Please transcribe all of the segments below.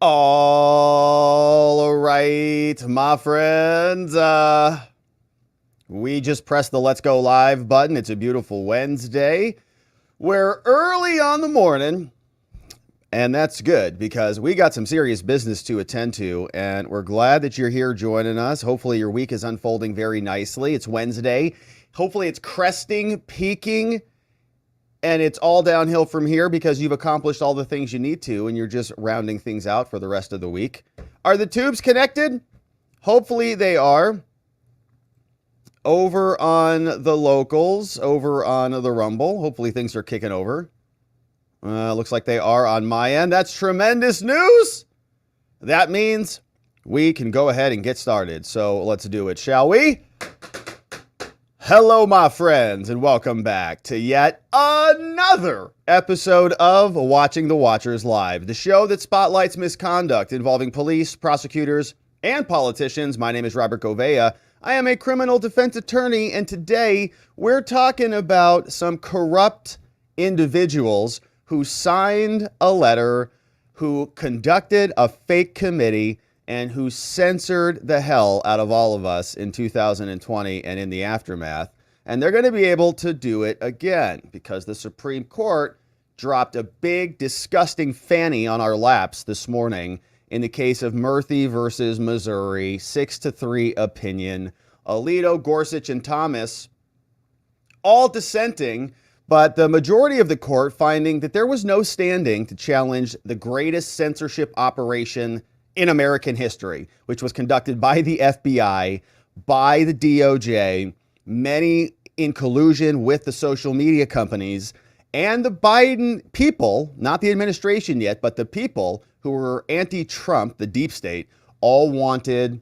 All right, my friends. We just pressed the Let's Go Live button. It's a beautiful Wednesday. We're early on the morning, and that's good because we got some serious business to attend to, and we're glad that you're here joining us. Hopefully your week is unfolding very nicely. It's Wednesday. Hopefully it's cresting, peaking, and it's all downhill from here because you've accomplished all the things you need to, and you're just rounding things out for the rest of the week. Are the tubes connected? Hopefully they are. Over on the locals, over on the Rumble. Hopefully things are kicking over. Looks like they are on my end. That's tremendous news. That means we can go ahead and get started. So let's do it, shall we? Hello, my friends, and welcome back to yet another episode of Watching the Watchers Live, the show that spotlights misconduct involving police, prosecutors, and politicians. My name is Robert Gouveia. I am a criminal defense attorney, and today we're talking about some corrupt individuals who signed a letter, who conducted a fake committee, and who censored the hell out of all of us in 2020 and in the aftermath. And they're going to be able to do it again because the Supreme Court dropped a big, disgusting fanny on our laps this morning in the case of Murthy versus Missouri, 6-3 opinion. Alito, Gorsuch, and Thomas all dissenting, but the majority of the court finding that there was no standing to challenge the greatest censorship operation in American history, which was conducted by the FBI, by the DOJ, many in collusion with the social media companies, and the Biden people, not the administration yet, but the people who were anti-Trump, the deep state, all wanted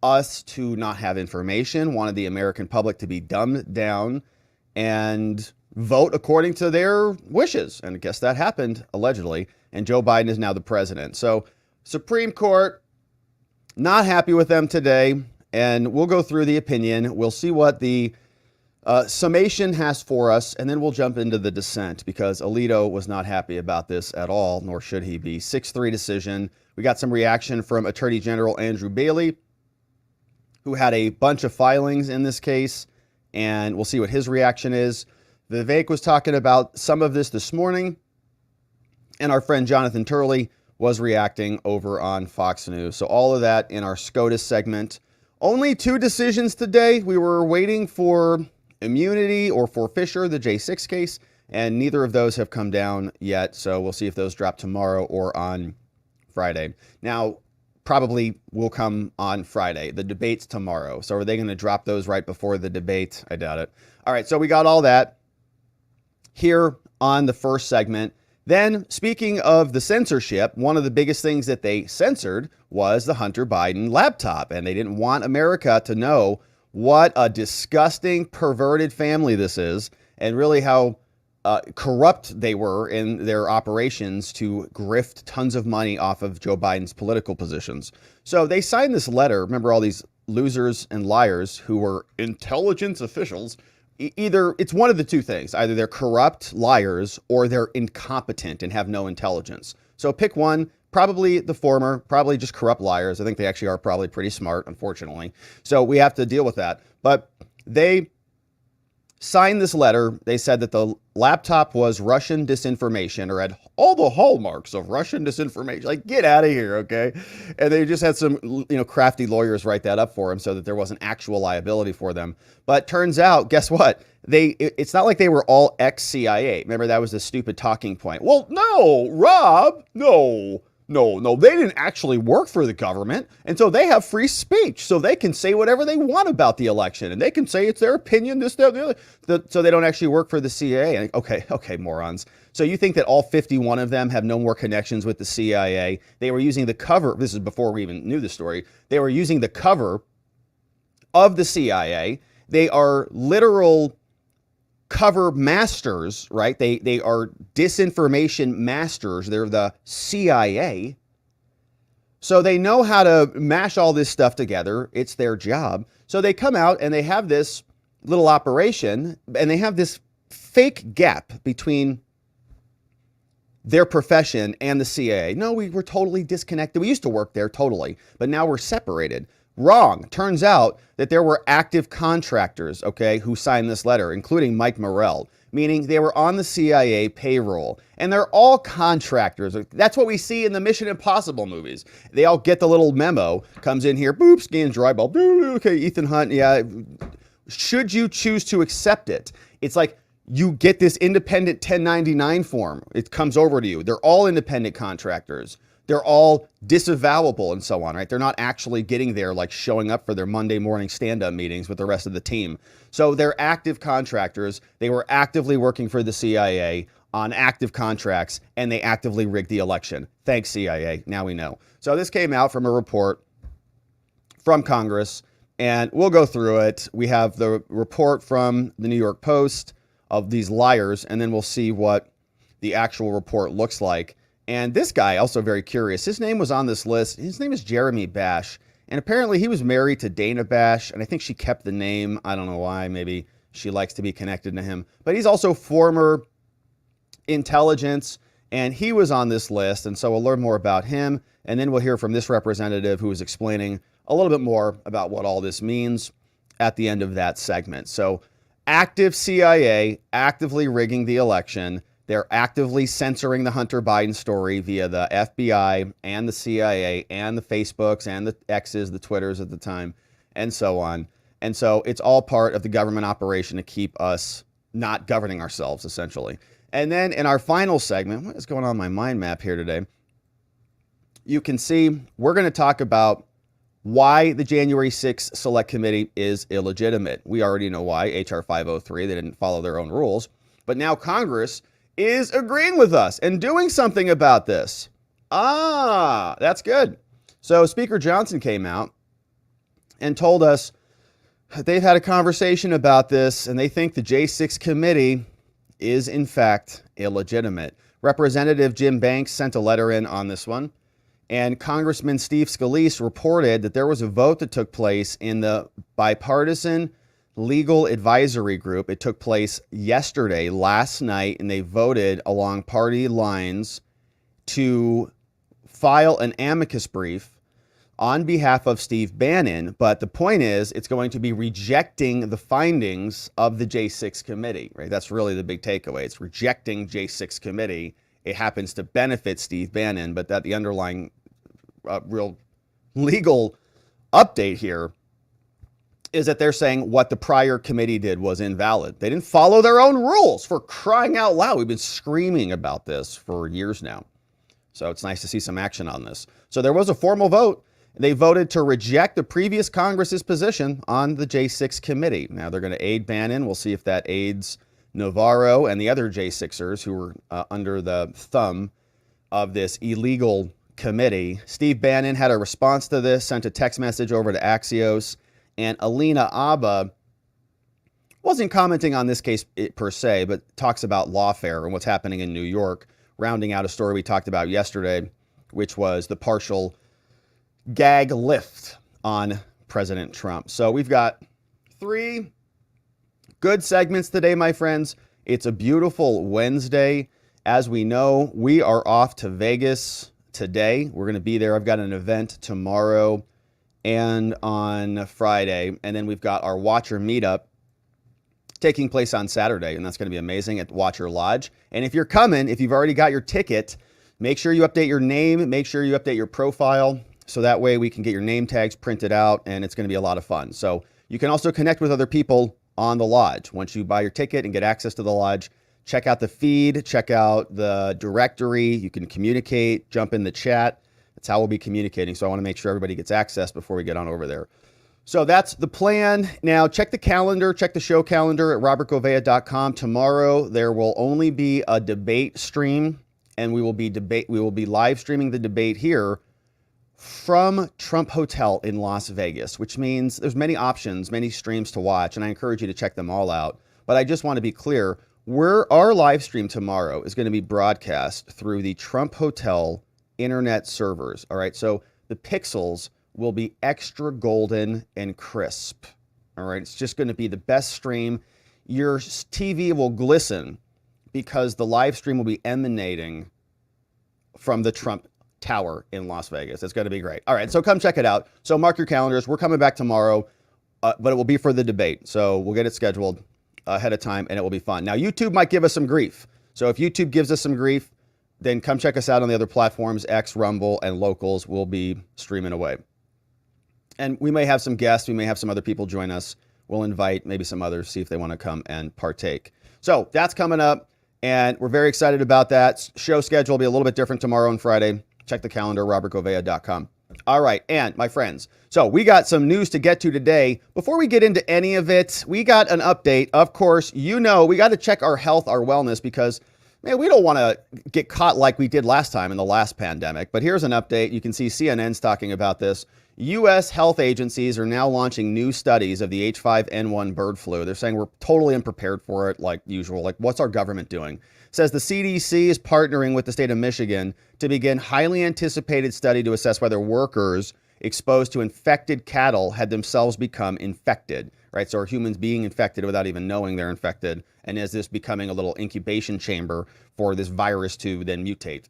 us to not have information, wanted the American public to be dumbed down and vote according to their wishes. And I guess that happened, allegedly, and Joe Biden is now the president. So Supreme Court, not happy with them today, and we'll go through the opinion. We'll see what the summation has for us, and then we'll jump into the dissent because Alito was not happy about this at all, nor should he be. 6-3 decision. We got some reaction from Attorney General Andrew Bailey, who had a bunch of filings in this case, and we'll see what his reaction is. Vivek was talking about some of this morning, and our friend Jonathan Turley was reacting over on Fox News. So all of that in our SCOTUS segment. Only 2 decisions today. We were waiting for immunity or for Fisher, the J6 case, and neither of those have come down yet. So we'll see if those drop tomorrow or on Friday. Now, probably will come on Friday. The debate's tomorrow. So are they going to drop those right before the debate? I doubt it. All right, so we got all that here on the first segment. Then, speaking of the censorship, one of the biggest things that they censored was the Hunter Biden laptop. And they didn't want America to know what a disgusting, perverted family this is, and really how corrupt they were in their operations to grift tons of money off of Joe Biden's political positions. So they signed this letter. Remember all these losers and liars who were intelligence officials. Either it's one of the 2 things. Either they're corrupt liars or they're incompetent and have no intelligence. So pick one, probably the former, probably just corrupt liars. I think they actually are probably pretty smart, unfortunately. So we have to deal with that. But they signed this letter. They said that the laptop was Russian disinformation or had all the hallmarks of Russian disinformation. Like, get out of here, okay? And they just had some, crafty lawyers write that up for them so that there wasn't actual liability for them. But turns out, guess what? It's not like they were all ex-CIA. Remember, that was the stupid talking point. Well, no, Rob, no. They didn't actually work for the government. And so they have free speech. So they can say whatever they want about the election. And they can say it's their opinion, this, that, the other. So they don't actually work for the CIA. Okay, morons. So you think that all 51 of them have no more connections with the CIA? They were using the cover. This is before we even knew the story. They were using the cover of the CIA. They are literal cover masters, right? They are disinformation masters. They're the CIA. So they know how to mash all this stuff together. It's their job. So they come out and they have this little operation and they have this fake gap between their profession and the CIA. No, we were totally disconnected. We used to work there totally, but now we're separated. Wrong. Turns out that there were active contractors, okay, who signed this letter, including Mike Morrell, meaning they were on the CIA payroll. And they're all contractors. That's what we see in the Mission Impossible movies. They all get the little memo, comes in here, boop, scans dryball, boop, okay, Ethan Hunt, yeah. Should you choose to accept it, it's like you get this independent 1099 form. It comes over to you. They're all independent contractors. They're all disavowable and so on, right? They're not actually getting there, like showing up for their Monday morning stand-up meetings with the rest of the team. So they're active contractors. They were actively working for the CIA on active contracts, and they actively rigged the election. Thanks, CIA. Now we know. So this came out from a report from Congress, and we'll go through it. We have the report from the New York Post of these liars, and then we'll see what the actual report looks like. And this guy, also very curious, his name was on this list. His name is Jeremy Bash. And apparently he was married to Dana Bash, and I think she kept the name. I don't know why. Maybe she likes to be connected to him. But he's also former intelligence, and he was on this list. And so we'll learn more about him. And then we'll hear from this representative who is explaining a little bit more about what all this means at the end of that segment. So active CIA, actively rigging the election. They're actively censoring the Hunter Biden story via the FBI and the CIA and the Facebooks and the X's, the Twitters at the time, and so on. And so it's all part of the government operation to keep us not governing ourselves, essentially. And then in our final segment, what is going on in my mind map here today? You can see we're going to talk about why the January 6th Select Committee is illegitimate. We already know why, H.R. 503, they didn't follow their own rules. But now Congress is agreeing with us and doing something about this. Ah, that's good. So Speaker Johnson came out and told us they've had a conversation about this and they think the J6 committee is in fact illegitimate. Representative Jim Banks sent a letter in on this one, and Congressman Steve Scalise reported that there was a vote that took place in the Bipartisan Legal Advisory Group. It took place yesterday, last night, and they voted along party lines to file an amicus brief on behalf of Steve Bannon. But the point is, it's going to be rejecting the findings of the J6 committee, right? That's really the big takeaway. It's rejecting J6 committee. It happens to benefit Steve Bannon, but that the underlying real legal update here is that they're saying what the prior committee did was invalid. They didn't follow their own rules, for crying out loud. We've been screaming about this for years now. So it's nice to see some action on this. So there was a formal vote. They voted to reject the previous Congress's position on the J6 committee. Now they're going to aid Bannon. We'll see if that aids Navarro and the other J6ers who were under the thumb of this illegal committee. Steve Bannon had a response to this, sent a text message over to Axios. And Alina Habba wasn't commenting on this case per se, but talks about Lawfare and what's happening in New York, rounding out a story we talked about yesterday, which was the partial gag lift on President Trump. So we've got 3 good segments today, my friends. It's a beautiful Wednesday. As we know, we are off to Vegas today. We're going to be there. I've got an event tomorrow and on Friday. And then we've got our Watcher meetup taking place on Saturday. And that's going to be amazing at Watcher Lodge. And if you're coming, if you've already got your ticket, make sure you update your name. Make sure you update your profile. So that way we can get your name tags printed out. And it's going to be a lot of fun. So you can also connect with other people on the lodge. Once you buy your ticket and get access to the lodge, check out the feed, check out the directory. You can communicate, jump in the chat. That's how we'll be communicating. So I want to make sure everybody gets access before we get on over there. So that's the plan. Now check the calendar, check the show calendar at robertgovea.com. Tomorrow there will only be a debate stream, and we will be live streaming the debate here from Trump Hotel in Las Vegas, which means there's many options, many streams to watch, and I encourage you to check them all out. But I just want to be clear, our live stream tomorrow is going to be broadcast through the Trump Hotel internet servers. All right, so the pixels will be extra golden and crisp. All right, it's just going to be the best stream. Your TV will glisten because the live stream will be emanating from the Trump Tower in Las Vegas. It's going to be great. All right, so come check it out. So mark your calendars. We're coming back tomorrow, but it will be for the debate. So we'll get it scheduled ahead of time, and it will be fun. Now, YouTube might give us some grief. So if YouTube gives us some grief, then come check us out on the other platforms, X, Rumble, and Locals. We'll be streaming away. And we may have some guests. We may have some other people join us. We'll invite maybe some others, see if they want to come and partake. So that's coming up, and we're very excited about that. Show schedule will be a little bit different tomorrow and Friday. Check the calendar, robertgovea.com. All right, and my friends, so we got some news to get to today. Before we get into any of it, we got an update. Of course, you know we got to check our health, our wellness, because, man, we don't want to get caught like we did last time in the last pandemic. But here's an update. You can see CNN's talking about this. U.S. health agencies are now launching new studies of the H5N1 bird flu. They're saying we're totally unprepared for it, like usual. Like, what's our government doing? It says the CDC is partnering with the state of Michigan to begin highly anticipated study to assess whether workers exposed to infected cattle had themselves become infected, right? So are humans being infected without even knowing they're infected? And is this becoming a little incubation chamber for this virus to then mutate?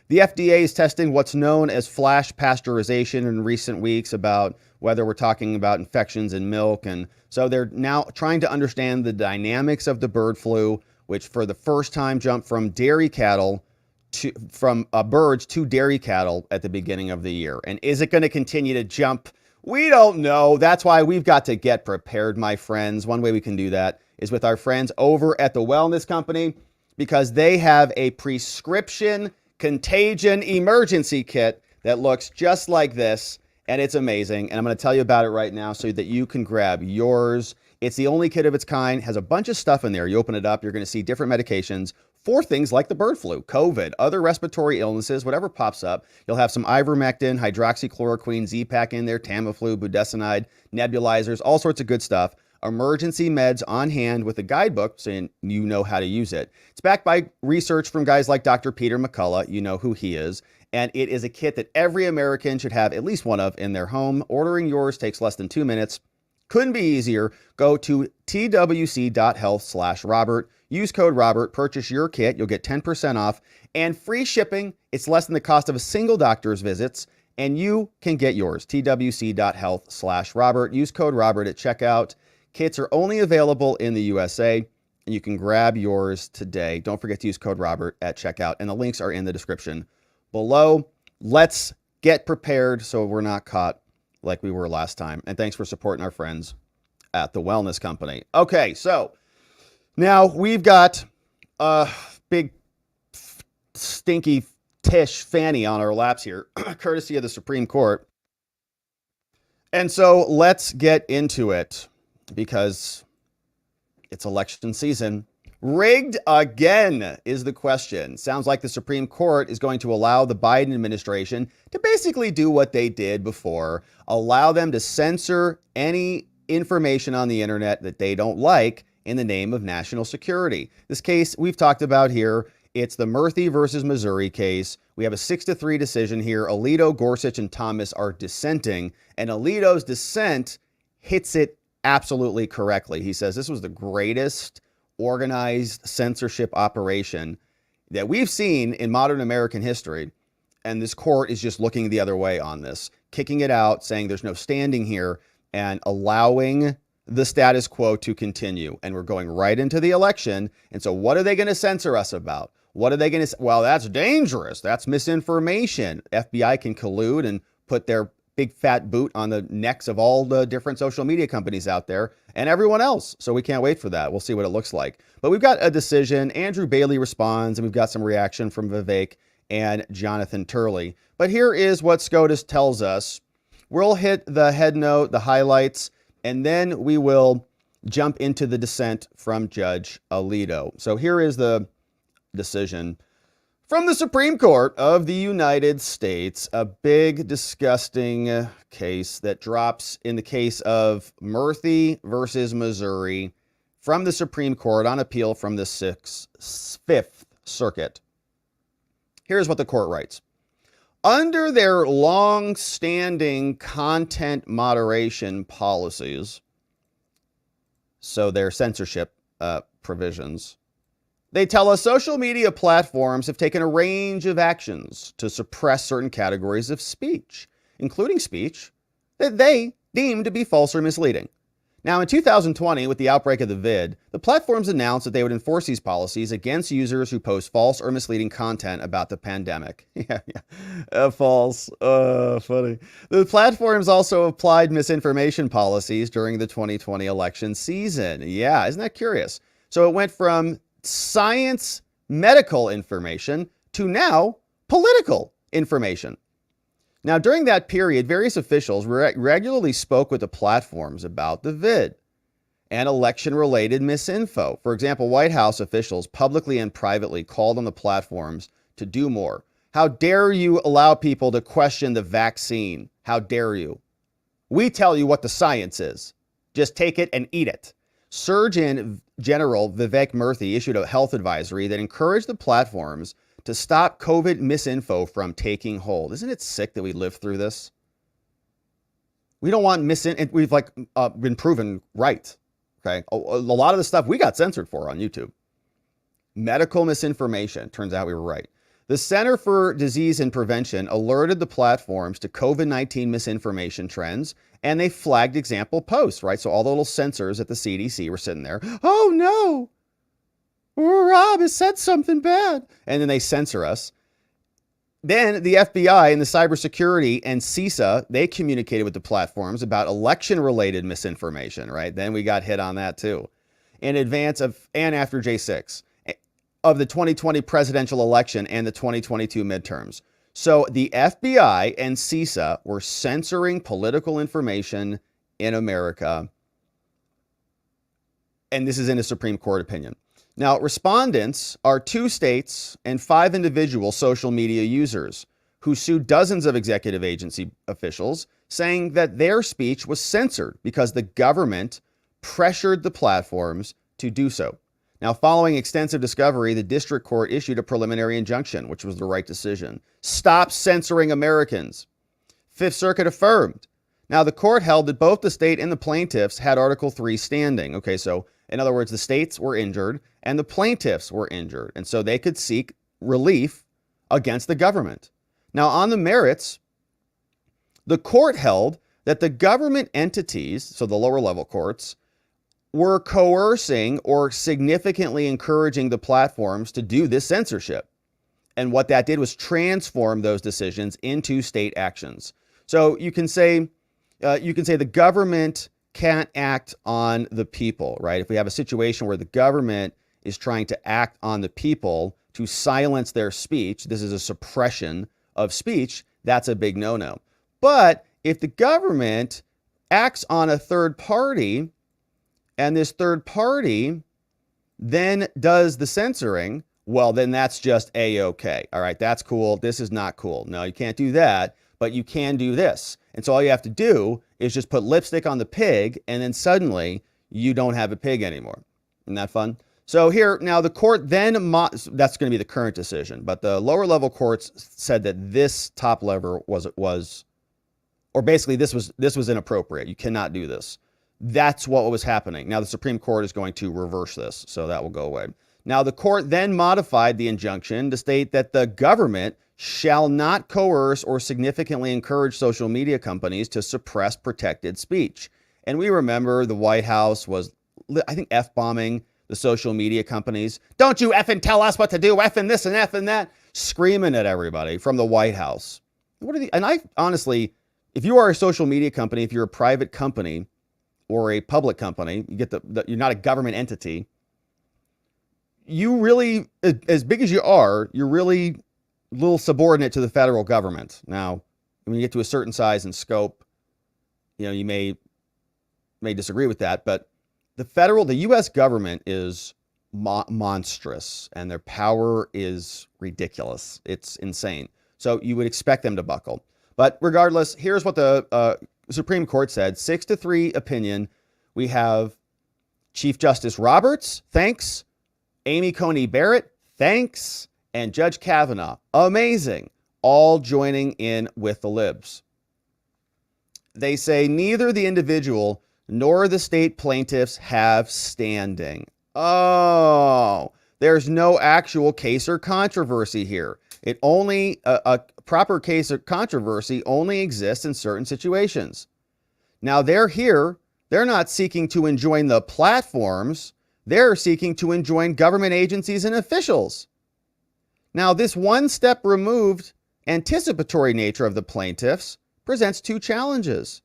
The FDA is testing what's known as flash pasteurization in recent weeks about whether we're talking about infections in milk. And so they're now trying to understand the dynamics of the bird flu, which for the first time jumped from dairy cattle from birds to dairy cattle at the beginning of the year. And is it going to continue to jump? We don't know. That's why we've got to get prepared, my friends. One way we can do that is with our friends over at the Wellness Company, because they have a prescription contagion emergency kit that looks just like this, and it's amazing. And I'm going to tell you about it right now so that you can grab yours. It's the only kit of its kind, has a bunch of stuff in there. You open it up, you're going to see different medications for things like the bird flu, COVID, other respiratory illnesses, whatever pops up. You'll have some ivermectin, hydroxychloroquine, Z-Pak in there, Tamiflu, budesonide, nebulizers, all sorts of good stuff. Emergency meds on hand with a guidebook so you know how to use it. It's backed by research from guys like Dr. Peter McCullough. You know who he is. And it is a kit that every American should have at least one of in their home. Ordering yours takes less than 2 minutes. Couldn't be easier. Go to twc.health/Robert. Use code Robert. Purchase your kit. You'll get 10% off and free shipping. It's less than the cost of a single doctor's visits. And you can get yours. twc.health/Robert. Use code Robert at checkout. Kits are only available in the USA, and you can grab yours today. Don't forget to use code Robert at checkout, and the links are in the description below. Let's get prepared so we're not caught like we were last time. And thanks for supporting our friends at the Wellness Company. Okay, so now we've got a big stinky Tish Fanny on our laps here, courtesy of the Supreme Court. And so let's get into it, because it's election season. Rigged again is the question. Sounds like the Supreme Court is going to allow the Biden administration to basically do what they did before, allow them to censor any information on the internet that they don't like in the name of national security. This case we've talked about here. It's the Murthy versus Missouri case. We have a 6-3 decision here. Alito, Gorsuch, and Thomas are dissenting, and Alito's dissent hits it absolutely correctly. He says this was the greatest organized censorship operation that we've seen in modern American history. And this court is just looking the other way on this, kicking it out, saying there's no standing here, and allowing the status quo to continue. And we're going right into the election. And so what are they going to censor us about? What are they going to say? Well, that's dangerous. That's misinformation. FBI can collude and put their big fat boot on the necks of all the different social media companies out there and everyone else. So we can't wait for that. We'll see what it looks like. But we've got a decision. Andrew Bailey responds, and we've got some reaction from Vivek and Jonathan Turley. But here is what SCOTUS tells us. We'll hit the head note, the highlights, and then we will jump into the dissent from Judge Alito. So here is the decision from the Supreme Court of the United States, a big, disgusting case that drops in the case of Murthy versus Missouri from the Supreme Court on appeal from the Fifth Circuit. Here's what the court writes. Under their long-standing content moderation policies, so their censorship provisions, They tell us social media platforms have taken a range of actions to suppress certain categories of speech, including speech that they deem to be false or misleading. Now, in 2020, with the outbreak of the vid, the platforms announced that they would enforce these policies against users who post false or misleading content about the pandemic. False. Funny. The platforms also applied misinformation policies during the 2020 election season. Yeah, isn't that curious? So it went from science, medical information to now political information. Now, during that period, various officials regularly spoke with the platforms about the vid and election-related misinfo. For example, White House officials publicly and privately called on the platforms to do more. How dare you allow people to question the vaccine? How dare you? We tell you what the science is. Just take it and eat it. Surgeon General Vivek Murthy issued a health advisory that encouraged the platforms to stop COVID misinfo from taking hold. Isn't it sick that we lived through this? We don't want we've been proven right. Okay. A lot of the stuff we got censored for on YouTube. Medical misinformation. Turns out we were right. The Center for Disease and Prevention alerted the platforms to COVID-19 misinformation trends, and they flagged example posts, right? So all the little censors at the CDC were sitting there. Oh no, Rob has said something bad. And then they censor us. Then the FBI and the cybersecurity and CISA, they communicated with the platforms about election-related misinformation, right? Then we got hit on that too. In advance of and after J6 of the 2020 presidential election and the 2022 midterms. So the FBI and CISA were censoring political information in America. And this is in a Supreme Court opinion. Now, respondents are 2 states and 5 individual social media users who sued dozens of executive agency officials, saying that their speech was censored because the government pressured the platforms to do so. Now, following extensive discovery, the district court issued a preliminary injunction, which was the right decision. Stop censoring Americans. Fifth Circuit affirmed. Now, the court held that both the state and the plaintiffs had Article 3 standing. Okay, so in other words, the states were injured and the plaintiffs were injured, and so they could seek relief against the government. Now, on the merits, the court held that the government entities, so the lower level courts, were coercing or significantly encouraging the platforms to do this censorship. And what that did was transform those decisions into state actions. So you can say the government can't act on the people, right? If we have a situation where the government is trying to act on the people to silence their speech, this is a suppression of speech, that's a big no-no. But if the government acts on a third party, and this third party then does the censoring, well, then that's just A-okay. All right, that's cool. This is not cool. No, you can't do that, but you can do this. And so all you have to do is just put lipstick on the pig, and then suddenly you don't have a pig anymore. Isn't that fun? So here, now the court then, that's going to be the current decision, but the lower level courts said that this top level was, or basically this was inappropriate. You cannot do this. That's what was happening. Now the Supreme Court is going to reverse this, so that will go away. Now the court then modified the injunction to state that the government shall not coerce or significantly encourage social media companies to suppress protected speech. And we remember the White House was, I think, F-bombing the social media companies. Don't you effing tell us what to do, effing this and effing that, screaming at everybody from the White House. And I honestly, if you are a social media company, if you're a private company, or a public company, you get you're not a government entity. You really, as big as you are, you're really a little subordinate to the federal government. Now, when you get to a certain size and scope, you may disagree with that, but the U.S. government is monstrous and their power is ridiculous. It's insane. So you would expect them to buckle. But regardless, here's what the Supreme Court said, 6-3 opinion. We have Chief Justice Roberts, thanks. Amy Coney Barrett, thanks. And Judge Kavanaugh, amazing, all joining in with the libs. They say neither the individual nor the state plaintiffs have standing. Oh, There's no actual case or controversy here. It only, a proper case or controversy only exists in certain situations. Now they're here, they're not seeking to enjoin the platforms, they're seeking to enjoin government agencies and officials. Now this one step removed anticipatory nature of the plaintiffs presents two challenges.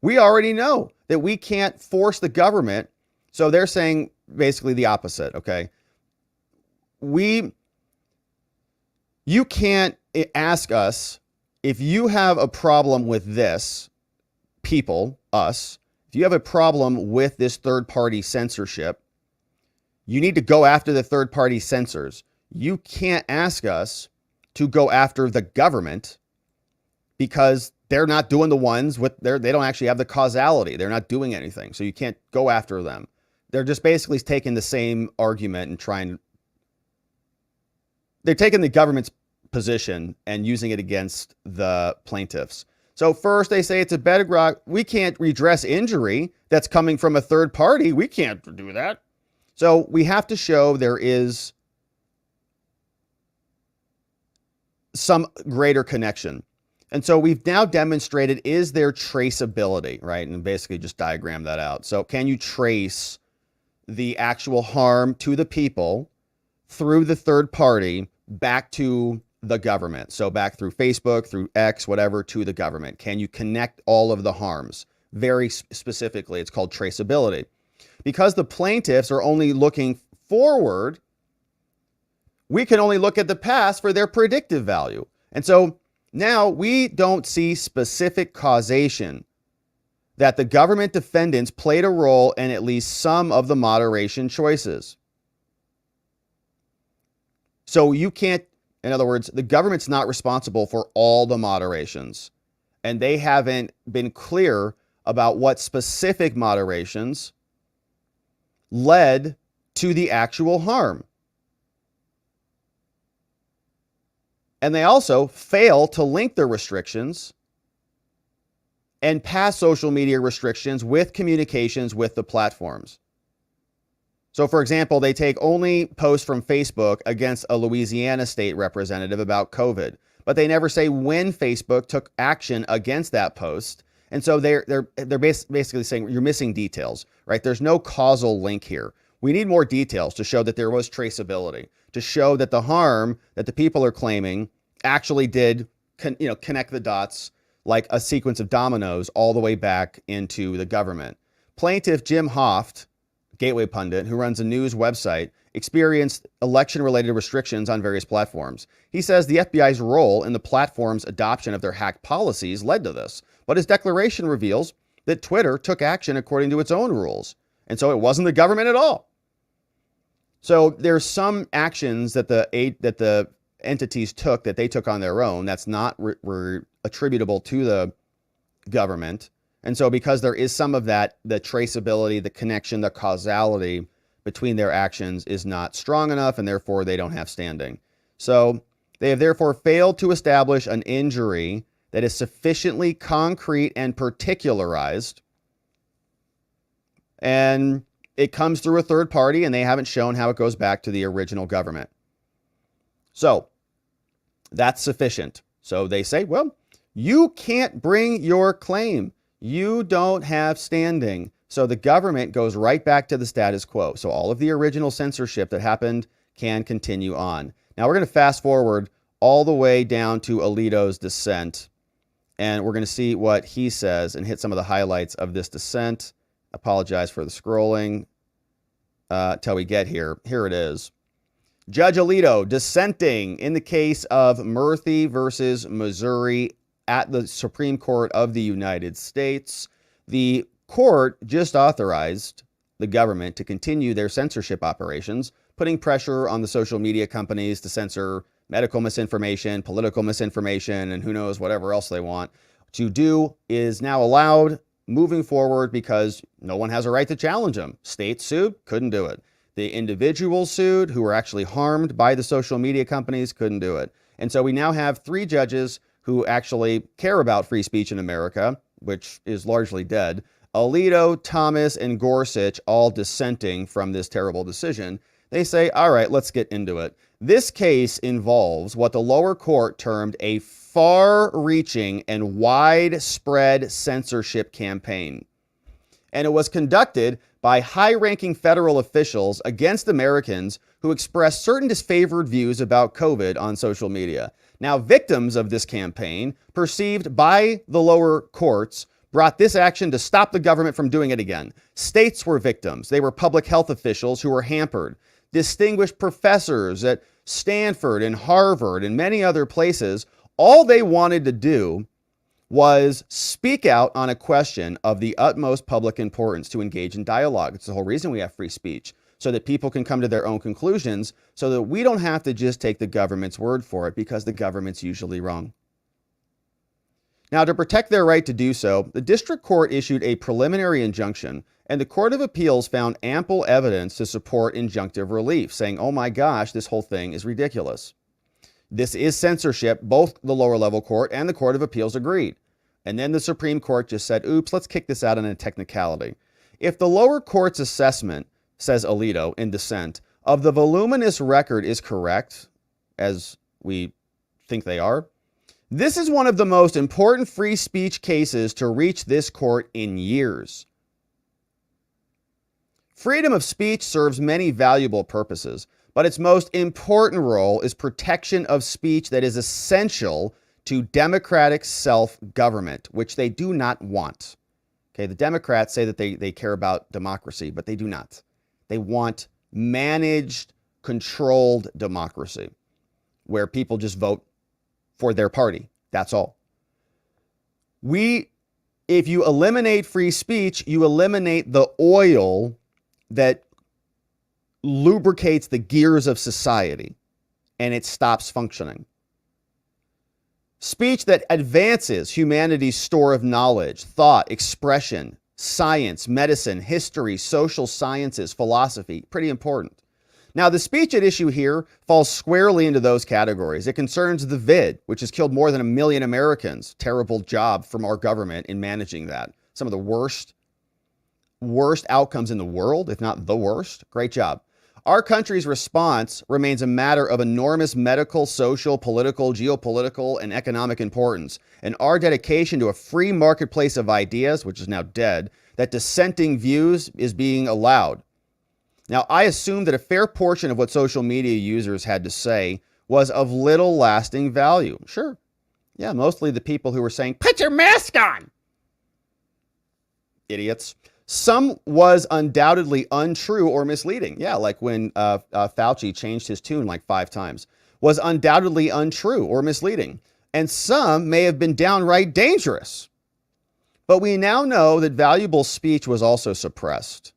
We already know that we can't force the government, so they're saying basically the opposite, okay? You can't ask us if you have a problem with this, people, us, if you have a problem with this third-party censorship, you need to go after the third-party censors. You can't ask us to go after the government because they're not doing the ones with they don't actually have the causality. They're not doing anything. So you can't go after them. They're just basically taking the same argument and they're taking the government's position and using it against the plaintiffs. So first they say it's a bedrock. We can't redress injury that's coming from a third party. We can't do that. So we have to show there is some greater connection. And so we've now demonstrated, is there traceability, right? And basically just diagram that out. So can you trace the actual harm to the people through the third party back to the government? So back through Facebook, through X, whatever, to the government. Can you connect all of the harms? Very specifically, it's called traceability. Because the plaintiffs are only looking forward, we can only look at the past for their predictive value. And so now we don't see specific causation that the government defendants played a role in at least some of the moderation choices. So you can't, in other words, the government's not responsible for all the moderations, and they haven't been clear about what specific moderations led to the actual harm. And they also fail to link the restrictions and pass social media restrictions with communications with the platforms. So for example, they take only posts from Facebook against a Louisiana state representative about COVID, but they never say when Facebook took action against that post. And so they're basically saying you're missing details, right? There's no causal link here. We need more details to show that there was traceability, to show that the harm that the people are claiming actually did connect the dots like a sequence of dominoes all the way back into the government. Plaintiff Jim Hoft, Gateway pundit, who runs a news website, experienced election-related restrictions on various platforms. He says the FBI's role in the platform's adoption of their hack policies led to this, but his declaration reveals that Twitter took action according to its own rules, and so it wasn't the government at all. So there's some actions that the entities took that they took on their own that's not attributable to the government. And so because there is some of that, the traceability, the connection, the causality between their actions is not strong enough, and therefore they don't have standing. So they have therefore failed to establish an injury that is sufficiently concrete and particularized, and it comes through a third party, and they haven't shown how it goes back to the original government. So that's sufficient. So they say, well, you can't bring your claim. You don't have standing. So the government goes right back to the status quo. So all of the original censorship that happened can continue on. Now we're going to fast forward all the way down to Alito's dissent, and we're going to see what he says and hit some of the highlights of this dissent. Apologize for the scrolling till we get here. Here it is. Judge Alito dissenting in the case of Murthy versus Missouri at the Supreme Court of the United States. The court just authorized the government to continue their censorship operations, putting pressure on the social media companies to censor medical misinformation, political misinformation, and who knows whatever else they want to do is now allowed moving forward because no one has a right to challenge them. States sued, couldn't do it. The individuals sued who were actually harmed by the social media companies couldn't do it. And so we now have 3 judges who actually care about free speech in America, which is largely dead. Alito, Thomas, and Gorsuch all dissenting from this terrible decision They say, all right, let's get into it. This case involves what the lower court termed a far-reaching and widespread censorship campaign. And it was conducted by high-ranking federal officials against Americans who expressed certain disfavored views about COVID on social media. Now, victims of this campaign, perceived by the lower courts, brought this action to stop the government from doing it again. States were victims. They were public health officials who were hampered. Distinguished professors at Stanford and Harvard and many other places, all they wanted to do was speak out on a question of the utmost public importance to engage in dialogue. It's the whole reason we have free speech, so that people can come to their own conclusions, so that we don't have to just take the government's word for it, because the government's usually wrong. Now, to protect their right to do so, the district court issued a preliminary injunction, and the Court of Appeals found ample evidence to support injunctive relief, saying, oh my gosh, this whole thing is ridiculous. This is censorship. Both the lower level court and the Court of Appeals agreed. And then the Supreme Court just said, oops, let's kick this out on a technicality. If the lower court's assessment, says Alito in dissent, of the voluminous record is correct, as we think they are, this is one of the most important free speech cases to reach this court in years. Freedom of speech serves many valuable purposes, but its most important role is protection of speech that is essential to democratic self-government, which they do not want. Okay, the Democrats say that they care about democracy, but they do not. They want managed, controlled democracy, where people just vote for their party. That's all. If you eliminate free speech, you eliminate the oil that lubricates the gears of society, and it stops functioning. Speech that advances humanity's store of knowledge, thought, expression, science, medicine, history, social sciences, philosophy, pretty important. Now, the speech at issue here falls squarely into those categories. It concerns the vid, which has killed more than 1 million Americans. Terrible job from our government in managing that. Some of the worst outcomes in the world, if not the worst. Great job. Our country's response remains a matter of enormous medical, social, political, geopolitical, and economic importance. And our dedication to a free marketplace of ideas, which is now dead, that dissenting views is being allowed. Now, I assume that a fair portion of what social media users had to say was of little lasting value. Sure. Yeah, mostly the people who were saying, put your mask on. Idiots. Some was undoubtedly untrue or misleading. Yeah, like when Fauci changed his tune like 5 times. Was undoubtedly untrue or misleading. And some may have been downright dangerous. But we now know that valuable speech was also suppressed.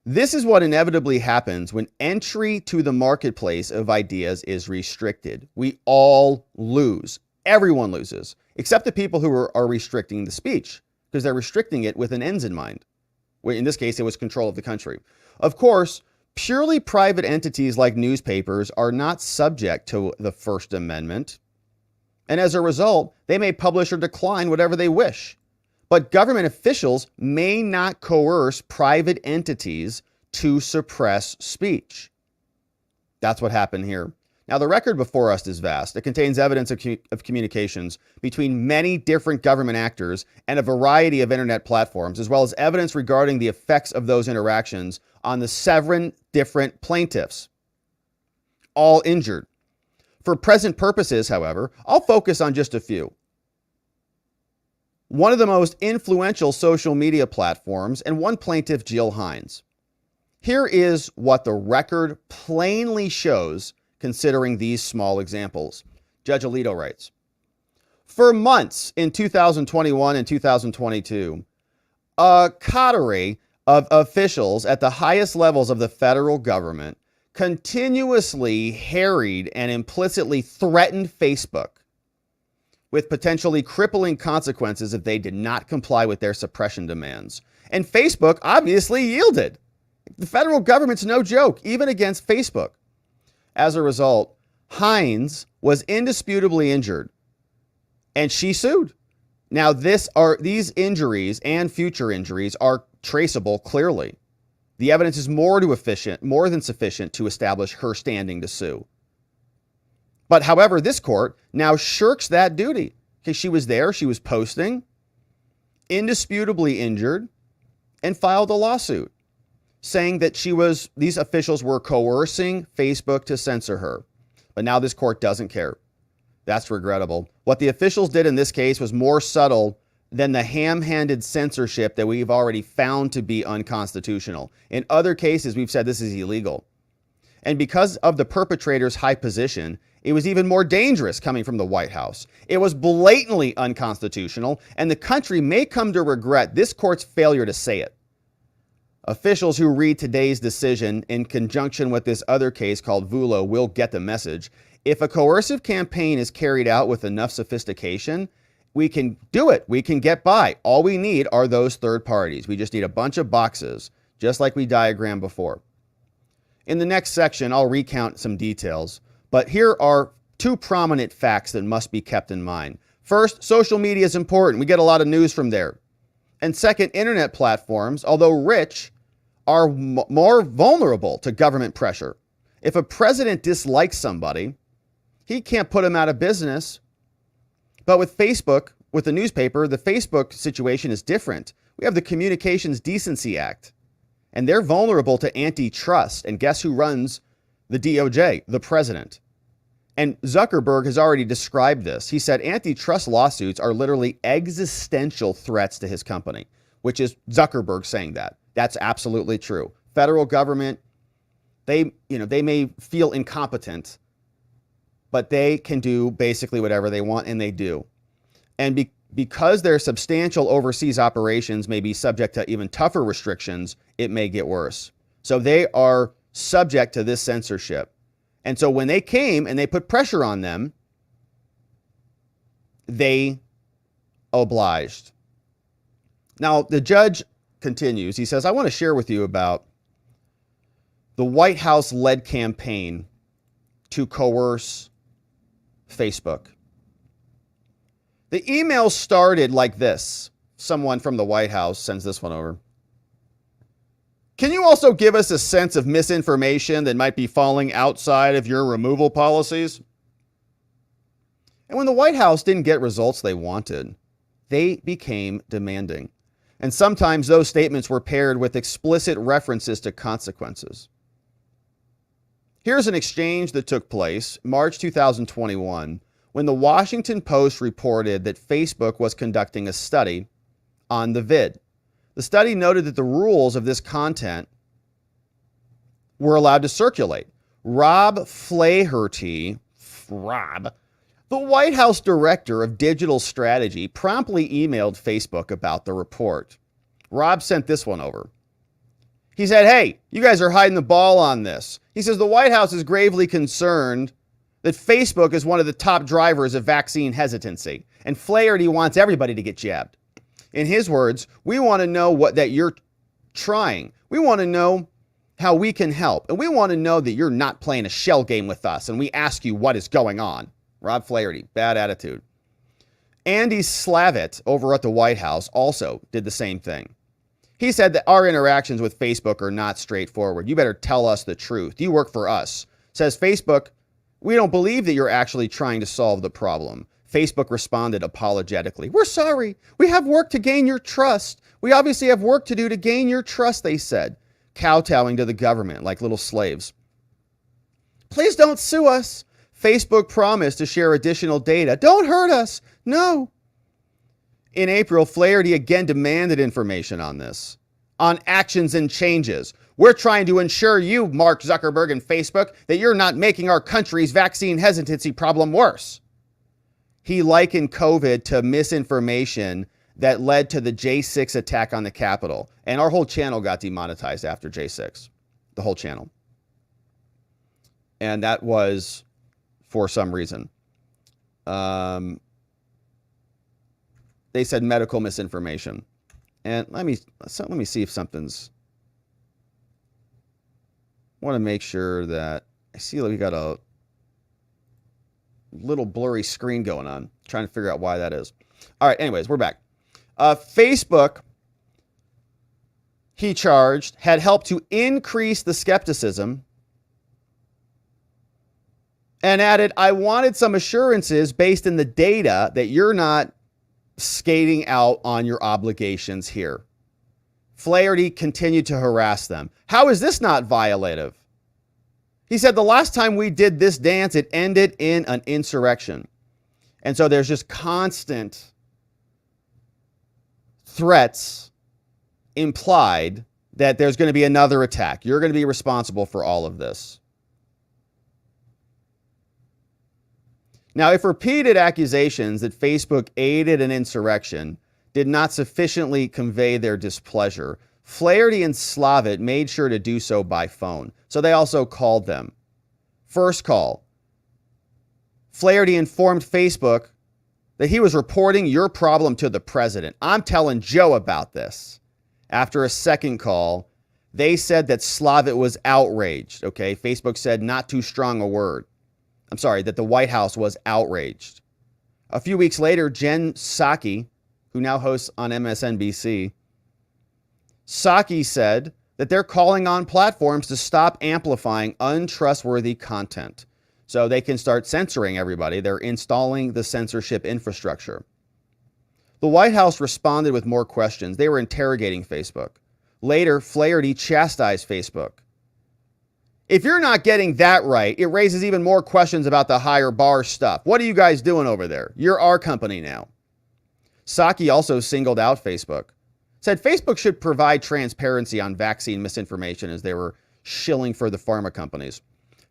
This is what inevitably happens when entry to the marketplace of ideas is restricted. We all lose. Everyone loses, except the people who are restricting the speech, because they're restricting it with an ends in mind. In this case, it was control of the country. Of course, purely private entities like newspapers are not subject to the First Amendment. And as a result, they may publish or decline whatever they wish. But government officials may not coerce private entities to suppress speech. That's what happened here. Now, the record before us is vast. It contains evidence of communications between many different government actors and a variety of internet platforms, as well as evidence regarding the effects of those interactions on the 7 different plaintiffs, all injured. For present purposes, however, I'll focus on just a few. One of the most influential social media platforms, and one plaintiff, Jill Hines. Here is what the record plainly shows, considering these small examples. Judge Alito writes, for months in 2021 and 2022, a coterie of officials at the highest levels of the federal government continuously harried and implicitly threatened Facebook with potentially crippling consequences if they did not comply with their suppression demands. And Facebook obviously yielded. The federal government's no joke, even against Facebook. As a result, Hines was indisputably injured, and she sued. Now, these injuries and future injuries are traceable clearly. The evidence is more than sufficient to establish her standing to sue. But however, this court now shirks that duty. Okay, she was there, she was posting, indisputably injured, and filed a lawsuit saying that these officials were coercing Facebook to censor her. But now this court doesn't care. That's regrettable. What the officials did in this case was more subtle than the ham-handed censorship that we've already found to be unconstitutional. In other cases, we've said this is illegal. And because of the perpetrator's high position, it was even more dangerous coming from the White House. It was blatantly unconstitutional, and the country may come to regret this court's failure to say it. Officials who read today's decision in conjunction with this other case called Vulo will get the message. If a coercive campaign is carried out with enough sophistication, we can do it. We can get by. All we need are those third parties. We just need a bunch of boxes, just like we diagrammed before. In the next section, I'll recount some details, but here are two prominent facts that must be kept in mind. First, social media is important. We get a lot of news from there. And second, internet platforms, although rich, are more vulnerable to government pressure. If a president dislikes somebody, he can't put him out of business. But with Facebook, with the newspaper, the Facebook situation is different. We have the Communications Decency Act, and they're vulnerable to antitrust. And guess who runs the DOJ? The president. And Zuckerberg has already described this. He said antitrust lawsuits are literally existential threats to his company, which is Zuckerberg saying that. That's absolutely true. Federal government, they may feel incompetent, but they can do basically whatever they want, and they do. And because their substantial overseas operations may be subject to even tougher restrictions, it may get worse. So they are subject to this censorship. And so when they came and they put pressure on them, they obliged. Now, the judge continues. He says, I want to share with you about the White House-led campaign to coerce Facebook. The email started like this. Someone from the White House sends this one over. Can you also give us a sense of misinformation that might be falling outside of your removal policies? And when the White House didn't get results they wanted, they became demanding. And sometimes those statements were paired with explicit references to consequences. Here's an exchange that took place March 2021 when the Washington Post reported that Facebook was conducting a study on the vid. The study noted that the rules of this content were allowed to circulate. Rob Flaherty, the White House director of digital strategy, promptly emailed Facebook about the report. Rob sent this one over. He said, hey, you guys are hiding the ball on this. He says the White House is gravely concerned that Facebook is one of the top drivers of vaccine hesitancy, and Flaherty wants everybody to get jabbed. In his words, we want to know that you're trying. We want to know how we can help. And we want to know that you're not playing a shell game with us. And we ask you what is going on. Rob Flaherty, bad attitude. Andy Slavitt over at the White House also did the same thing. He said that our interactions with Facebook are not straightforward. You better tell us the truth. You work for us. Says Facebook, we don't believe that you're actually trying to solve the problem. Facebook responded apologetically. We're sorry. We have work to gain your trust. We obviously have work to do to gain your trust, they said, kowtowing to the government like little slaves. Please don't sue us. Facebook promised to share additional data. Don't hurt us. No. In April, Flaherty again demanded information on this, on actions and changes. We're trying to ensure you, Mark Zuckerberg and Facebook, that you're not making our country's vaccine hesitancy problem worse. He likened COVID to misinformation that led to the J6 attack on the Capitol. And our whole channel got demonetized after J6, the whole channel. And that was for some reason. They said medical misinformation. And let me see if something's... I want to make sure that... I see that we got a little blurry screen going on. Trying to figure out why that is. All right, anyways, we're back. Facebook he charged, had helped to increase the skepticism, and added, I wanted some assurances based in the data that you're not skating out on your obligations here. Flaherty continued to harass them. How is this not violative? He said, the last time we did this dance, it ended in an insurrection. And so there's just constant threats implied that there's going to be another attack. You're going to be responsible for all of this. Now, if repeated accusations that Facebook aided an insurrection did not sufficiently convey their displeasure, Flaherty and Slavitt made sure to do so by phone. So they also called them. First call. Flaherty informed Facebook that he was reporting your problem to the president. I'm telling Joe about this. After a second call, they said that Slavitt was outraged. Okay, Facebook said not too strong a word. I'm sorry, that the White House was outraged. A few weeks later, Jen Psaki, who now hosts on MSNBC, Psaki said that they're calling on platforms to stop amplifying untrustworthy content so they can start censoring everybody. They're installing the censorship infrastructure. The White House responded with more questions. They were interrogating Facebook. Later, Flaherty chastised Facebook. If you're not getting that right, it raises even more questions about the higher bar stuff. What are you guys doing over there? You're our company now. Psaki also singled out Facebook. Said Facebook should provide transparency on vaccine misinformation as they were shilling for the pharma companies.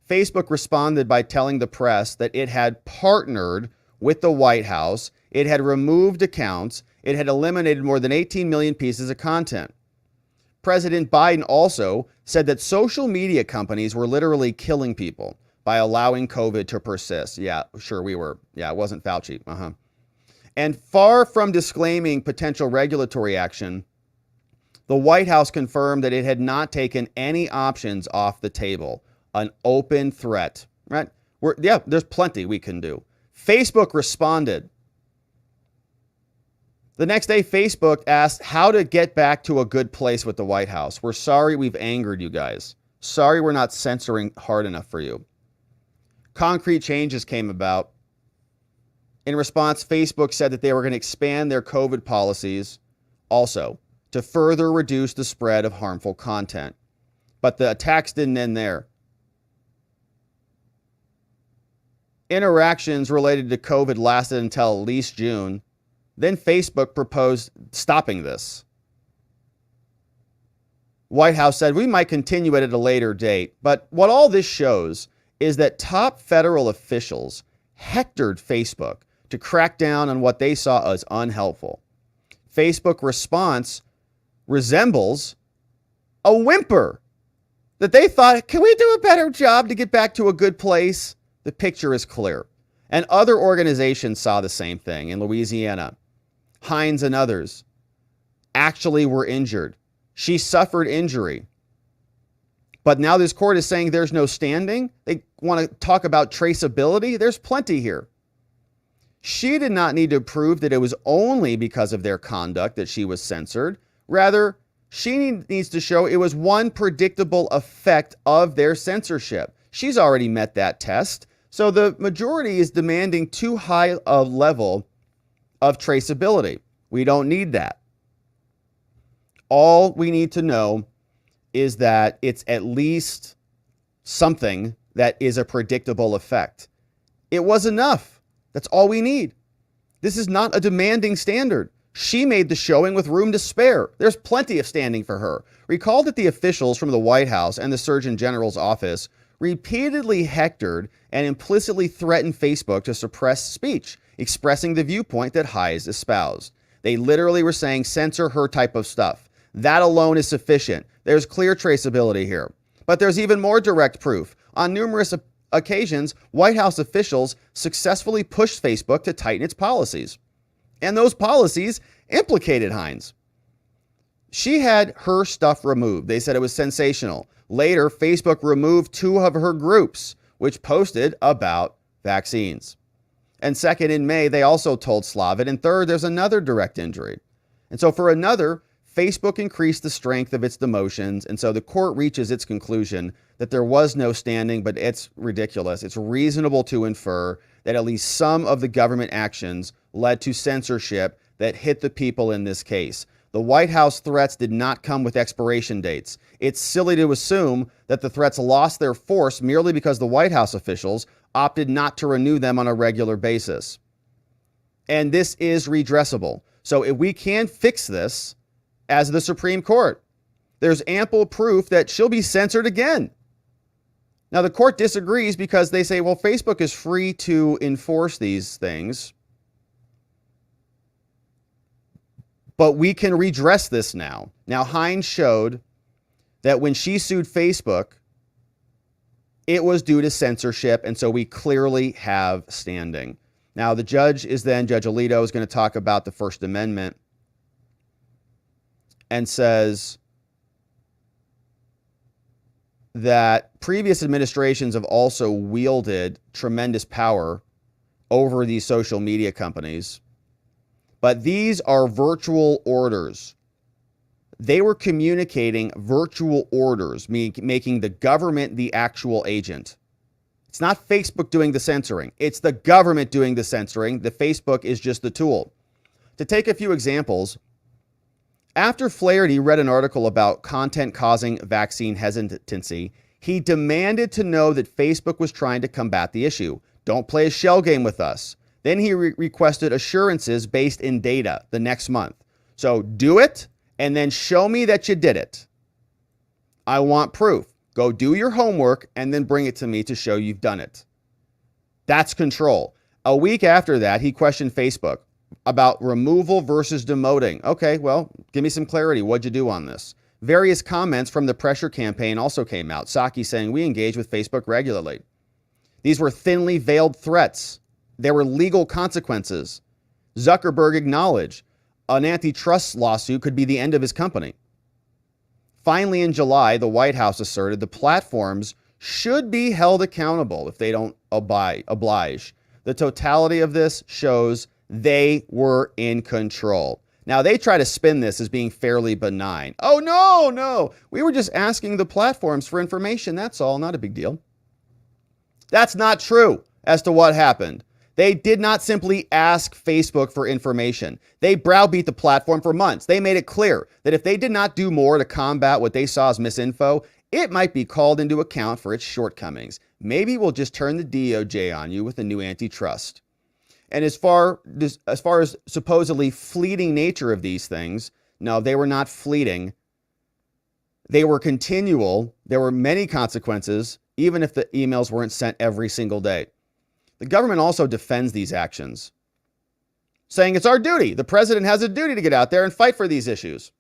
Facebook responded by telling the press that it had partnered with the White House, it had removed accounts, it had eliminated more than 18 million pieces of content. President Biden also said that social media companies were literally killing people by allowing COVID to persist. Yeah, sure we were. Yeah, it wasn't Fauci. And far from disclaiming potential regulatory action, the White House confirmed that it had not taken any options off the table. An open threat, right? There's plenty we can do. Facebook responded. The next day, Facebook asked how to get back to a good place with the White House. We're sorry we've angered you guys. Sorry we're not censoring hard enough for you. Concrete changes came about. In response, Facebook said that they were going to expand their COVID policies also to further reduce the spread of harmful content. But the attacks didn't end there. Interactions related to COVID lasted until at least June. Then Facebook proposed stopping this. White House said we might continue it at a later date. But what all this shows is that top federal officials hectored Facebook to crack down on what they saw as unhelpful. Facebook response resembles a whimper that they thought, can we do a better job to get back to a good place? The picture is clear. And other organizations saw the same thing in Louisiana. Hines and others actually were injured. She suffered injury. But now this court is saying there's no standing. They want to talk about traceability. There's plenty here. She did not need to prove that it was only because of their conduct that she was censored. Rather, she needs to show it was one predictable effect of their censorship. She's already met that test. So the majority is demanding too high a level of traceability. We don't need that. All we need to know is that it's at least something that is a predictable effect. It was enough. That's all we need. This is not a demanding standard. She made the showing with room to spare. There's plenty of standing for her. Recall that the officials from the White House and the Surgeon General's office repeatedly hectored and implicitly threatened Facebook to suppress speech, expressing the viewpoint that Hayes espoused. They literally were saying, censor her type of stuff. That alone is sufficient. There's clear traceability here. But there's even more direct proof. On numerous occasions, White House officials successfully pushed Facebook to tighten its policies. And those policies implicated Hines. She had her stuff removed. They said it was sensational. Later, Facebook removed 2 of her groups, which posted about vaccines. And second, in May, they also told Slavitt. And third, there's another direct injury. And so for another, Facebook increased the strength of its demotions, and so the court reaches its conclusion that there was no standing, but it's ridiculous. It's reasonable to infer that at least some of the government actions led to censorship that hit the people in this case. The White House threats did not come with expiration dates. It's silly to assume that the threats lost their force merely because the White House officials opted not to renew them on a regular basis. And this is redressable. So if we can fix this as the Supreme Court, there's ample proof that she'll be censored again. Now, the court disagrees because they say, well, Facebook is free to enforce these things, but we can redress this now. Now, Hines showed that when she sued Facebook, it was due to censorship, and so we clearly have standing. Now, the judge Judge Alito is going to talk about the First Amendment and says that previous administrations have also wielded tremendous power over these social media companies, but these are virtual orders. They were communicating virtual orders, making the government the actual agent. It's not Facebook doing the censoring. It's the government doing the censoring. The Facebook is just the tool. To take a few examples, after Flaherty read an article about content causing vaccine hesitancy, he demanded to know that Facebook was trying to combat the issue. Don't play a shell game with us. Then he requested assurances based in data the next month. So do it and then show me that you did it. I want proof. Go do your homework and then bring it to me to show you've done it. That's control. A week after that, he questioned Facebook about removal versus demoting. Okay, well, give me some clarity. What'd you do on this? Various comments from the pressure campaign also came out. Psaki saying, we engage with Facebook regularly. These were thinly veiled threats. There were legal consequences. Zuckerberg acknowledged an antitrust lawsuit could be the end of his company. Finally, in July, the White House asserted the platforms should be held accountable if they don't oblige. The totality of this shows they were in control. Now, they try to spin this as being fairly benign. Oh, no. We were just asking the platforms for information. That's all. Not a big deal. That's not true as to what happened. They did not simply ask Facebook for information. They browbeat the platform for months. They made it clear that if they did not do more to combat what they saw as misinfo, it might be called into account for its shortcomings. Maybe we'll just turn the DOJ on you with a new antitrust. And as far as supposedly fleeting nature of these things, no, they were not fleeting. They were continual. There were many consequences, even if the emails weren't sent every single day. The government also defends these actions, saying it's our duty. The president has a duty to get out there and fight for these issues.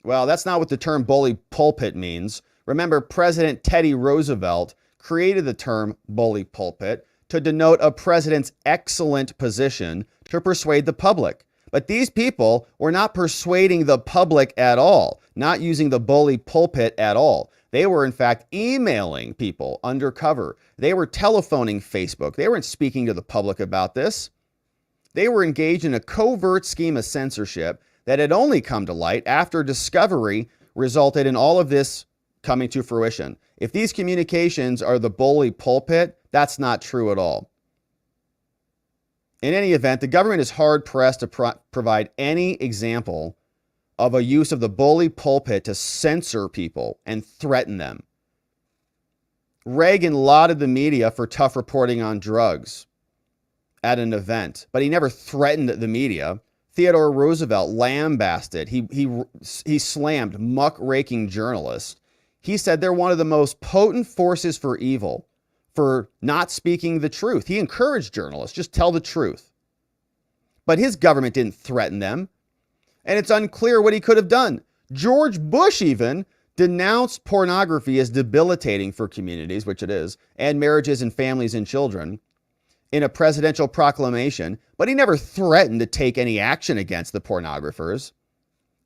Well, that's not what the term bully pulpit means. Remember, President Teddy Roosevelt created the term bully pulpit to denote a president's excellent position to persuade the public. But these people were not persuading the public at all, not using the bully pulpit at all. They were, in fact, emailing people undercover. They were telephoning Facebook. They weren't speaking to the public about this. They were engaged in a covert scheme of censorship that had only come to light after discovery resulted in all of this coming to fruition. If these communications are the bully pulpit, that's not true at all. In any event, the government is hard-pressed to provide any example of a use of the bully pulpit to censor people and threaten them. Reagan lauded the media for tough reporting on drugs at an event, but he never threatened the media. Theodore Roosevelt lambasted. He slammed muckraking journalists. He said they're one of the most potent forces for evil for not speaking the truth. He encouraged journalists, just tell the truth. But his government didn't threaten them. And it's unclear what he could have done. George Bush even denounced pornography as debilitating for communities, which it is, and marriages and families and children in a presidential proclamation, but he never threatened to take any action against the pornographers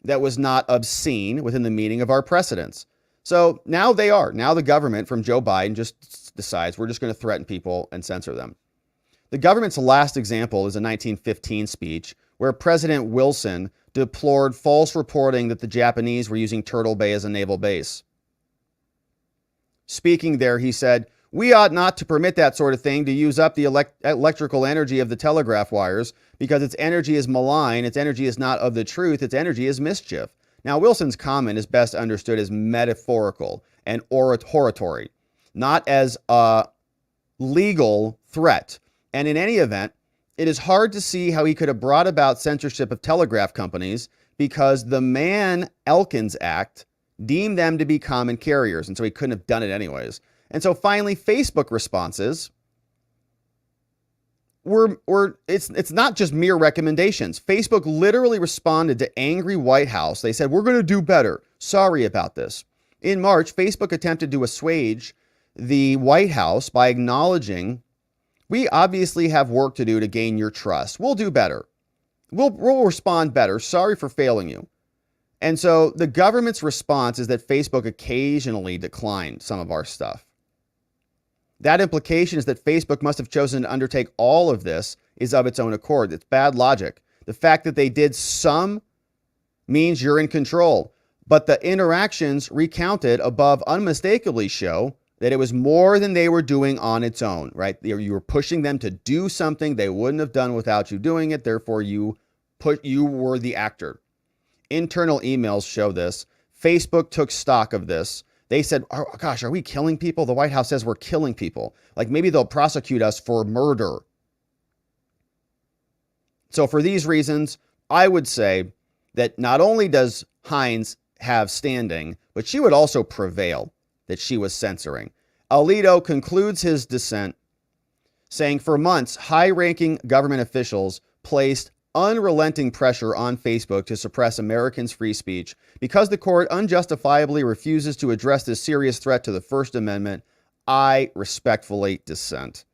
that was not obscene within the meaning of our precedents. So now they are. Now the government from Joe Biden just decides we're just going to threaten people and censor them. The government's last example is a 1915 speech where President Wilson deplored false reporting that the Japanese were using Turtle Bay as a naval base. Speaking there, he said, "We ought not to permit that sort of thing to use up the electrical energy of the telegraph wires, because its energy is malign, its energy is not of the truth, its energy is mischief." Now, Wilson's comment is best understood as metaphorical and hortatory, not as a legal threat. And in any event, it is hard to see how he could have brought about censorship of telegraph companies, because the Mann-Elkins Act deemed them to be common carriers, and so he couldn't have done it anyways. And so finally, Facebook responses it's not just mere recommendations. Facebook literally responded to angry White House. They said, "We're going to do better. Sorry about this." In March, Facebook attempted to assuage the White House by acknowledging, "We obviously have work to do to gain your trust. We'll do better. We'll respond better. Sorry for failing you." And so the government's response is that Facebook occasionally declined some of our stuff. That implication is that Facebook must have chosen to undertake all of this is of its own accord. It's bad logic. The fact that they did some means you're in control, but the interactions recounted above unmistakably show that it was more than they were doing on its own, right? You were pushing them to do something they wouldn't have done without you doing it. Therefore, you were the actor. Internal emails show this. Facebook took stock of this. They said, "Oh gosh, are we killing people? The White House says we're killing people. Like, maybe they'll prosecute us for murder." So for these reasons, I would say that not only does Hines have standing, but she would also prevail that she was censoring. Alito concludes his dissent saying, "For months, high-ranking government officials placed unrelenting pressure on Facebook to suppress Americans' free speech. Because the court unjustifiably refuses to address this serious threat to the First Amendment, I respectfully dissent."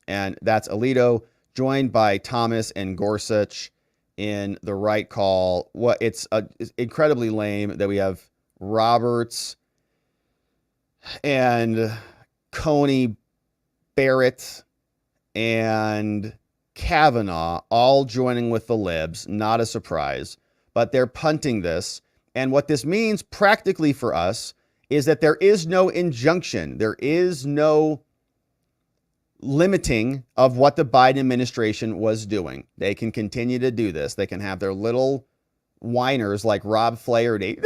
And that's Alito, joined by Thomas and Gorsuch in the right call. It's incredibly lame that we have Roberts and Coney Barrett and Kavanaugh all joining with the libs. Not a surprise, but they're punting this. And what this means practically for us is that there is no injunction. There is no limiting of what the Biden administration was doing. They can continue to do this. They can have their little whiners like Rob Flaherty.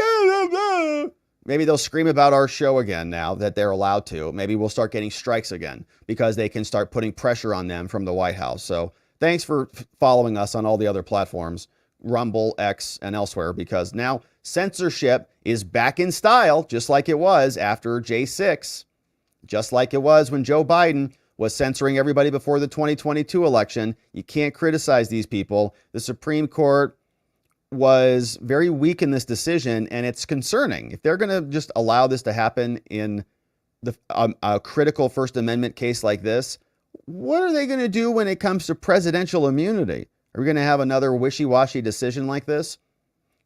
Maybe they'll scream about our show again now that they're allowed to. Maybe we'll start getting strikes again because they can start putting pressure on them from the White House. So thanks for following us on all the other platforms, Rumble, X, and elsewhere, because now censorship is back in style, just like it was after J6, just like it was when Joe Biden was censoring everybody before the 2022 election. You can't criticize these people. The Supreme Court was very weak in this decision, and it's concerning. If they're going to just allow this to happen in a critical First Amendment case like this, what are they going to do when it comes to presidential immunity? Are we going to have another wishy-washy decision like this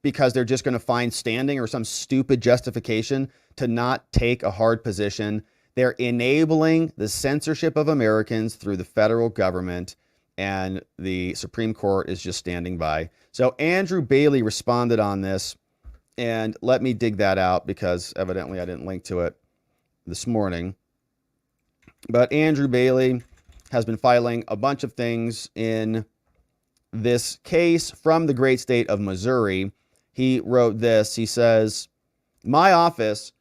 because they're just going to find standing or some stupid justification to not take a hard position? They're enabling the censorship of Americans through the federal government, and the Supreme Court is just standing by. So Andrew Bailey responded on this, and let me dig that out because evidently I didn't link to it this morning. But Andrew Bailey has been filing a bunch of things in this case from the great state of Missouri. He wrote this. He says, "My office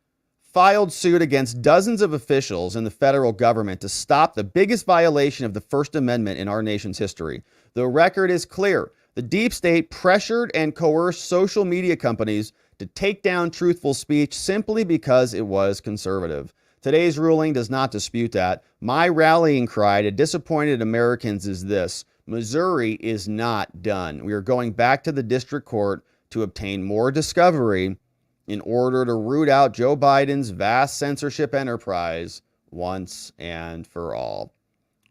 filed suit against dozens of officials in the federal government to stop the biggest violation of the First Amendment in our nation's history. The record is clear. The deep state pressured and coerced social media companies to take down truthful speech simply because it was conservative. Today's ruling does not dispute that. My rallying cry to disappointed Americans is this: Missouri is not done. We are going back to the district court to obtain more discovery in order to root out Joe Biden's vast censorship enterprise once and for all."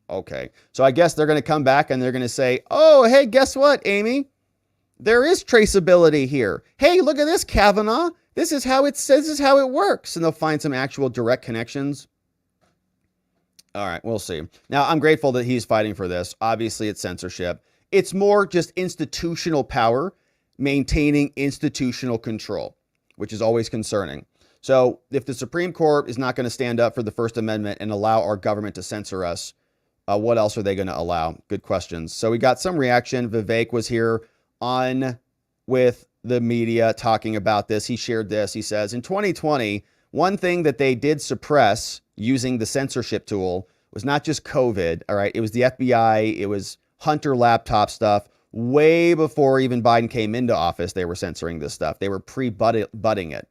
Okay, so I guess they're going to come back and they're going to say, "Oh, hey, guess what, Amy? There is traceability here. Hey, look at this, Kavanaugh. This is how it says, this is how it works." And they'll find some actual direct connections. All right, we'll see. Now, I'm grateful that he's fighting for this. Obviously, it's censorship. It's more just institutional power, maintaining institutional control, which is always concerning. So if the Supreme Court is not going to stand up for the First Amendment and allow our government to censor us, what else are they going to allow? Good questions. So we got some reaction. Vivek was here on with the media talking about this. He shared this. He says, in 2020, one thing that they did suppress using the censorship tool was not just COVID. All right. It was the FBI. It was Hunter laptop stuff. Way before even Biden came into office, they were censoring this stuff. They were pre-butting it.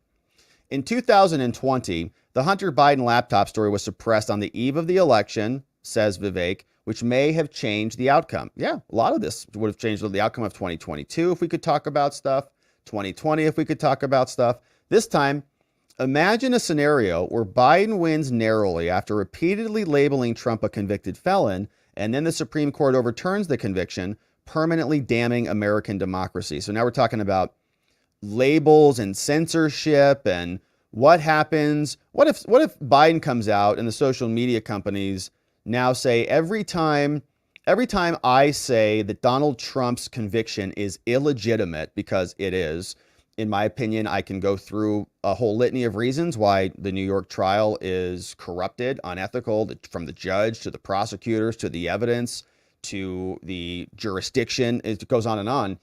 In 2020, the Hunter Biden laptop story was suppressed on the eve of the election, says Vivek, which may have changed the outcome. Yeah, a lot of this would have changed the outcome of 2022 if we could talk about stuff, 2020 if we could talk about stuff. This time, imagine a scenario where Biden wins narrowly after repeatedly labeling Trump a convicted felon, and then the Supreme Court overturns the conviction, permanently damning American democracy. So now we're talking about labels and censorship and what happens. What if Biden comes out and the social media companies now say every time I say that Donald Trump's conviction is illegitimate, because it is, in my opinion, I can go through a whole litany of reasons why the New York trial is corrupted, unethical, from the judge to the prosecutors to the evidence to the jurisdiction. It goes on and on.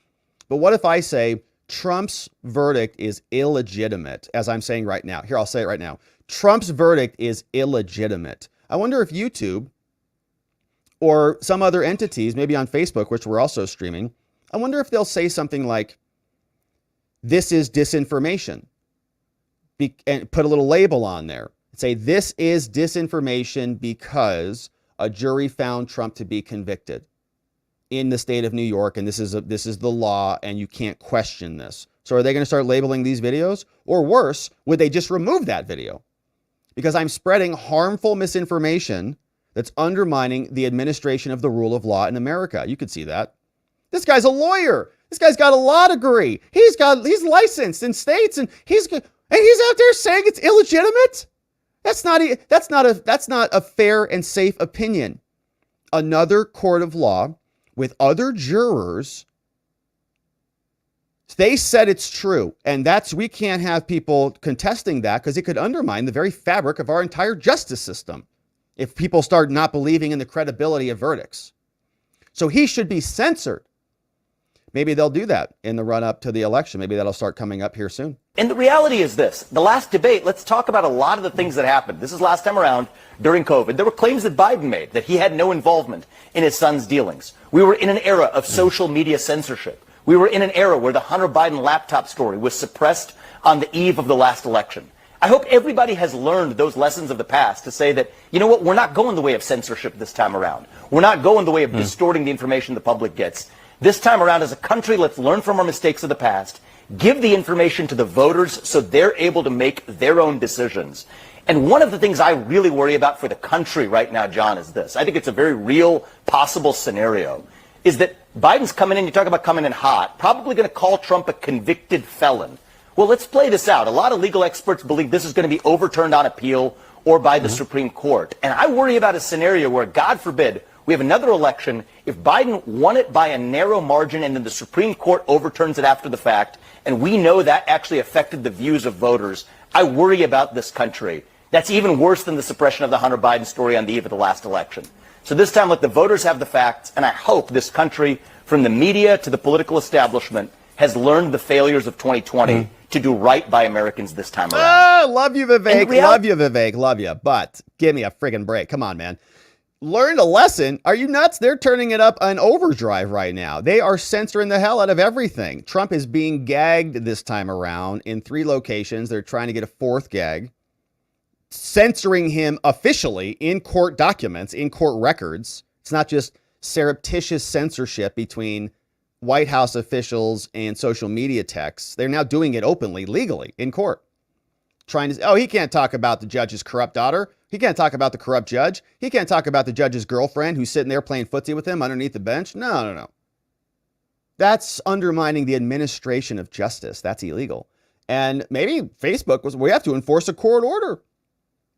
But what if I say Trump's verdict is illegitimate, as I'm saying right now? Here, I'll say it right now. Trump's verdict is illegitimate. I wonder if YouTube or some other entities, maybe on Facebook, which we're also streaming, I wonder if they'll say something like, this is disinformation, and put a little label on there. Say, this is disinformation because a jury found Trump to be convicted in the state of New York, and this is the law, and you can't question this. So are they going to start labeling these videos? Or worse, would they just remove that video? Because I'm spreading harmful misinformation that's undermining the administration of the rule of law in America. You could see that. This guy's a lawyer. This guy's got a law degree. He's licensed in states, and he's out there saying it's illegitimate. That's not a fair and safe opinion. Another court of law with other jurors, they said it's true, and we can't have people contesting that, because it could undermine the very fabric of our entire justice system if people start not believing in the credibility of verdicts. So he should be censored. Maybe they'll do that in the run-up to the election. Maybe that'll start coming up here soon. And the reality is this. The last debate, let's talk about a lot of the things that happened. This is last time around during COVID. There were claims that Biden made that he had no involvement in his son's dealings. We were in an era of social media censorship. We were in an era where the Hunter Biden laptop story was suppressed on the eve of the last election. I hope everybody has learned those lessons of the past to say that, you know what, we're not going the way of censorship this time around. We're not going the way of distorting the information the public gets. This time around, as a country, let's learn from our mistakes of the past, give the information to the voters so they're able to make their own decisions. And one of the things I really worry about for the country right now, John, is this. I think it's a very real possible scenario, is that Biden's coming in, you talk about coming in hot, probably going to call Trump a convicted felon. Well, let's play this out. A lot of legal experts believe this is going to be overturned on appeal or by the Supreme Court. And I worry about a scenario where, God forbid, we have another election. If Biden won it by a narrow margin and then the Supreme Court overturns it after the fact, and we know that actually affected the views of voters, I worry about this country. That's even worse than the suppression of the Hunter Biden story on the eve of the last election. So this time, let the voters have the facts, and I hope this country, from the media to the political establishment, has learned the failures of 2020 to do right by Americans this time around. Ah, love you, Vivek. Love you, Vivek. Love you. But give me a friggin' break. Come on, man. Learned a lesson. Are you nuts? They're turning it up on overdrive right now. They are censoring the hell out of everything. Trump is being gagged this time around in 3 locations. They're trying to get a 4th gag, censoring him officially in court documents, in court records. It's not just surreptitious censorship between White House officials and social media texts. They're now doing it openly, legally, in court. Trying to, he can't talk about the judge's corrupt daughter. He can't talk about the corrupt judge. He can't talk about the judge's girlfriend who's sitting there playing footsie with him underneath the bench. No. That's undermining the administration of justice. That's illegal. And maybe Facebook we have to enforce a court order.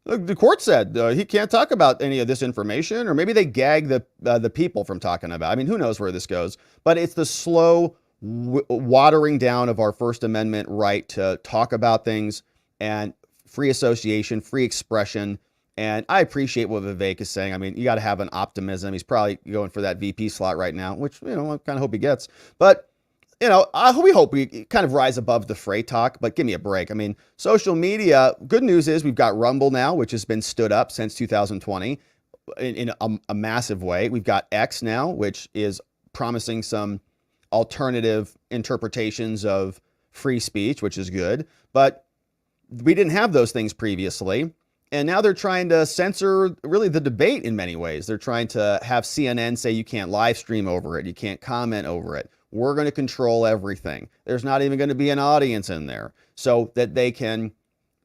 The court said he can't talk about any of this information, or maybe they gag the people from talking about it. I mean, who knows where this goes? But it's the slow watering down of our First Amendment right to talk about things and free association, free expression. And I appreciate what Vivek is saying. I mean, you got to have an optimism. He's probably going for that VP slot right now, which, I kind of hope he gets. But, we hope we kind of rise above the freight talk, but give me a break. I mean, social media, good news is we've got Rumble now, which has been stood up since 2020 in a massive way. We've got X now, which is promising some alternative interpretations of free speech, which is good. But we didn't have those things previously. And now they're trying to censor really the debate in many ways. They're trying to have CNN say you can't live stream over it. You can't comment over it. We're going to control everything. There's not even going to be an audience in there so that they can,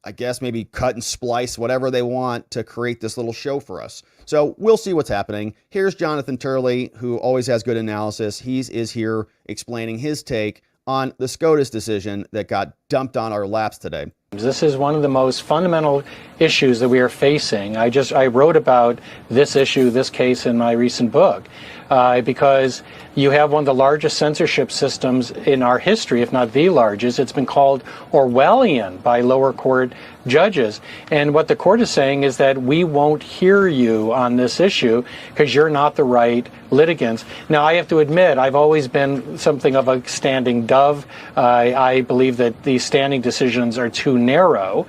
I guess, maybe cut and splice whatever they want to create this little show for us. So we'll see what's happening. Here's Jonathan Turley, who always has good analysis. He is here explaining his take on the SCOTUS decision that got dumped on our laps today. This is one of the most fundamental issues that we are facing. I wrote about this issue, this case, in my recent book, because you have one of the largest censorship systems in our history, if not the largest. It's been called Orwellian by lower court judges. And what the court is saying is that we won't hear you on this issue because you're not the right litigants. Now, I have to admit, I've always been something of a standing dove. I believe that these standing decisions are too narrow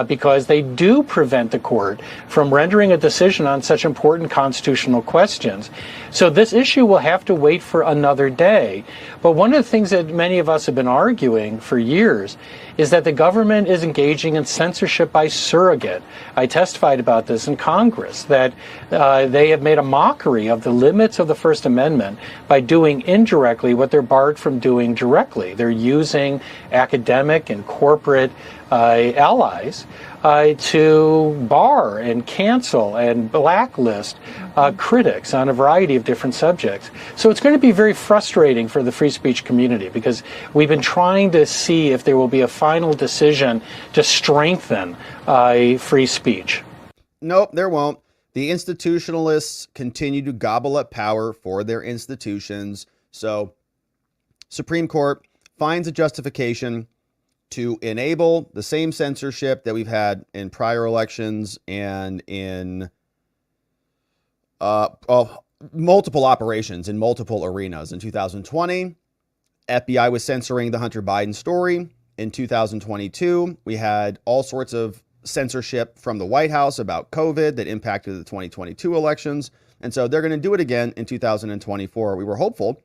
because they do prevent the court from rendering a decision on such important constitutional questions. So this issue will have to wait for another day. But one of the things that many of us have been arguing for years is that the government is engaging in censorship by surrogate. I testified about this in Congress, that they have made a mockery of the limits of the First Amendment by doing indirectly what they're barred from doing directly. They're using academic and corporate allies to bar and cancel and blacklist critics on a variety of different subjects. So it's going to be very frustrating for the free speech community because we've been trying to see if there will be a final decision to strengthen free speech. Nope, there won't. The institutionalists continue to gobble up power for their institutions. So Supreme Court finds a justification to enable the same censorship that we've had in prior elections and in multiple operations in multiple arenas. In 2020, FBI was censoring the Hunter Biden story. In 2022, we had all sorts of censorship from the White House about COVID that impacted the 2022 elections. And so they're going to do it again in 2024. We were hopeful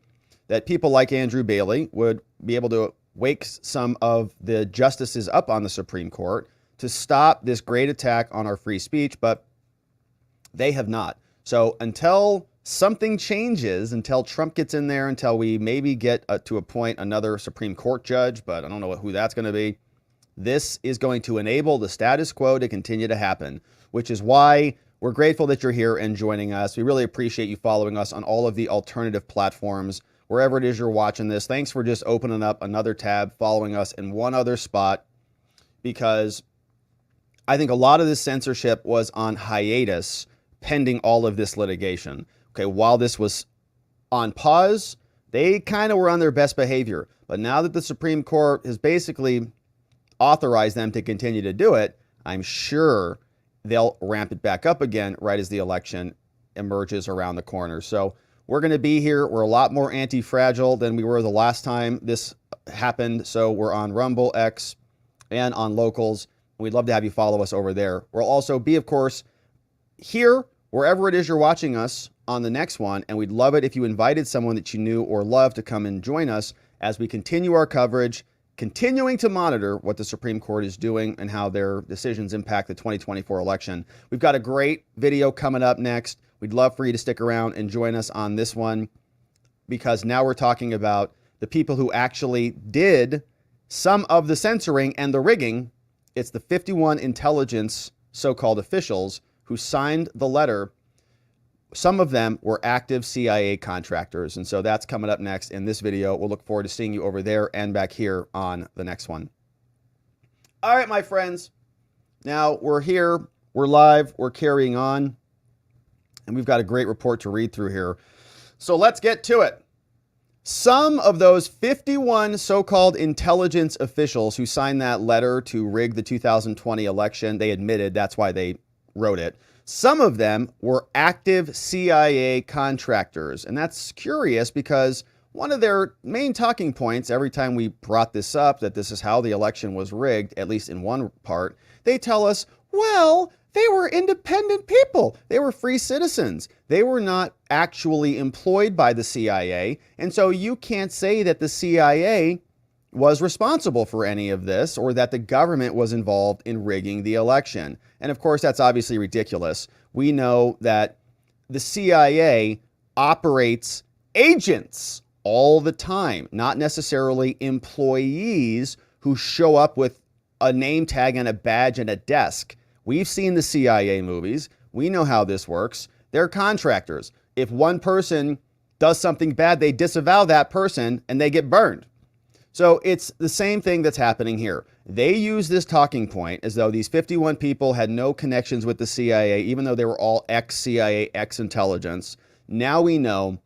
that people like Andrew Bailey would be able to wake some of the justices up on the Supreme Court to stop this great attack on our free speech, but they have not. So until something changes, until Trump gets in there, until we maybe get to appoint another Supreme Court judge, but I don't know who that's going to be, this is going to enable the status quo to continue to happen, which is why we're grateful that you're here and joining us. We really appreciate you following us on all of the alternative platforms. Wherever it is you're watching this, thanks for just opening up another tab, following us in one other spot, because I think a lot of this censorship was on hiatus pending all of this litigation. Okay, while this was on pause, they kind of were on their best behavior. But now that the Supreme Court has basically authorized them to continue to do it, I'm sure they'll ramp it back up again right as the election emerges around the corner. So we're going to be here. We're a lot more anti-fragile than we were the last time this happened. So we're on Rumble, X, and on Locals. We'd love to have you follow us over there. We'll also be, of course, here, wherever it is you're watching us on the next one. And we'd love it if you invited someone that you knew or loved to come and join us as we continue our coverage, continuing to monitor what the Supreme Court is doing and how their decisions impact the 2024 election. We've got a great video coming up next. We'd love for you to stick around and join us on this one, because now we're talking about the people who actually did some of the censoring and the rigging. It's the 51 intelligence so-called officials who signed the letter. Some of them were active CIA contractors. And so that's coming up next in this video. We'll look forward to seeing you over there and back here on the next one. All right, my friends. Now we're here. We're live. We're carrying on. And we've got a great report to read through here. So let's get to it. Some of those 51 so-called intelligence officials who signed that letter to rig the 2020 election, they admitted that's why they wrote it. Some of them were active CIA contractors. And that's curious because one of their main talking points every time we brought this up, that this is how the election was rigged, at least in one part, they tell us, well, they were independent people. They were free citizens. They were not actually employed by the CIA. And so you can't say that the CIA was responsible for any of this or that the government was involved in rigging the election. And of course, that's obviously ridiculous. We know that the CIA operates agents all the time, not necessarily employees who show up with a name tag and a badge and a desk. We've seen the CIA movies. We know how this works. They're contractors. If one person does something bad, they disavow that person and they get burned. So it's the same thing that's happening here. They use this talking point as though these 51 people had no connections with the CIA, even though they were all ex-CIA, ex-intelligence. Now we know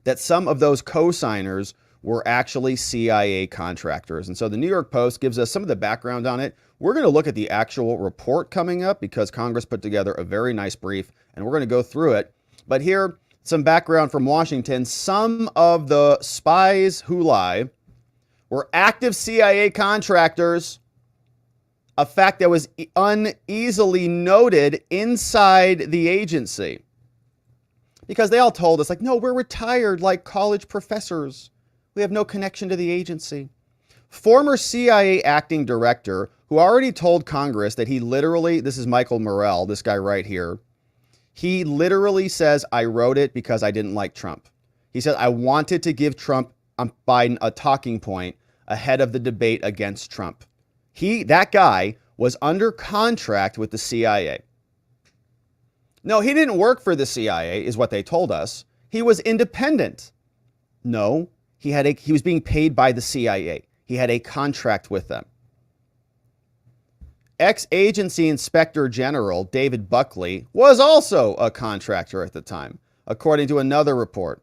that some of those co-signers were actually CIA contractors. And so the New York Post gives us some of the background on it. We're going to look at the actual report coming up because Congress put together a very nice brief, and we're going to go through it. But here, some background from Washington. Some of the spies who lie were active CIA contractors, a fact that was uneasily noted inside the agency. Because they all told us, like, no, we're retired like college professors. We have no connection to the agency. Former CIA acting director who already told Congress that he literally, this is Michael Morrell, this guy right here, he literally says, I wrote it because I didn't like Trump. He said, I wanted to give Biden a talking point ahead of the debate against Trump. That guy was under contract with the CIA. No, he didn't work for the CIA, is what they told us. He was independent. No, he was being paid by the CIA. He had a contract with them. Ex-agency Inspector General David Buckley was also a contractor at the time, according to another report.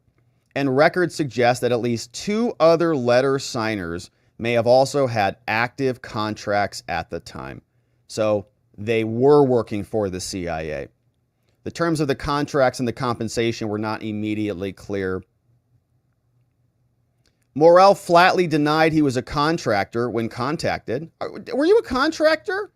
And records suggest that at least 2 other letter signers may have also had active contracts at the time. So they were working for the CIA. The terms of the contracts and the compensation were not immediately clear. Morrell flatly denied he was a contractor when contacted. Were you a contractor?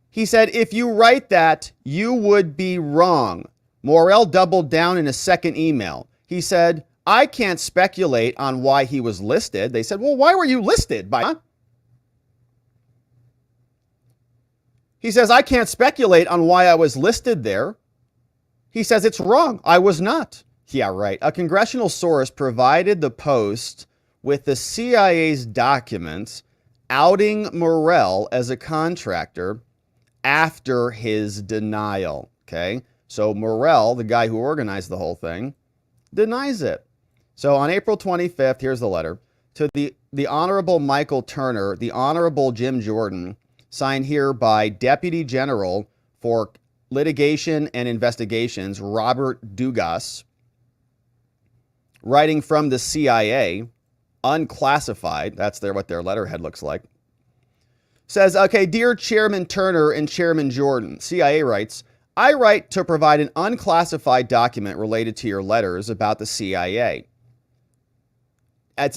He said, if you write that, you would be wrong. Morrell doubled down in a second email. He said, I can't speculate on why he was listed. They said, well, why were you listed by? He says, I can't speculate on why I was listed there. He says, it's wrong. I was not. Yeah, right. A congressional source provided the Post with the CIA's documents outing Morrell as a contractor after his denial. Okay. So Morrell, the guy who organized the whole thing, denies it. So on April 25th, here's the letter to the Honorable Michael Turner, the Honorable Jim Jordan, signed here by Deputy General for Litigation and Investigations, Robert Dugas, writing from the CIA, unclassified, that's what their letterhead looks like, says, okay, dear Chairman Turner and Chairman Jordan, CIA writes, I write to provide an unclassified document related to your letters about the CIA.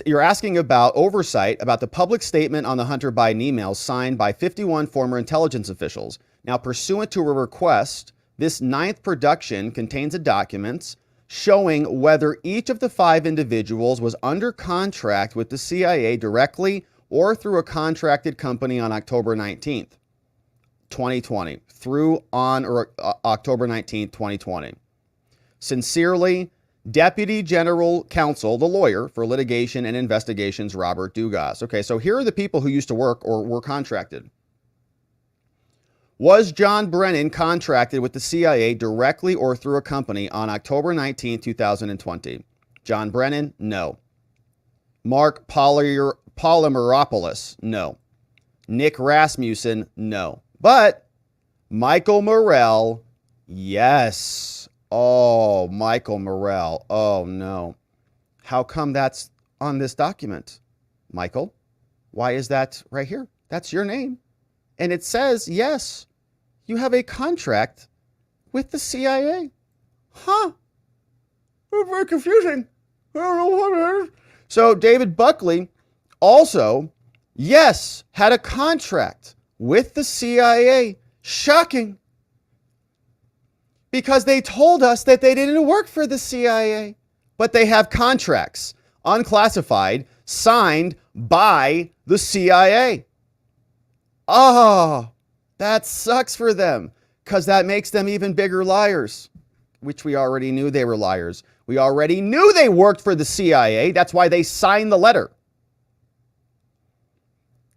You're asking about oversight about the public statement on the Hunter Biden emails signed by 51 former intelligence officials. Now, pursuant to a request, this 9th production contains a document showing whether each of the 5 individuals was under contract with the CIA directly or through a contracted company on October 19th, 2020, through on or October 19th, 2020. Sincerely, Deputy General Counsel, the lawyer for litigation and investigations, Robert Dugas. Okay, so here are the people who used to work or were contracted. Was John Brennan contracted with the CIA directly or through a company on October 19, 2020? John Brennan, no. Mark Polymeropoulos, no. Nick Rasmussen, no. But Michael Morell, yes. Oh, Michael Morell. Oh, no. How come that's on this document? Michael, why is that right here? That's your name. And it says, yes, you have a contract with the CIA. Huh? That's very confusing. I don't know what it is. So David Buckley also, yes, had a contract with the CIA. Shocking. Because they told us that they didn't work for the CIA, but they have contracts, unclassified, signed by the CIA. Oh, that sucks for them, because that makes them even bigger liars, which we already knew they were liars. We already knew they worked for the CIA. That's why they signed the letter.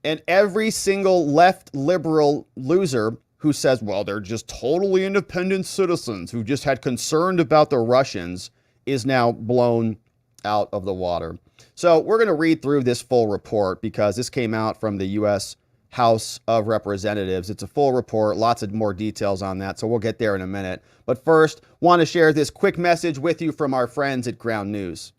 And every single left liberal loser who says, well, they're just totally independent citizens who just had concern about the Russians is now blown out of the water. So we're going to read through this full report because this came out from the U.S. House of Representatives. It's a full report, lots of more details on that, so we'll get there in a minute. But first, want to share this quick message with you from our friends at Ground News.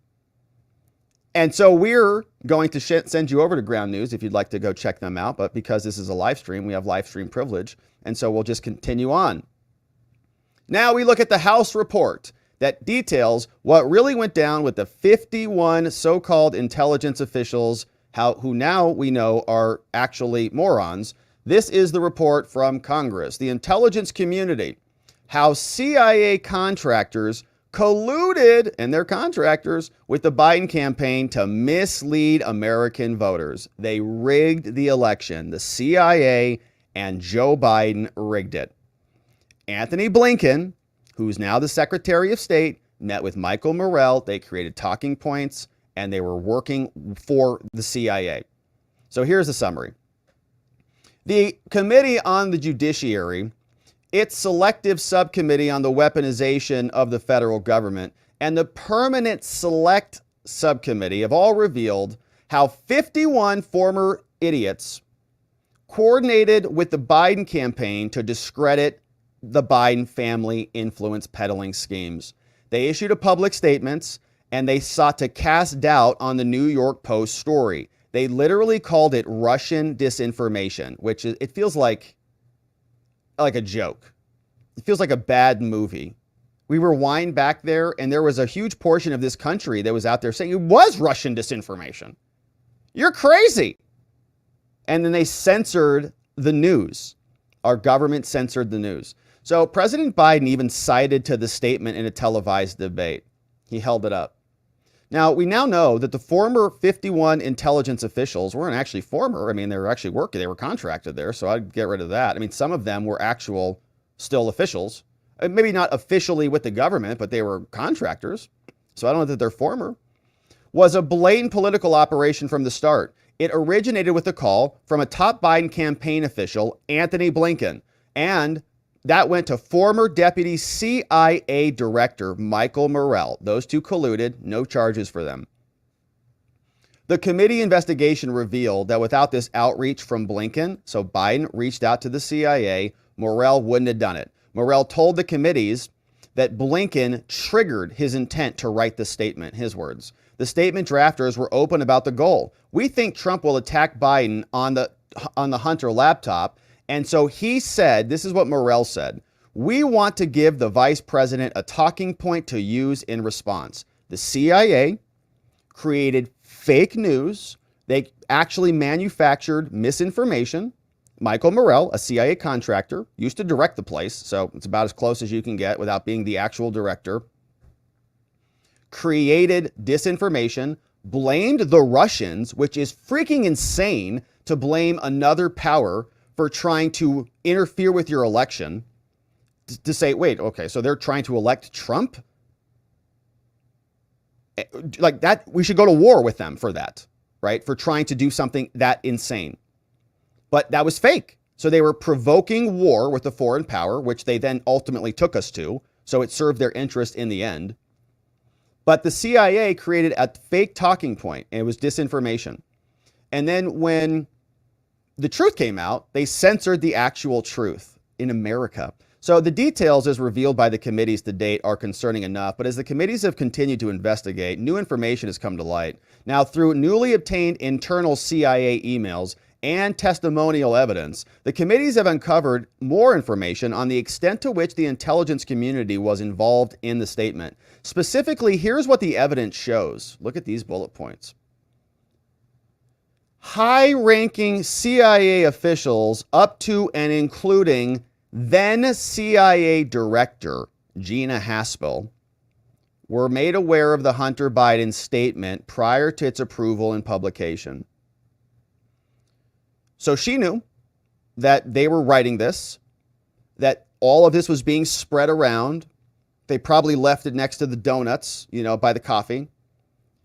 And so we're going to send you over to Ground News if you'd like to go check them out. But because this is a live stream, we have live stream privilege. And so we'll just continue on. Now we look at the House report that details what really went down with the 51 so-called intelligence officials who now we know are actually morons. This is the report from Congress. The intelligence community, how CIA contractors colluded, and they're contractors, with the Biden campaign to mislead American voters. They rigged the election. The CIA and Joe Biden rigged it. Anthony Blinken, who's now the Secretary of State, met with Michael Morell. They created talking points, and they were working for the CIA. So here's the summary. The Committee on the Judiciary, its selective subcommittee on the weaponization of the federal government, and the permanent select subcommittee have all revealed how 51 former idiots coordinated with the Biden campaign to discredit the Biden family influence peddling schemes. They issued a public statements and they sought to cast doubt on the New York Post story. They literally called it Russian disinformation, which it feels like a joke. It feels like a bad movie. We rewind back there and there was a huge portion of this country that was out there saying it was Russian disinformation. You're crazy. And then they censored the news. Our government censored the news. So President Biden even cited to the statement in a televised debate. He held it up. Now, we now know that the former 51 intelligence officials weren't actually former. I mean, they were actually working. They were contracted there, so I'd get rid of that. I mean, some of them were actual still officials. Maybe not officially with the government, but they were contractors. So I don't know that they're former. Was a blatant political operation from the start. It originated with a call from a top Biden campaign official, Anthony Blinken, and that went to former Deputy CIA Director Michael Morell. Those two colluded, no charges for them. The committee investigation revealed that without this outreach from Blinken, so Biden reached out to the CIA, Morell wouldn't have done it. Morell told the committees that Blinken triggered his intent to write the statement, his words. The statement drafters were open about the goal. We think Trump will attack Biden on the Hunter laptop. And so he said, this is what Morell said, we want to give the vice president a talking point to use in response. The CIA created fake news. They actually manufactured misinformation. Michael Morell, a CIA contractor, used to direct the place, so it's about as close as you can get without being the actual director, created disinformation, blamed the Russians, which is freaking insane to blame another power for trying to interfere with your election, to say, wait, okay, so they're trying to elect Trump? Like that, we should go to war with them for that, right? For trying to do something that insane. But that was fake. So they were provoking war with a foreign power, which they then ultimately took us to. So it served their interest in the end. But the CIA created a fake talking point, and it was disinformation. And then when the truth came out, they censored the actual truth. in America. So the details as revealed by the committees to date are concerning enough, but as the committees have continued to investigate, new information has come to light. Now, through newly obtained internal CIA emails and testimonial evidence, the committees have uncovered more information on the extent to which the intelligence community was involved in the statement. Specifically, here's what the evidence shows. Look at these bullet points. High-ranking CIA officials up to and including then CIA Director Gina Haspel were made aware of the Hunter Biden statement prior to its approval and publication. So she knew that they were writing this, that all of this was being spread around. They probably left it next to the donuts, by the coffee.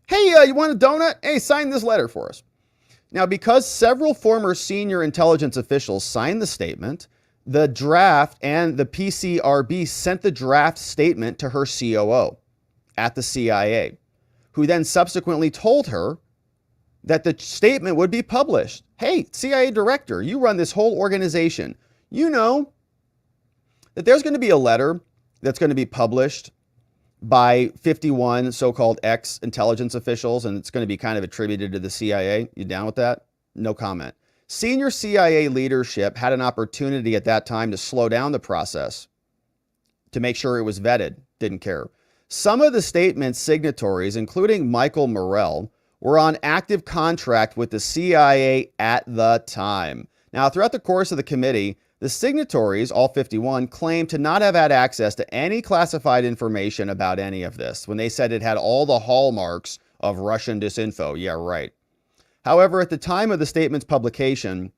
Hey, you want a donut? Hey, sign this letter for us. Now, because several former senior intelligence officials signed the statement, the draft and the PCRB sent the draft statement to her COO at the CIA, who then subsequently told her that the statement would be published. Hey, CIA director, you run this whole organization. You know that there's going to be a letter that's going to be published by 51 so-called ex-intelligence officials, and it's going to be kind of attributed to the CIA. You down with that? No comment. Senior CIA leadership had an opportunity at that time to slow down the process to make sure it was vetted. Didn't care. Some of the statement's signatories, including Michael Morrell, were on active contract with the CIA at the time. Now, throughout the course of the committee, the signatories, all 51, claimed to not have had access to any classified information about any of this when they said it had all the hallmarks of Russian disinfo. Yeah, right. However, at the time of the statement's publication,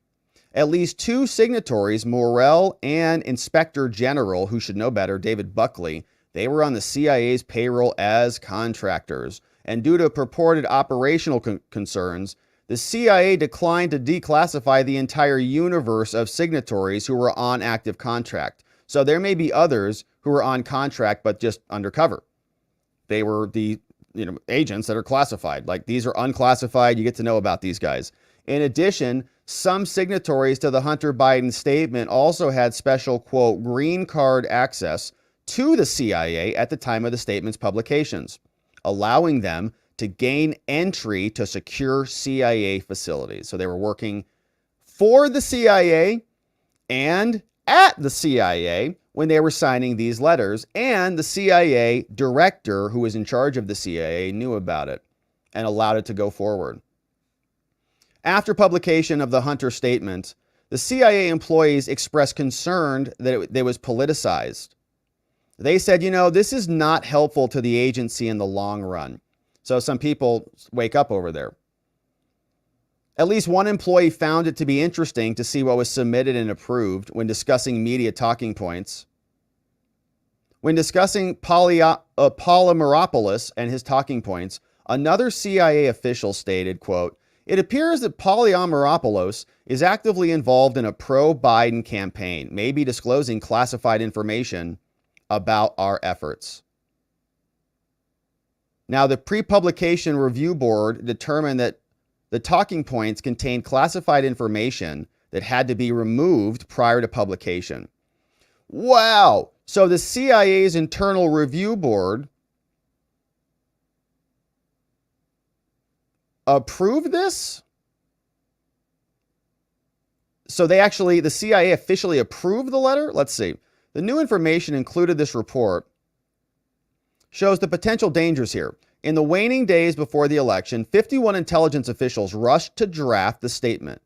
at least two signatories, Morrell and Inspector General, who should know better, David Buckley, they were on the CIA's payroll as contractors. And due to purported operational concerns, the CIA declined to declassify the entire universe of signatories who were on active contract. So there may be others who were on contract but just undercover. They were the agents that are classified. Like, these are unclassified. You get to know about these guys. In addition, some signatories to the Hunter Biden statement also had special, quote, green card access to the CIA at the time of the statement's publications, allowing them to gain entry to secure CIA facilities. So they were working for the CIA and at the CIA when they were signing these letters, and the CIA director who was in charge of the CIA knew about it and allowed it to go forward. After publication of the Hunter statement, the CIA employees expressed concern that it was politicized. They said, this is not helpful to the agency in the long run. So some people wake up over there. At least one employee found it to be interesting to see what was submitted and approved when discussing media talking points. When discussing Polymeropoulos and his talking points, another CIA official stated, quote, "It appears that Polymeropoulos is actively involved in a pro-Biden campaign, maybe disclosing classified information about our efforts." Now, the pre-publication review board determined that the talking points contained classified information that had to be removed prior to publication. Wow! So the CIA's internal review board approved this? So the CIA officially approved the letter? Let's see. The new information included this report shows the potential dangers here. In the waning days before the election, 51 intelligence officials rushed to draft the statement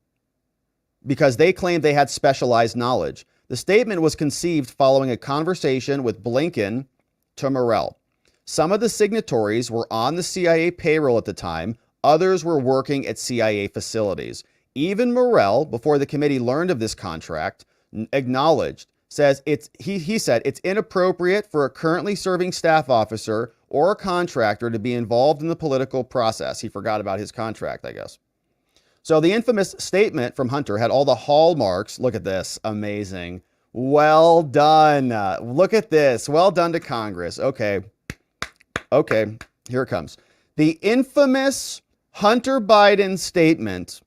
because they claimed they had specialized knowledge. The statement was conceived following a conversation with Blinken to Morrell. Some of the signatories were on the CIA payroll at the time. Others were working at CIA facilities. Even Morrell, before the committee learned of this contract, acknowledged, he said it's inappropriate for a currently serving staff officer or a contractor to be involved in the political process. He forgot about his contract, I guess. So the infamous statement from Hunter had all the hallmarks. Look at this. Amazing. Well done. Look at this. Well done to Congress. Okay. Here it comes. The infamous Hunter Biden statement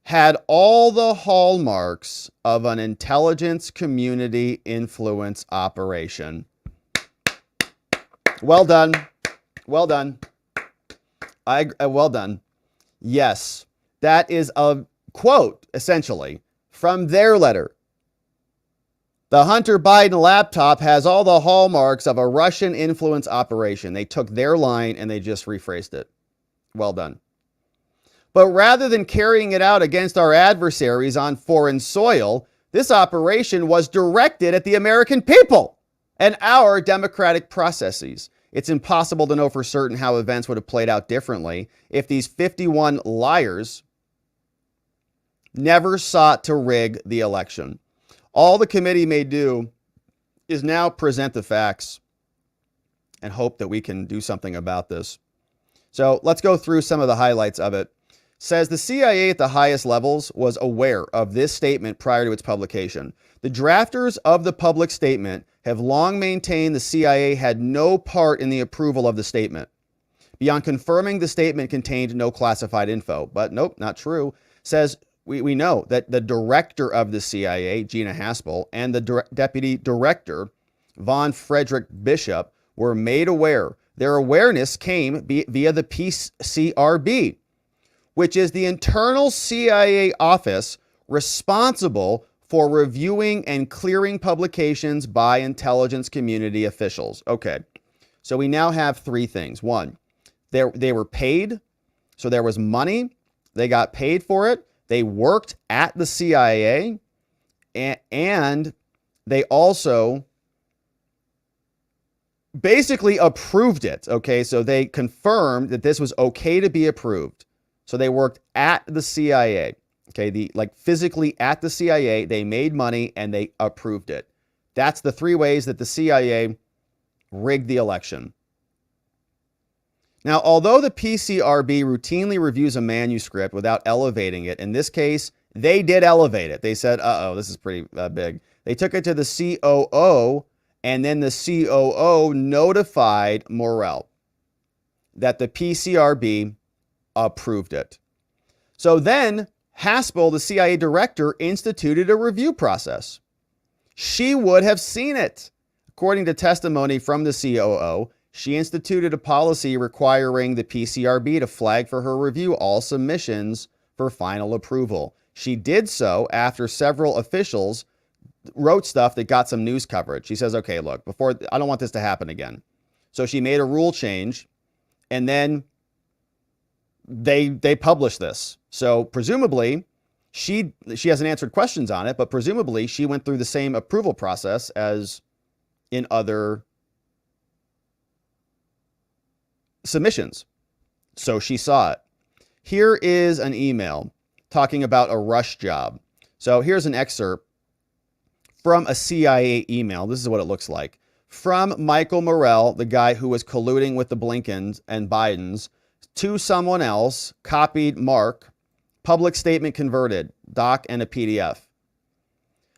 had all the hallmarks of an intelligence community influence operation. Well done. Well done. Well done. Yes, that is a quote, essentially, from their letter. The Hunter Biden laptop has all the hallmarks of a Russian influence operation. They took their line and they just rephrased it. Well done. But rather than carrying it out against our adversaries on foreign soil, this operation was directed at the American people and our democratic processes. It's impossible to know for certain how events would have played out differently if these 51 liars never sought to rig the election. All the committee may do is now present the facts and hope that we can do something about this. So let's go through some of the highlights of it. Says the CIA at the highest levels was aware of this statement prior to its publication. The drafters of the public statement have long maintained the CIA had no part in the approval of the statement, beyond confirming the statement contained no classified info. But nope, not true. Says we know that the director of the CIA, Gina Haspel, and the deputy director, Von Frederick Bishop, were made aware. Their awareness came via the PCRB, which is the internal CIA office responsible for reviewing and clearing publications by intelligence community officials. Okay, so we now have three things. One, they were paid, so there was money. They got paid for it. They worked at the CIA, and they also basically approved it. Okay, so they confirmed that this was okay to be approved. So they worked at the CIA. Okay, physically at the CIA, they made money and they approved it. That's the three ways that the CIA rigged the election. Now, although the PCRB routinely reviews a manuscript without elevating it, in this case, they did elevate it. They said, this is pretty big. They took it to the COO, and then the COO notified Morell that the PCRB approved it. So then Haspel, the CIA director, instituted a review process. She would have seen it. According to testimony from the COO, she instituted a policy requiring the PCRB to flag for her review all submissions for final approval. She did so after several officials wrote stuff that got some news coverage. She says, okay, look, I don't want this to happen again. So she made a rule change, and then they published this. So presumably, she hasn't answered questions on it, but presumably she went through the same approval process as in other submissions. So she saw it. Here is an email talking about a rush job. So here's an excerpt from a CIA email. This is what it looks like. From Michael Morell, the guy who was colluding with the Blinkens and Bidens, to someone else, copied Mark, public statement converted, doc and a PDF.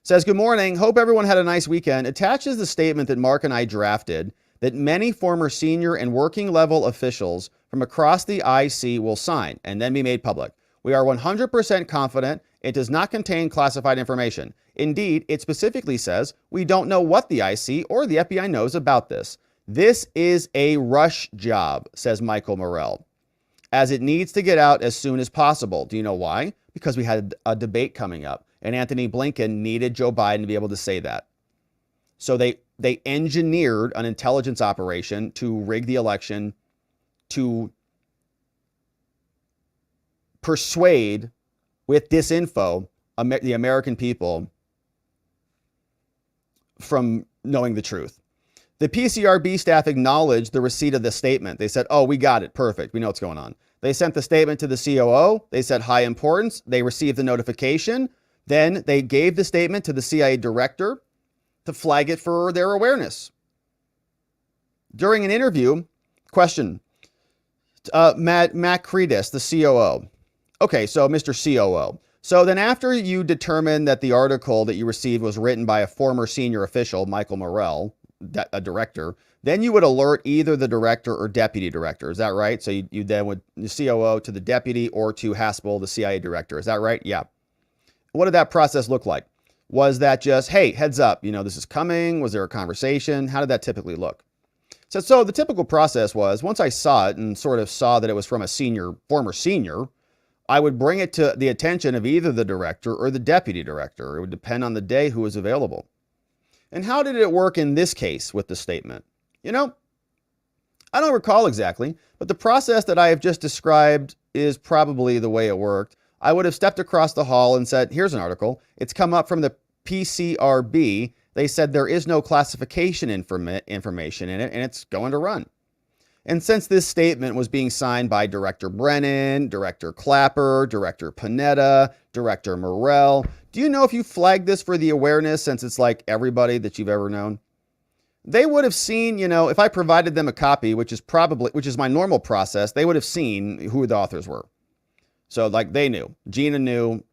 Says, good morning. Hope everyone had a nice weekend. Attaches the statement that Mark and I drafted that many former senior and working level officials from across the IC will sign and then be made public. We are 100% confident it does not contain classified information. Indeed, it specifically says we don't know what the IC or the FBI knows about this. This is a rush job, says Michael Morell, as it needs to get out as soon as possible. Do you know why? Because we had a debate coming up, and Anthony Blinken needed Joe Biden to be able to say that. So they engineered an intelligence operation to rig the election, to persuade with disinfo the American people from knowing the truth. The PCRB staff acknowledged the receipt of the statement. They said, oh, we got it. Perfect. We know what's going on. They sent the statement to the COO. They said high importance. They received the notification. Then they gave the statement to the CIA director to flag it for their awareness. During an interview, question, Matt Credis, the COO. Okay, so Mr. COO. So then after you determined that the article that you received was written by a former senior official, Michael Morell, a director, Then you would alert either the director or deputy director. Is that right? So you then would the COO to the deputy or to Haspel, the CIA director. Is that right? Yeah. What did that process look like? Was that just, hey, heads up, this is coming? Was there a conversation? How did that typically look? So the typical process was, once I saw it and sort of saw that it was from a former senior, I would bring it to the attention of either the director or the deputy director. It would depend on the day who was available. And how did it work in this case with the statement? I don't recall exactly, but the process that I have just described is probably the way it worked. I would have stepped across the hall and said, here's an article. It's come up from the PCRB. They said there is no classification information in it, and it's going to run. And since this statement was being signed by Director Brennan, Director Clapper, Director Panetta, Director Morell, do you know if you flagged this for the awareness, since it's like everybody that you've ever known? They would have seen, if I provided them a copy, which is my normal process, they would have seen who the authors were. So they knew. Gina knew.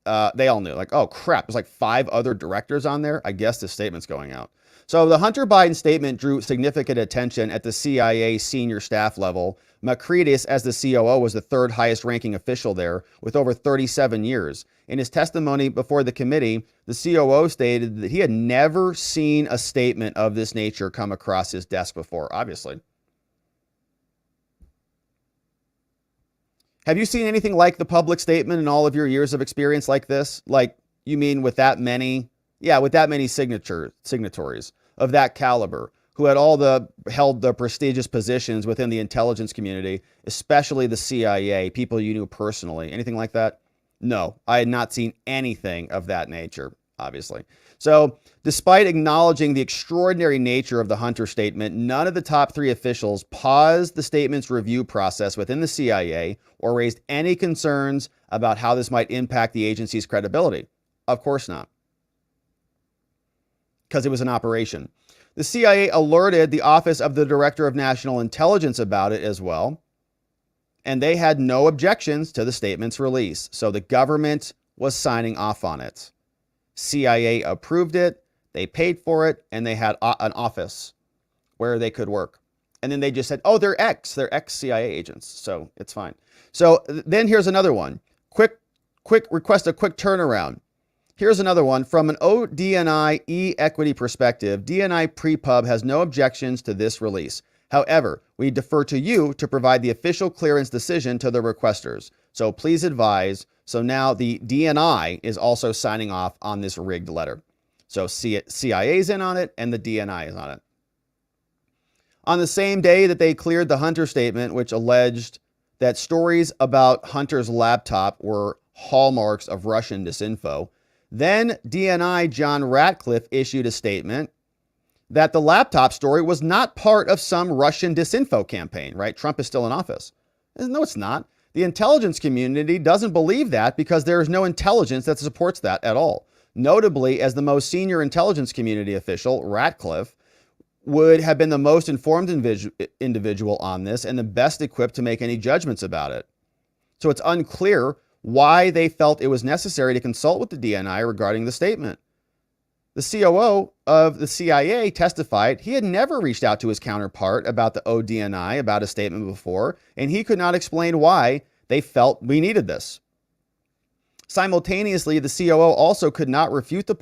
They all knew. Oh crap, there's 5 other directors on there. I guess this statement's going out. So the Hunter Biden statement drew significant attention at the CIA senior staff level. Makridis, as the COO, was the 3rd highest ranking official there with over 37 years. In his testimony before the committee, the COO stated that he had never seen a statement of this nature come across his desk before, obviously. Have you seen anything like the public statement in all of your years of experience like this? You mean with that many? Yeah, with that many signatories of that caliber who had held the prestigious positions within the intelligence community, especially the CIA, people you knew personally. Anything like that? No, I had not seen anything of that nature, obviously. So despite acknowledging the extraordinary nature of the Hunter statement, none of the top 3 officials paused the statement's review process within the CIA or raised any concerns about how this might impact the agency's credibility. Of course not, because it was an operation. The CIA alerted the Office of the Director of National Intelligence about it as well, and they had no objections to the statement's release. So the government was signing off on it. CIA approved it, they paid for it, and they had an office where they could work. And then they just said, oh, they're ex-CIA agents, so it's fine. So then here's another one. Quick request a quick turnaround. Here's another one. From an ODNI e-equity perspective, DNI Prepub has no objections to this release. However, we defer to you to provide the official clearance decision to the requesters. So please advise. So now the DNI is also signing off on this rigged letter. So CIA's in on it and the DNI is on it. On the same day that they cleared the Hunter statement, which alleged that stories about Hunter's laptop were hallmarks of Russian disinfo, then DNI John Ratcliffe issued a statement that the laptop story was not part of some Russian disinfo campaign, right? Trump is still in office. No, it's not. The intelligence community doesn't believe that because there is no intelligence that supports that at all. Notably, as the most senior intelligence community official, Ratcliffe would have been the most informed individual on this and the best equipped to make any judgments about it. So it's unclear why they felt it was necessary to consult with the DNI regarding the statement. The COO of the CIA testified he had never reached out to his counterpart about the ODNI about a statement before, and he could not explain why they felt we needed this. Simultaneously, the COO also could not refute the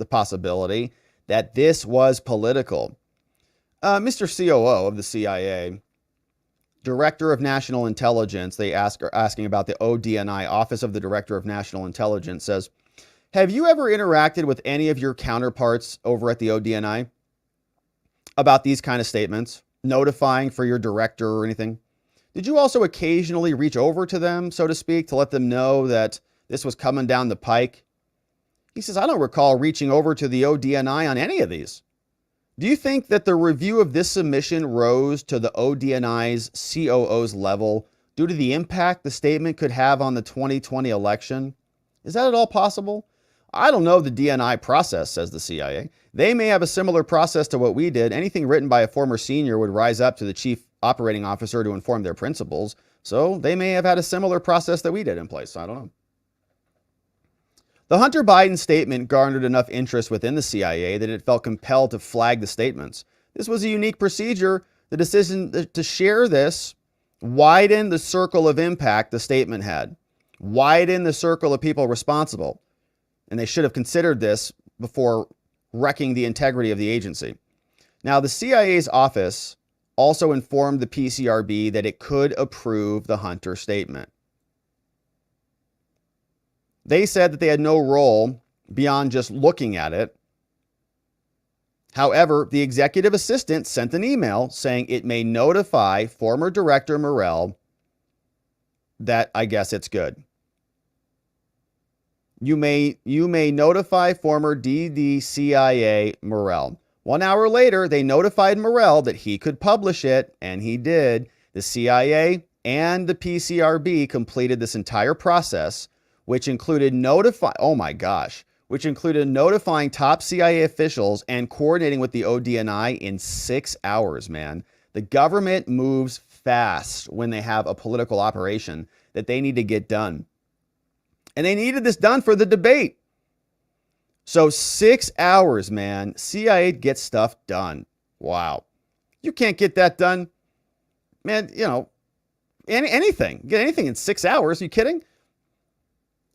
possibility that this was political. Mr. COO of the CIA, Director of National Intelligence, they are asking about the ODNI, Office of the Director of National Intelligence, says, have you ever interacted with any of your counterparts over at the ODNI about these kind of statements, notifying for your director or anything? Did you also occasionally reach over to them, so to speak, to let them know that this was coming down the pike? He says, I don't recall reaching over to the ODNI on any of these. Do you think that the review of this submission rose to the ODNI's COO's level due to the impact the statement could have on the 2020 election? Is that at all possible? I don't know the DNI process, says the CIA. They may have a similar process to what we did. Anything written by a former senior would rise up to the chief operating officer to inform their principals. So they may have had a similar process that we did in place. I don't know. The Hunter Biden statement garnered enough interest within the CIA that it felt compelled to flag the statements. This was a unique procedure. The decision to share this widened the circle of impact the statement had, widened the circle of people responsible. And they should have considered this before wrecking the integrity of the agency. Now, the CIA's office also informed the PCRB that it could approve the Hunter statement. They said that they had no role beyond just looking at it. However, the executive assistant sent an email saying it may notify former Director Morell that I guess it's good. You may notify former DDCIA Morell. 1 hour later, they notified Morell that he could publish it, and he did. The CIA and the PCRB completed this entire process, which included notifying top CIA officials and coordinating with the ODNI in 6 hours, man. The government moves fast when they have a political operation that they need to get done. And they needed this done for the debate. So 6 hours, man. CIA gets stuff done. Wow. You can't get that done. Man, you know, anything. Get anything in 6 hours. Are you kidding?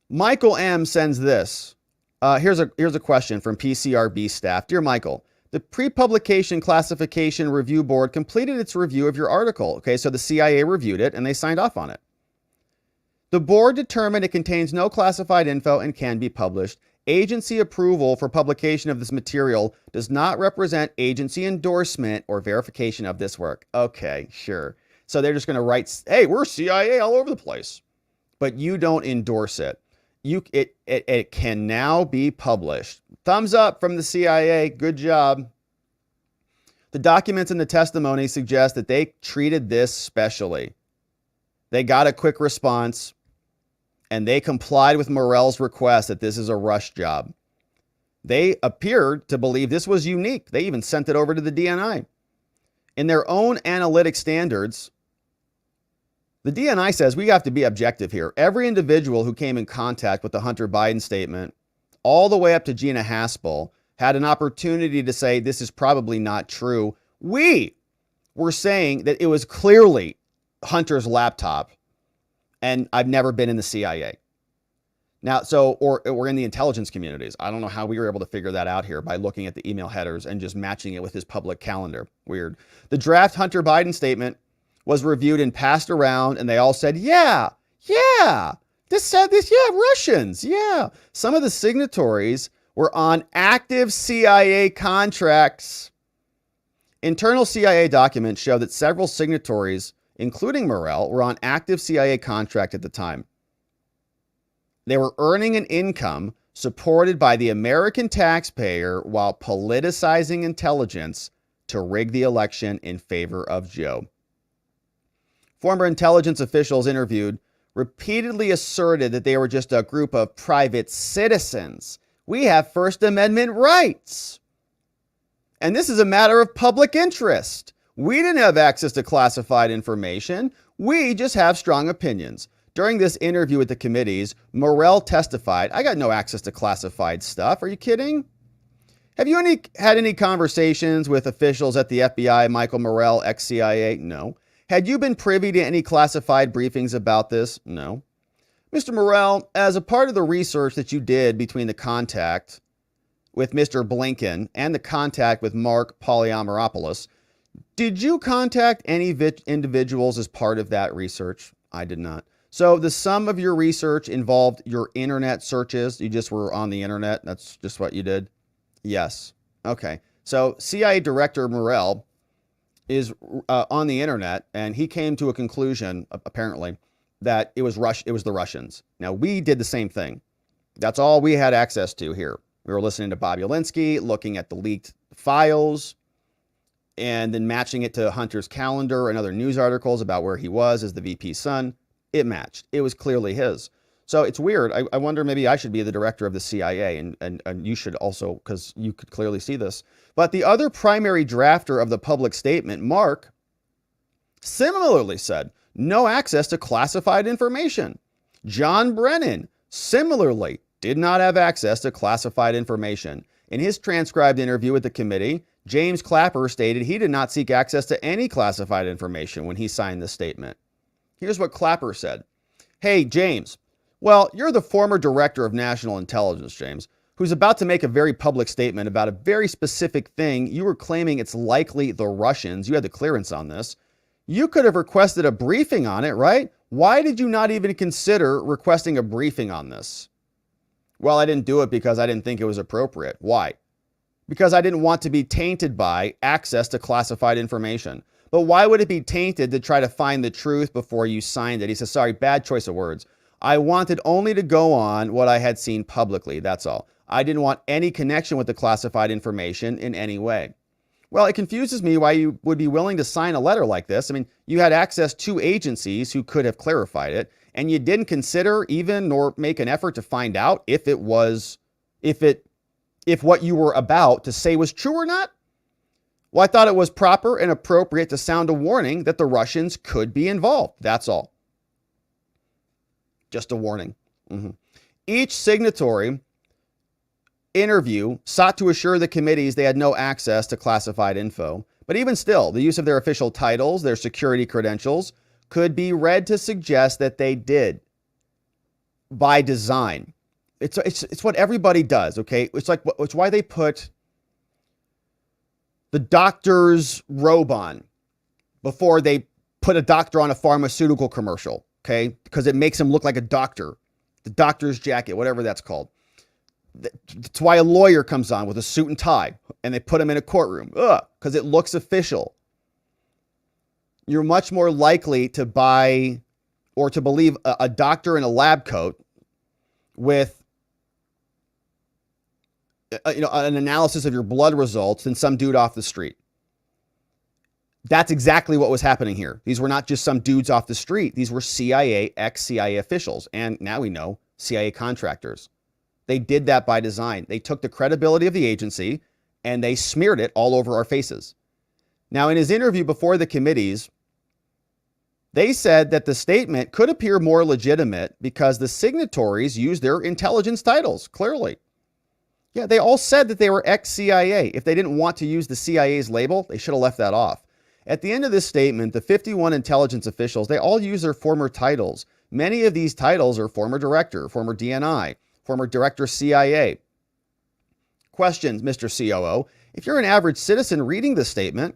Michael M. sends this. Here's a question from PCRB staff. Dear Michael, the pre-publication classification review board completed its review of your article. Okay, so the CIA reviewed it and they signed off on it. The board determined it contains no classified info and can be published. Agency approval for publication of this material does not represent agency endorsement or verification of this work. Okay, sure. So they're just going to write, hey, we're CIA all over the place. But you don't endorse it. It can now be published. Thumbs up from the CIA. Good job. The documents in the testimony suggest that they treated this specially. They got a quick response, and they complied with Morell's request that this is a rush job. They appeared to believe this was unique. They even sent it over to the DNI. In their own analytic standards, the DNI says we have to be objective here. Every individual who came in contact with the Hunter Biden statement, all the way up to Gina Haspel, had an opportunity to say this is probably not true. We were saying that it was clearly Hunter's laptop, and I've never been in the CIA. Now, or we're in the intelligence communities. I don't know how we were able to figure that out here by looking at the email headers and just matching it with his public calendar. Weird. The draft Hunter Biden statement was reviewed and passed around, and they all said, yeah, this said this, yeah, Russians, yeah. Some of the signatories were on active CIA contracts. Internal CIA documents show that several signatories, including Morell, were on active CIA contract at the time. They were earning an income supported by the American taxpayer while politicizing intelligence to rig the election in favor of Joe. Former intelligence officials interviewed repeatedly asserted that they were just a group of private citizens. We have First Amendment rights. And this is a matter of public interest. We didn't have access to classified information. We just have strong opinions. During this interview with the committees, Morell testified, I got no access to classified stuff. Are you kidding? Have you had any conversations with officials at the FBI, Michael Morell, ex-CIA? No. Had you been privy to any classified briefings about this? No. Mr. Morell, as a part of the research that you did between the contact with Mr. Blinken and the contact with Mark Polyamouropoulos, did you contact any individuals as part of that research? I did not. So the sum of your research involved your internet searches. You just were on the internet. That's just what you did? Yes. Okay. So CIA Director Morell is on the internet, and he came to a conclusion, apparently, that it was the Russians. Now, we did the same thing. That's all we had access to here. We were listening to Bob Ulinsky, looking at the leaked files, and then matching it to Hunter's calendar and other news articles about where he was as the VP's son. It matched. It was clearly his. So it's weird. I wonder, maybe I should be the director of the CIA, and you should also, because you could clearly see this. But the other primary drafter of the public statement, Mark, similarly said no access to classified information. John Brennan similarly did not have access to classified information. In his transcribed interview with the committee, James Clapper stated he did not seek access to any classified information when he signed this statement. Here's what Clapper said. Hey, James. Well, you're the former director of national intelligence, James, who's about to make a very public statement about a very specific thing. You were claiming it's likely the Russians. You had the clearance on this. You could have requested a briefing on it, right? Why did you not even consider requesting a briefing on this? Well, I didn't do it because I didn't think it was appropriate. Why? Because I didn't want to be tainted by access to classified information. But why would it be tainted to try to find the truth before you signed it? He says, sorry, bad choice of words. I wanted only to go on what I had seen publicly. That's all. I didn't want any connection with the classified information in any way. Well, it confuses me why you would be willing to sign a letter like this. I mean, you had access to agencies who could have clarified it, and you didn't consider even nor make an effort to find out if what you were about to say was true or not. Well, I thought it was proper and appropriate to sound a warning that the Russians could be involved. That's all. Just a warning. Each signatory interview sought to assure the committees they had no access to classified info. But even still, the use of their official titles, their security credentials, could be read to suggest that they by design. It's what everybody does, okay? It's why they put the doctor's robe on before they put a doctor on a pharmaceutical commercial, okay? Because it makes him look like a doctor. The doctor's jacket, whatever that's called. That's why a lawyer comes on with a suit and tie and they put him in a courtroom. Because it looks official. You're much more likely to buy or to believe a doctor in a lab coat with an analysis of your blood results than some dude off the street. That's exactly what was happening here. These were not just some dudes off the street. These were CIA, ex-CIA officials, and now we know CIA contractors. They did that by design. They took the credibility of the agency and they smeared it all over our faces. Now, in his interview before the committees, they said that the statement could appear more legitimate because the signatories used their intelligence titles, clearly. Yeah, they all said that they were ex-CIA. If they didn't want to use the CIA's label, they should have left that off. At the end of this statement, the 51 intelligence officials, they all use their former titles. Many of these titles are former director, former DNI, former director CIA. Questions, Mr. COO. If you're an average citizen reading this statement,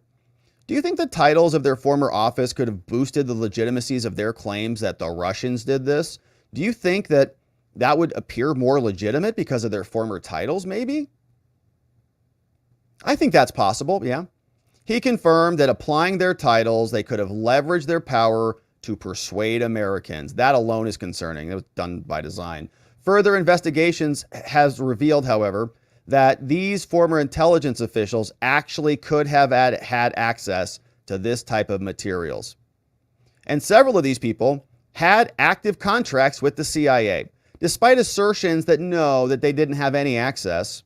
do you think the titles of their former office could have boosted the legitimacies of their claims that the Russians did this? Do you think that would appear more legitimate because of their former titles, maybe? I think that's possible, yeah. He confirmed that applying their titles, they could have leveraged their power to persuade Americans. That alone is concerning. It was done by design. Further investigations has revealed, however, that these former intelligence officials actually could have had access to this type of materials. And several of these people had active contracts with the CIA. Despite assertions that they didn't have any access,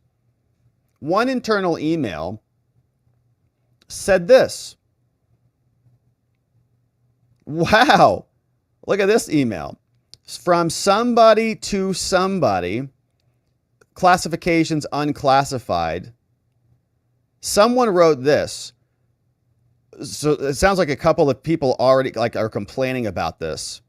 one internal email said this. Wow, look at this email. From somebody to somebody, classifications unclassified. Someone wrote this. So it sounds like a couple of people already are complaining about this.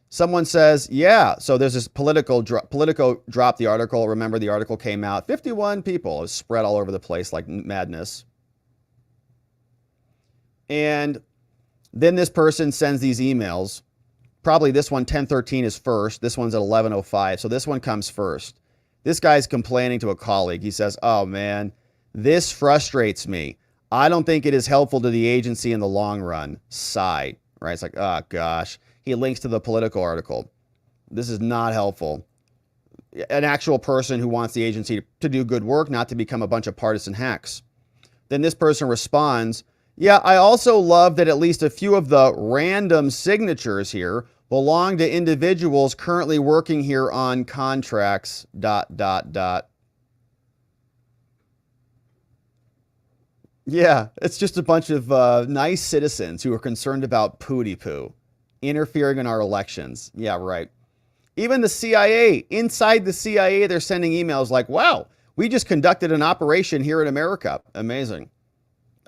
Someone says, yeah, so there's this Politico dropped the article. Remember, the article came out. 51 people. It was spread all over the place like madness. And then this person sends these emails. Probably this one, 1013 is first. This one's at 1105. So this one comes first. This guy's complaining to a colleague. He says, oh man, this frustrates me. I don't think it is helpful to the agency in the long run. Sigh, right? It's like, oh gosh. He links to the Politico article. This is not helpful. An actual person who wants the agency to do good work, not to become a bunch of partisan hacks. Then this person responds, yeah, I also love that at least a few of the random signatures here belong to individuals currently working here on contracts, ... Yeah, it's just a bunch of nice citizens who are concerned about pooty-poo, interfering in our elections. Yeah, right. Even the CIA, inside the CIA, they're sending emails like, wow, we just conducted an operation here in America. Amazing.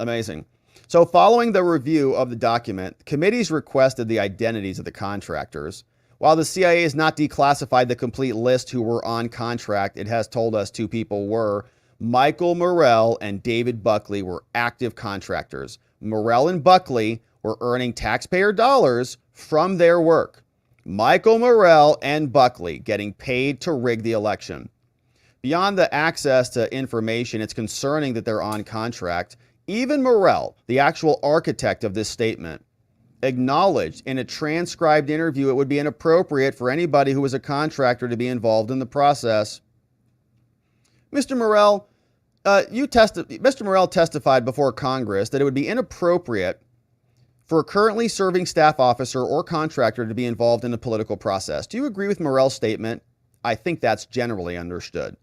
Amazing. So following the review of the document, committees requested the identities of the contractors. While the CIA has not declassified the complete list who were on contract, it has told us two people were. Michael Morell and David Buckley were active contractors. Morell and Buckley were earning taxpayer dollars from their work. Michael Morell and Buckley getting paid to rig the election. Beyond the access to information, it's concerning that they're on contract. Even Morell, the actual architect of this statement, acknowledged in a transcribed interview it would be inappropriate for anybody who was a contractor to be involved in the process. Mr. Morell, Mr. Morell testified before Congress that it would be inappropriate for a currently serving staff officer or contractor to be involved in the political process. Do you agree with Morell's statement? I think that's generally understood.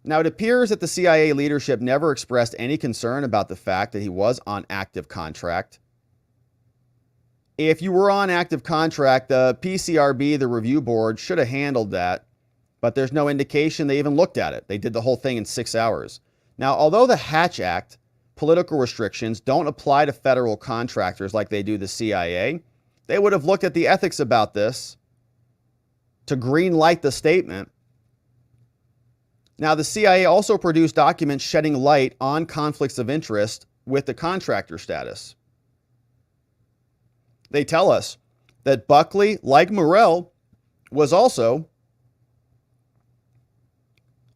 Now, it appears that the CIA leadership never expressed any concern about the fact that he was on active contract. If you were on active contract, the PCRB, the review board, should have handled that, but there's no indication they even looked at it. They did the whole thing in 6 hours. Now, although the Hatch Act political restrictions don't apply to federal contractors like they do the CIA, they would have looked at the ethics about this to green light the statement. Now, the CIA also produced documents shedding light on conflicts of interest with the contractor status. They tell us that Buckley, like Morell, was also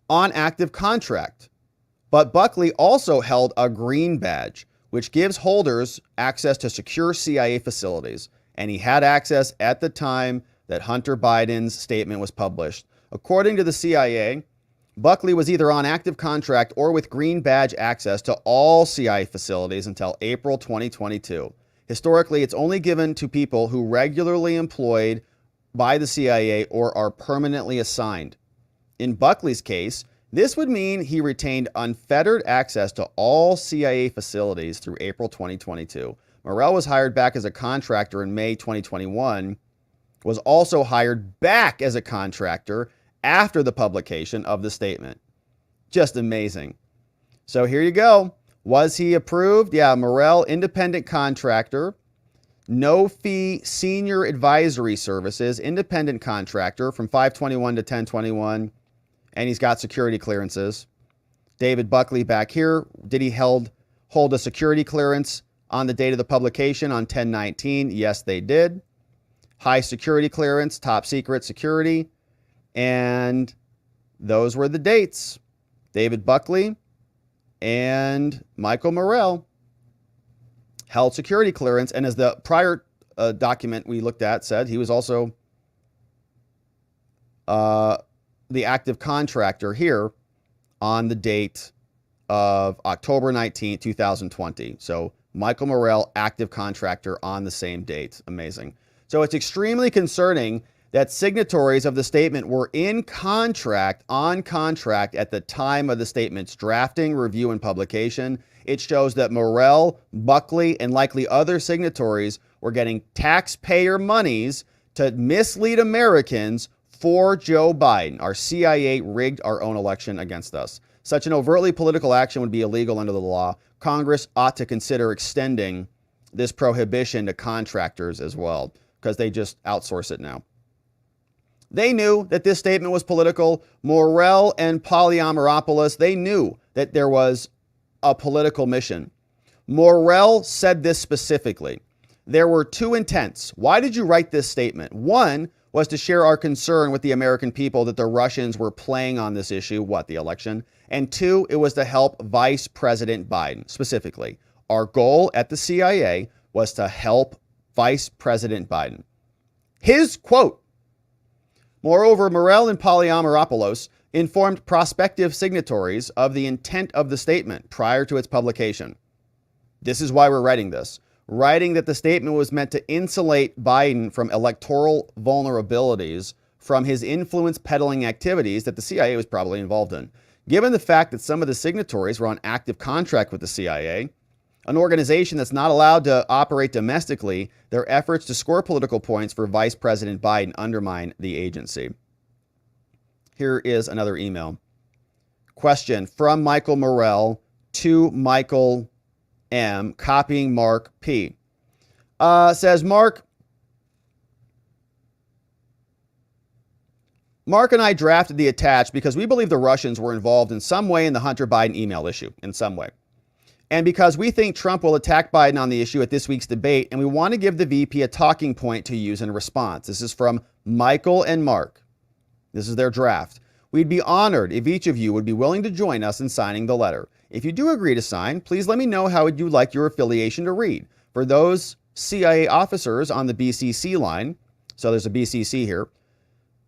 on active contract. But Buckley also held a green badge, which gives holders access to secure CIA facilities. And he had access at the time that Hunter Biden's statement was published. According to the CIA, Buckley was either on active contract or with green badge access to all CIA facilities until April 2022. Historically, it's only given to people who regularly employed by the CIA or are permanently assigned. In Buckley's case, this would mean he retained unfettered access to all CIA facilities through April 2022. Morell was hired back as a contractor in May 2021, was also hired back as a contractor after the publication of the statement. Just amazing. So here you go. Was he approved? Yeah, Morell, independent contractor, no fee senior advisory services, independent contractor from 5/21 to 10/21. And he's got security clearances. David Buckley back here, did he hold a security clearance on the date of the publication on 10/19? Yes, they did. High security clearance, top secret security. And those were the dates. David Buckley and Michael Morell held security clearance. And as the prior document we looked at said, he was also the active contractor here on the date of October 19, 2020. So Michael Morell, active contractor on the same date. Amazing. So it's extremely concerning that signatories of the statement were in contract, on contract at the time of the statement's drafting, review, and publication. It shows that Morell, Buckley, and likely other signatories were getting taxpayer monies to mislead Americans for Joe Biden. Our CIA rigged our own election against us. Such an overtly political action would be illegal under the law. Congress ought to consider extending this prohibition to contractors as well, because they just outsource it now. They knew that this statement was political. Morell and Polyamaropoulos, they knew that there was a political mission. Morell said this specifically. There were two intents. Why did you write this statement? One was to share our concern with the American people that the Russians were playing on this issue, the election. And two, it was to help Vice President Biden. Specifically, our goal at the CIA was to help Vice President Biden. His quote. Moreover, Morell and Polyamaropoulos informed prospective signatories of the intent of the statement prior to its publication. This is why we're writing this. Writing that the statement was meant to insulate Biden from electoral vulnerabilities from his influence peddling activities that the CIA was probably involved in. Given the fact that some of the signatories were on active contract with the CIA, an organization that's not allowed to operate domestically, their efforts to score political points for Vice President Biden undermine the agency. Here is another email. Question from Michael Morell to Michael M, copying Mark P. Says Mark and I drafted the attached because we believe the Russians were involved in some way in the Hunter Biden email issue, in some way. And because we think Trump will attack Biden on the issue at this week's debate, and we want to give the VP a talking point to use in response. This is from Michael and Mark. This is their draft. We'd be honored if each of you would be willing to join us in signing the letter. If you do agree to sign, please let me know how you'd like your affiliation to read. For those CIA officers on the BCC line, so there's a BCC here,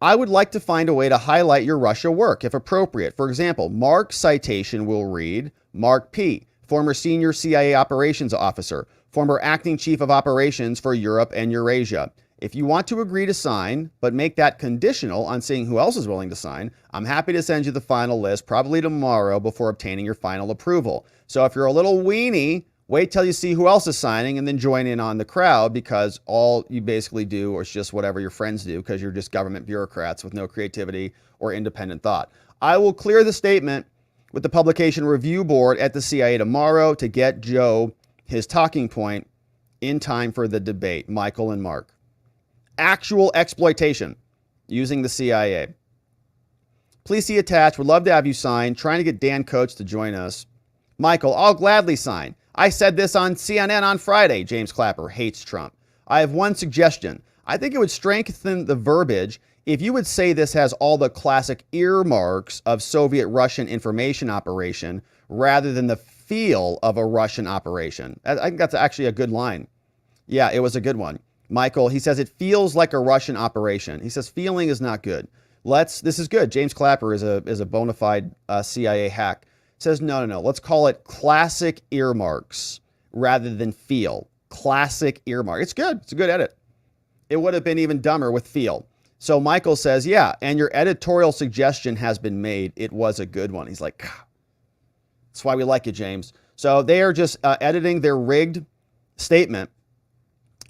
I would like to find a way to highlight your Russia work, if appropriate. For example, Mark's citation will read, Mark P., former senior CIA operations officer, former acting chief of operations for Europe and Eurasia. If you want to agree to sign, but make that conditional on seeing who else is willing to sign, I'm happy to send you the final list, probably tomorrow, before obtaining your final approval. So if you're a little weenie, wait till you see who else is signing and then join in on the crowd, because all you basically do is just whatever your friends do, because you're just government bureaucrats with no creativity or independent thought. I will clear the statement with the publication review board at the CIA tomorrow to get Joe his talking point in time for the debate. Michael and Mark. Actual exploitation using the CIA. Please see attached. Would love to have you sign. Trying to get Dan Coates to join us. Michael, I'll gladly sign. I said this on CNN on Friday. James Clapper hates Trump. I have one suggestion. I think it would strengthen the verbiage if you would say this has all the classic earmarks of Soviet Russian information operation rather than the feel of a Russian operation. I think that's actually a good line. Yeah, it was a good one. Michael, he says it feels like a Russian operation. He says feeling is not good. This is good. James Clapper is a bona fide CIA hack. Says no. Let's call it classic earmarks rather than feel. Classic earmark. It's good. It's a good edit. It would have been even dumber with feel. So Michael says, yeah, and your editorial suggestion has been made. It was a good one. He's like, that's why we like you, James. So they are just editing their rigged statement.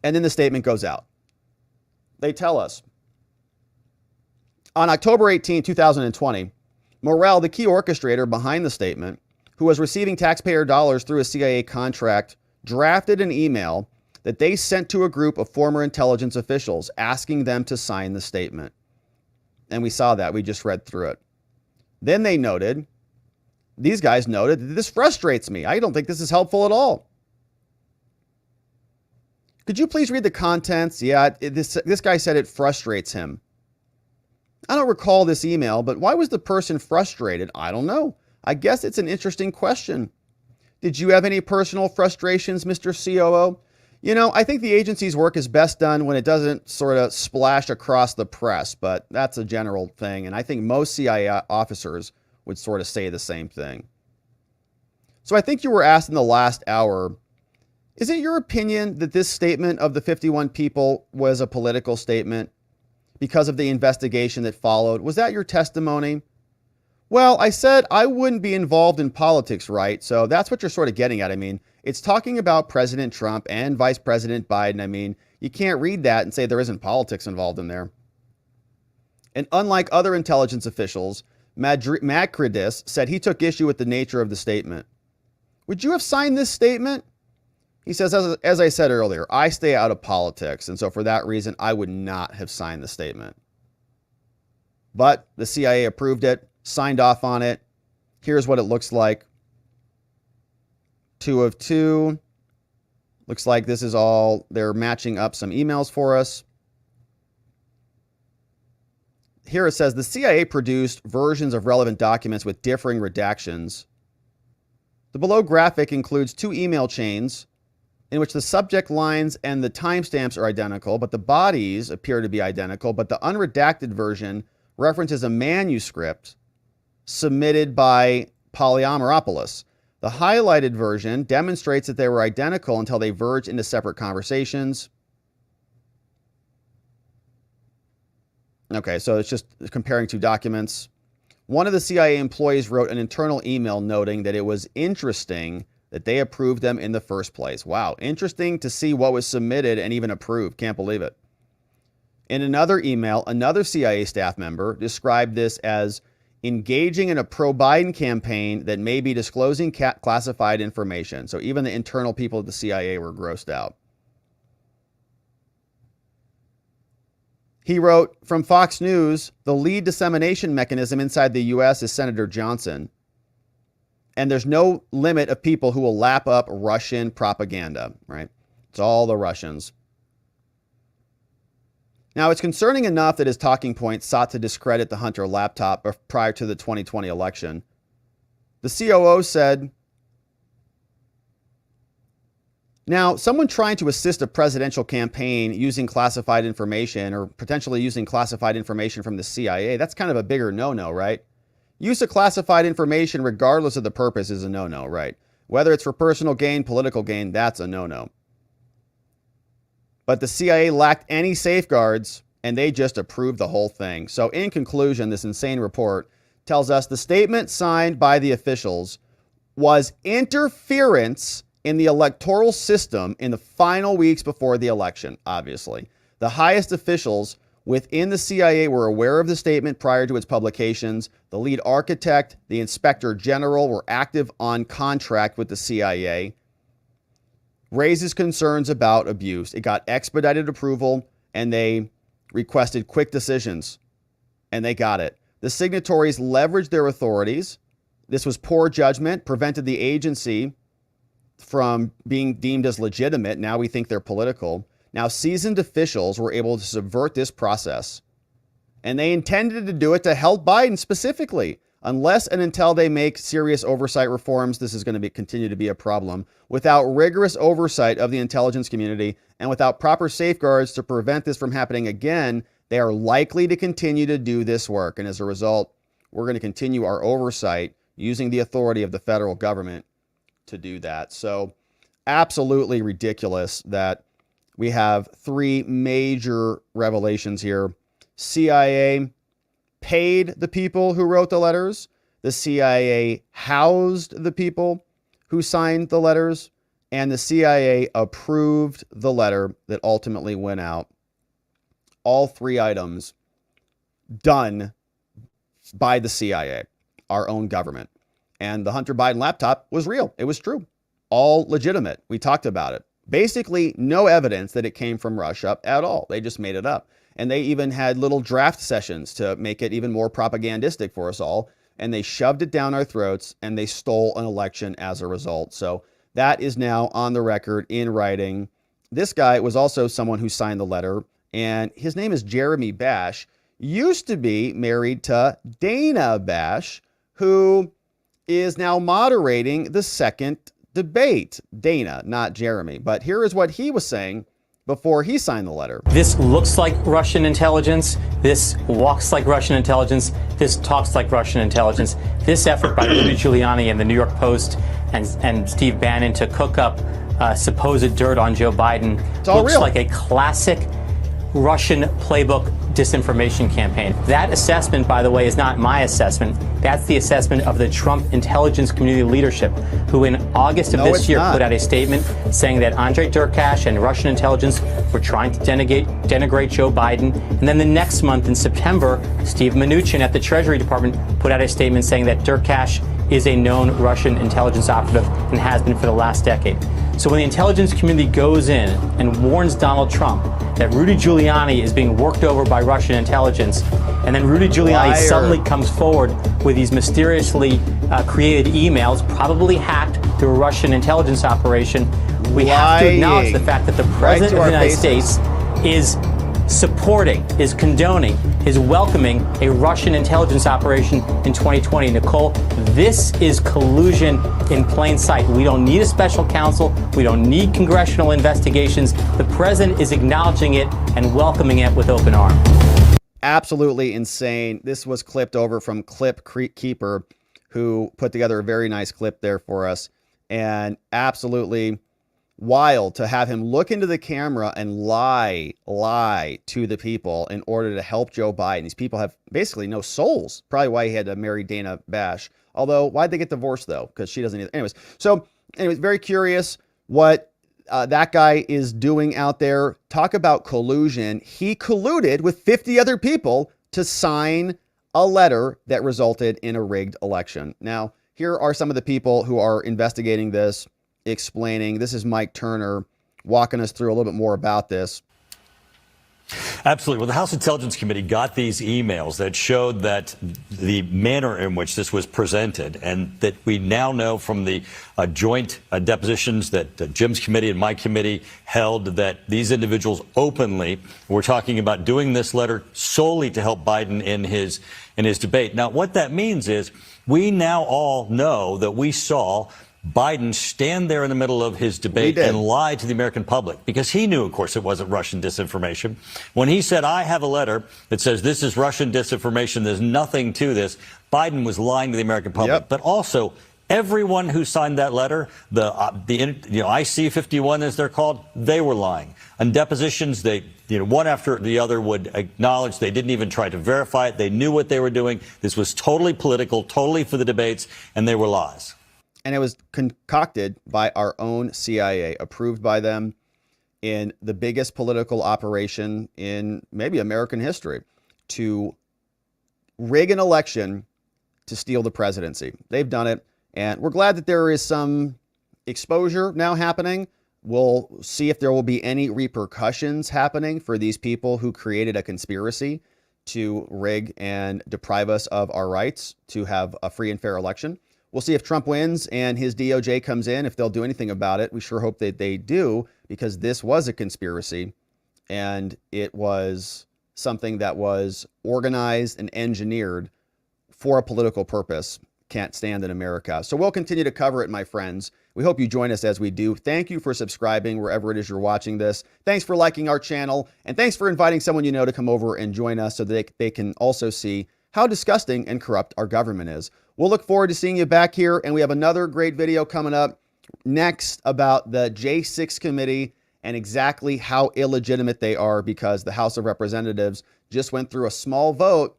And then the statement goes out. They tell us, on October 18, 2020, Morell, the key orchestrator behind the statement, who was receiving taxpayer dollars through a CIA contract, drafted an email that they sent to a group of former intelligence officials asking them to sign the statement. And we saw that. We just read through it. Then these guys noted that this frustrates me. I don't think this is helpful at all. Could you please read the contents? Yeah, this guy said it frustrates him. I don't recall this email, but why was the person frustrated? I don't know. I guess it's an interesting question. Did you have any personal frustrations, Mr. COO? You know, I think the agency's work is best done when it doesn't sort of splash across the press, but that's a general thing. And I think most CIA officers would sort of say the same thing. So I think you were asked in the last hour, is it your opinion that this statement of the 51 people was a political statement because of the investigation that followed? Was that your testimony? Well, I said I wouldn't be involved in politics, right? So that's what you're sort of getting at. I mean, it's talking about President Trump and Vice President Biden. I mean, you can't read that and say there isn't politics involved in there. And unlike other intelligence officials, Makridis said he took issue with the nature of the statement. Would you have signed this statement? He says, as I said earlier, I stay out of politics. And so for that reason, I would not have signed the statement. But the CIA approved it, signed off on it. Here's what it looks like. 2 of 2. Looks like this is all, they're matching up some emails for us. Here it says the CIA produced versions of relevant documents with differing redactions. The below graphic includes 2 email chains in which the subject lines and the timestamps are identical, but the bodies appear to be identical, but the unredacted version references a manuscript submitted by Polymeropoulos. The highlighted version demonstrates that they were identical until they verged into separate conversations. Okay, so it's just comparing 2 documents. One of the CIA employees wrote an internal email noting that it was interesting that they approved them in the first place. Wow, interesting to see what was submitted and even approved. Can't believe it. In another email, another CIA staff member described this as engaging in a pro-Biden campaign that may be disclosing classified information. So even the internal people at the CIA were grossed out. He wrote, from Fox News, the lead dissemination mechanism inside the U.S. is Senator Johnson. And there's no limit of people who will lap up Russian propaganda, right? It's all the Russians. Now, it's concerning enough that his talking points sought to discredit the Hunter laptop prior to the 2020 election. The COO said, now, someone trying to assist a presidential campaign using classified information or potentially using classified information from the CIA, that's kind of a bigger no-no, right? Use of classified information, regardless of the purpose, is a no-no, right? Whether it's for personal gain, political gain, that's a no-no. But the CIA lacked any safeguards, and they just approved the whole thing. So in conclusion, this insane report tells us the statement signed by the officials was interference in the electoral system in the final weeks before the election, obviously. The highest officials within the CIA were aware of the statement prior to its publications. The lead architect, the inspector general were active on contract with the CIA. Raises concerns about abuse. It got expedited approval, and they requested quick decisions, and they got it. The signatories leveraged their authorities. This was poor judgment, prevented the agency from being deemed as legitimate. Now we think they're political. Now seasoned officials were able to subvert this process, and they intended to do it to help Biden specifically. Unless and until they make serious oversight reforms, this is going to continue to be a problem. Without rigorous oversight of the intelligence community and without proper safeguards to prevent this from happening again, they are likely to continue to do this work. And as a result, we're going to continue our oversight using the authority of the federal government to do that. So absolutely ridiculous that we have three major revelations here. CIA paid the people who wrote the letters. The CIA housed the people who signed the letters. And the CIA approved the letter that ultimately went out. All three items done by the CIA, our own government. And the Hunter Biden laptop was real. It was true. All legitimate. We talked about it. Basically, no evidence that it came from Russia at all. They just made it up. And they even had little draft sessions to make it even more propagandistic for us all. And they shoved it down our throats, and they stole an election as a result. So that is now on the record in writing. This guy was also someone who signed the letter, and his name is Jeremy Bash. Used to be married to Dana Bash, who is now moderating the second debate. Dana, not Jeremy. But here is what he was saying before he signed the letter. This looks like Russian intelligence. This walks like Russian intelligence. This talks like Russian intelligence. This effort by Rudy Giuliani and the New York Post and Steve Bannon to cook up supposed dirt on Joe Biden looks like a classic Russian playbook disinformation campaign. That assessment, by the way, is not my assessment. That's the assessment of the Trump intelligence community leadership, who in August of this year put out a statement saying that Andrei Derkash and Russian intelligence were trying to denigrate Joe Biden. And then the next month in September, Steve Mnuchin at the Treasury Department put out a statement saying that Derkash is a known Russian intelligence operative and has been for the last decade. So when the intelligence community goes in and warns Donald Trump that Rudy Giuliani is being worked over by Russian intelligence, and then Rudy Giuliani suddenly comes forward with these mysteriously created emails, probably hacked through a Russian intelligence operation, we have to acknowledge the fact that the President of the United States is supporting, is condoning, is welcoming a Russian intelligence operation in 2020. Nicole, this is collusion in plain sight. We don't need a special counsel. We don't need congressional investigations. The president is acknowledging it and welcoming it with open arms. Absolutely insane. This was clipped over from Clip Keeper, who put together a very nice clip there for us, and absolutely wild to have him look into the camera and lie to the people in order to help Joe Biden. These people have basically no souls. Probably why he had to marry Dana Bash. Although, why'd they get divorced, though? Because she doesn't either. Anyways, very curious what that guy is doing out there. Talk about collusion. He colluded with 50 other people to sign a letter that resulted in a rigged election. Now, here are some of the people who are investigating this, explaining. This is Mike Turner walking us through a little bit more about this. Absolutely. Well, the House Intelligence Committee got these emails that showed that the manner in which this was presented, and that we now know from the joint depositions that Jim's committee and my committee held, that these individuals openly were talking about doing this letter solely to help Biden in his debate. Now, what that means is we now all know that we saw Biden stand there in the middle of his debate and lie to the American public, because he knew, of course, it wasn't Russian disinformation. When he said, I have a letter that says this is Russian disinformation, there's nothing to this, Biden was lying to the American public. Yep. But also, everyone who signed that letter, the IC-51 as they're called, they were lying. On depositions, they, one after the other would acknowledge they didn't even try to verify it. They knew what they were doing. This was totally political, totally for the debates, and they were lies. And it was concocted by our own CIA, approved by them in the biggest political operation in maybe American history, to rig an election to steal the presidency. They've done it, and we're glad that there is some exposure now happening. We'll see if there will be any repercussions happening for these people who created a conspiracy to rig and deprive us of our rights to have a free and fair election. We'll see if Trump wins and his DOJ comes in, if they'll do anything about it. We sure hope that they do, because this was a conspiracy, and it was something that was organized and engineered for a political purpose. Can't stand in America. So we'll continue to cover it, my friends. We hope you join us as we do. Thank you for subscribing wherever it is you're watching this. Thanks for liking our channel, and thanks for inviting someone you know to come over and join us so that they can also see how disgusting and corrupt our government is. We'll look forward to seeing you back here, and we have another great video coming up next about the J6 committee and exactly how illegitimate they are, because the House of Representatives just went through a small vote,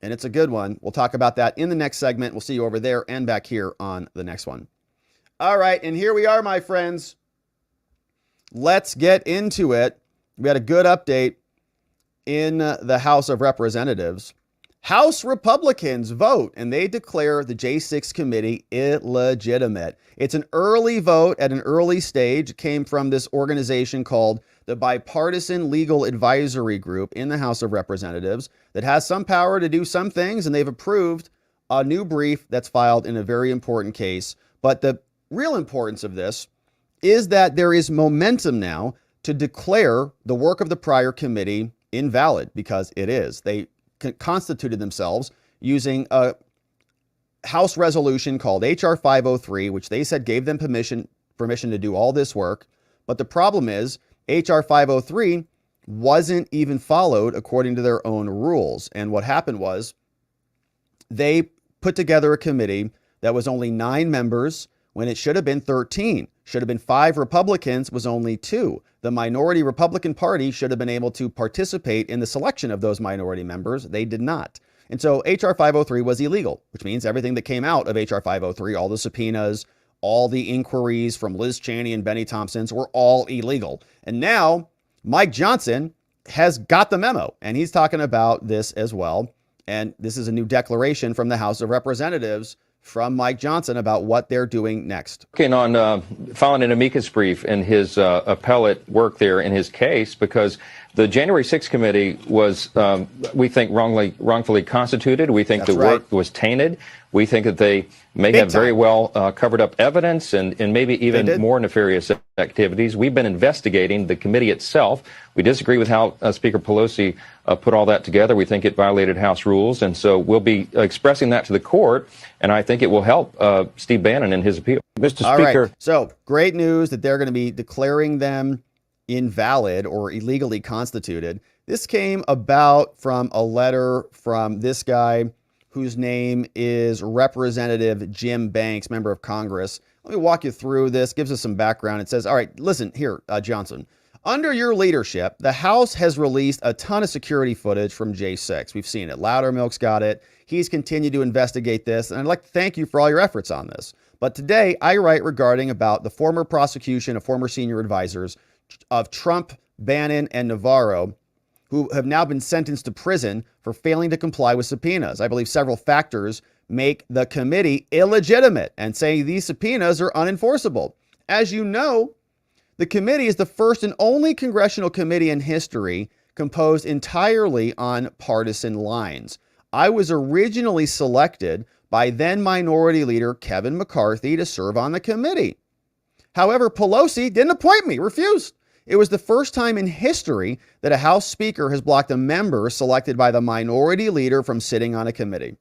and it's a good one. We'll talk about that in the next segment. We'll see you over there and back here on the next one. All right, and here we are, my friends. Let's get into it. We had a good update in the House of Representatives. House Republicans vote, and they declare the J6 committee illegitimate. It's an early vote at an early stage. It came from this organization called the Bipartisan Legal Advisory Group in the House of Representatives that has some power to do some things, and they've approved a new brief that's filed in a very important case. But the real importance of this is that there is momentum now to declare the work of the prior committee invalid, because it is. They constituted themselves using a House resolution called H.R. 503, which they said gave them permission to do all this work. But the problem is H.R. 503 wasn't even followed according to their own rules. And what happened was they put together a committee that was only 9 members when it should have been 13. Should have been 5 Republicans, was only 2. The minority Republican Party should have been able to participate in the selection of those minority members. They did not. And so H.R. 503 was illegal, which means everything that came out of H.R. 503, all the subpoenas, all the inquiries from Liz Cheney and Benny Thompson's, were all illegal. And now Mike Johnson has got the memo, and he's talking about this as well. And this is a new declaration from the House of Representatives from Mike Johnson about what they're doing next. Working on filing an amicus brief in his appellate work there in his case, because the January 6th committee was, we think, wrongfully constituted. We think the work was tainted. We think that they may have very well covered up evidence and maybe even more nefarious activities. We've been investigating the committee itself. We disagree with how Speaker Pelosi put all that together. We think it violated House rules. And so we'll be expressing that to the court. And I think it will help Steve Bannon in his appeal. Mr. Speaker. All right. So great news that they're going to be declaring them invalid or illegally constituted. This came about from a letter from this guy whose name is Representative Jim Banks, member of Congress. Let me walk you through this. Gives us some background. It says, all right, listen here, Johnson. Under your leadership, the House has released a ton of security footage from J6. We've seen it. Loudermilk's got it. He's continued to investigate this, and I'd like to thank you for all your efforts on this. But today, I write regarding about the former prosecution of former senior advisors of Trump, Bannon, and Navarro, who have now been sentenced to prison for failing to comply with subpoenas. I believe several factors make the committee illegitimate and say these subpoenas are unenforceable. As you know, the committee is the first and only congressional committee in history composed entirely on partisan lines. I was originally selected by then Minority Leader Kevin McCarthy to serve on the committee. However, Pelosi didn't appoint me, refused. It was the first time in history that a House Speaker has blocked a member selected by the Minority Leader from sitting on a committee.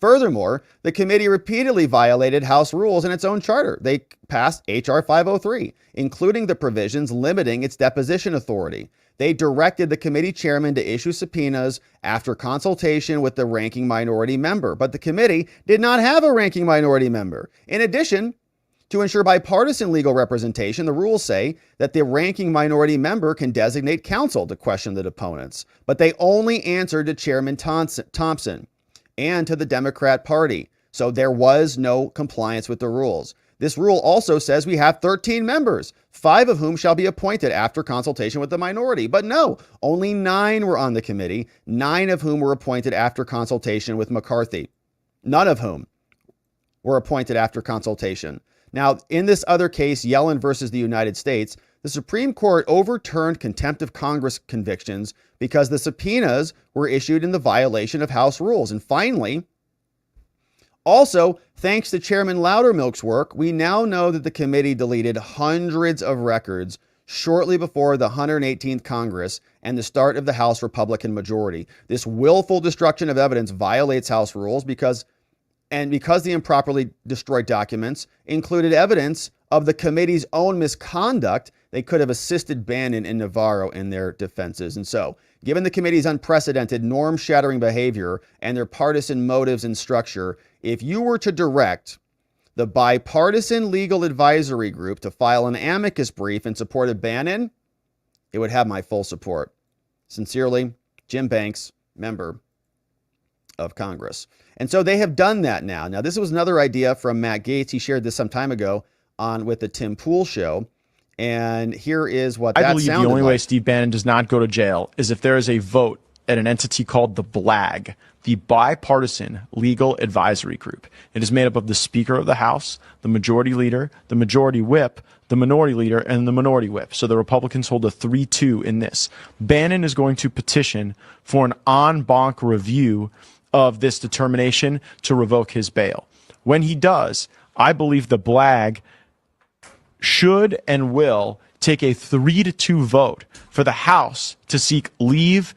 Furthermore, the committee repeatedly violated House rules in its own charter. They passed H.R. 503, including the provisions limiting its deposition authority. They directed the committee chairman to issue subpoenas after consultation with the ranking minority member, but the committee did not have a ranking minority member. In addition, to ensure bipartisan legal representation, the rules say that the ranking minority member can designate counsel to question the deponents, but they only answered to Chairman Thompson and to the Democrat Party. So there was no compliance with the rules. This rule also says we have 13 members, 5 of whom shall be appointed after consultation with the minority. But no, only 9 were on the committee, 9 of whom were appointed after consultation with McCarthy, none of whom were appointed after consultation. Now, in this other case, Yellen versus the United States, the Supreme Court overturned contempt of Congress convictions because the subpoenas were issued in the violation of House rules. And finally, also, thanks to Chairman Loudermilk's work, we now know that the committee deleted hundreds of records shortly before the 118th Congress and the start of the House Republican majority. This willful destruction of evidence violates House rules because the improperly destroyed documents included evidence of the committee's own misconduct, they could have assisted Bannon and Navarro in their defenses. And so, given the committee's unprecedented norm-shattering behavior and their partisan motives and structure, if you were to direct the Bipartisan Legal Advisory Group to file an amicus brief in support of Bannon, it would have my full support. Sincerely, Jim Banks, member of Congress. And so they have done that now. Now, this was another idea from Matt Gaetz. He shared this some time ago with the Tim Pool show. And here is what that sounded like. I believe the only way Steve Bannon does not go to jail is if there is a vote at an entity called the BLAG, the Bipartisan Legal Advisory Group. It is made up of the Speaker of the House, the Majority Leader, the Majority Whip, the Minority Leader, and the Minority Whip. So the Republicans hold a 3-2 in this. Bannon is going to petition for an en banc review of this determination to revoke his bail. When he does, I believe the BLAG should and will take a 3-2 vote for the House to seek leave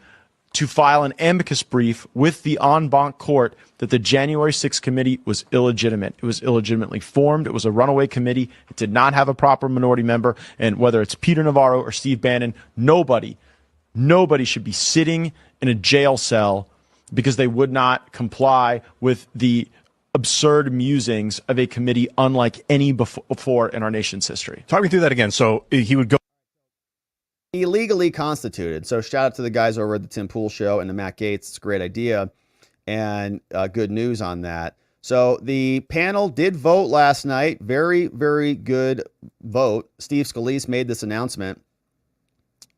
to file an amicus brief with the en banc court that the January 6th committee was illegitimate. It was illegitimately formed. It was a runaway committee. It did not have a proper minority member. And whether it's Peter Navarro or Steve Bannon, nobody should be sitting in a jail cell because they would not comply with the absurd musings of a committee unlike any before in our nation's history. Talk me through that again. So he would go illegally constituted. So shout out to the guys over at the Tim Pool show and the Matt Gaetz. It's a great idea and good news on that. So the panel did vote last night. Very, very good vote. Steve Scalise made this announcement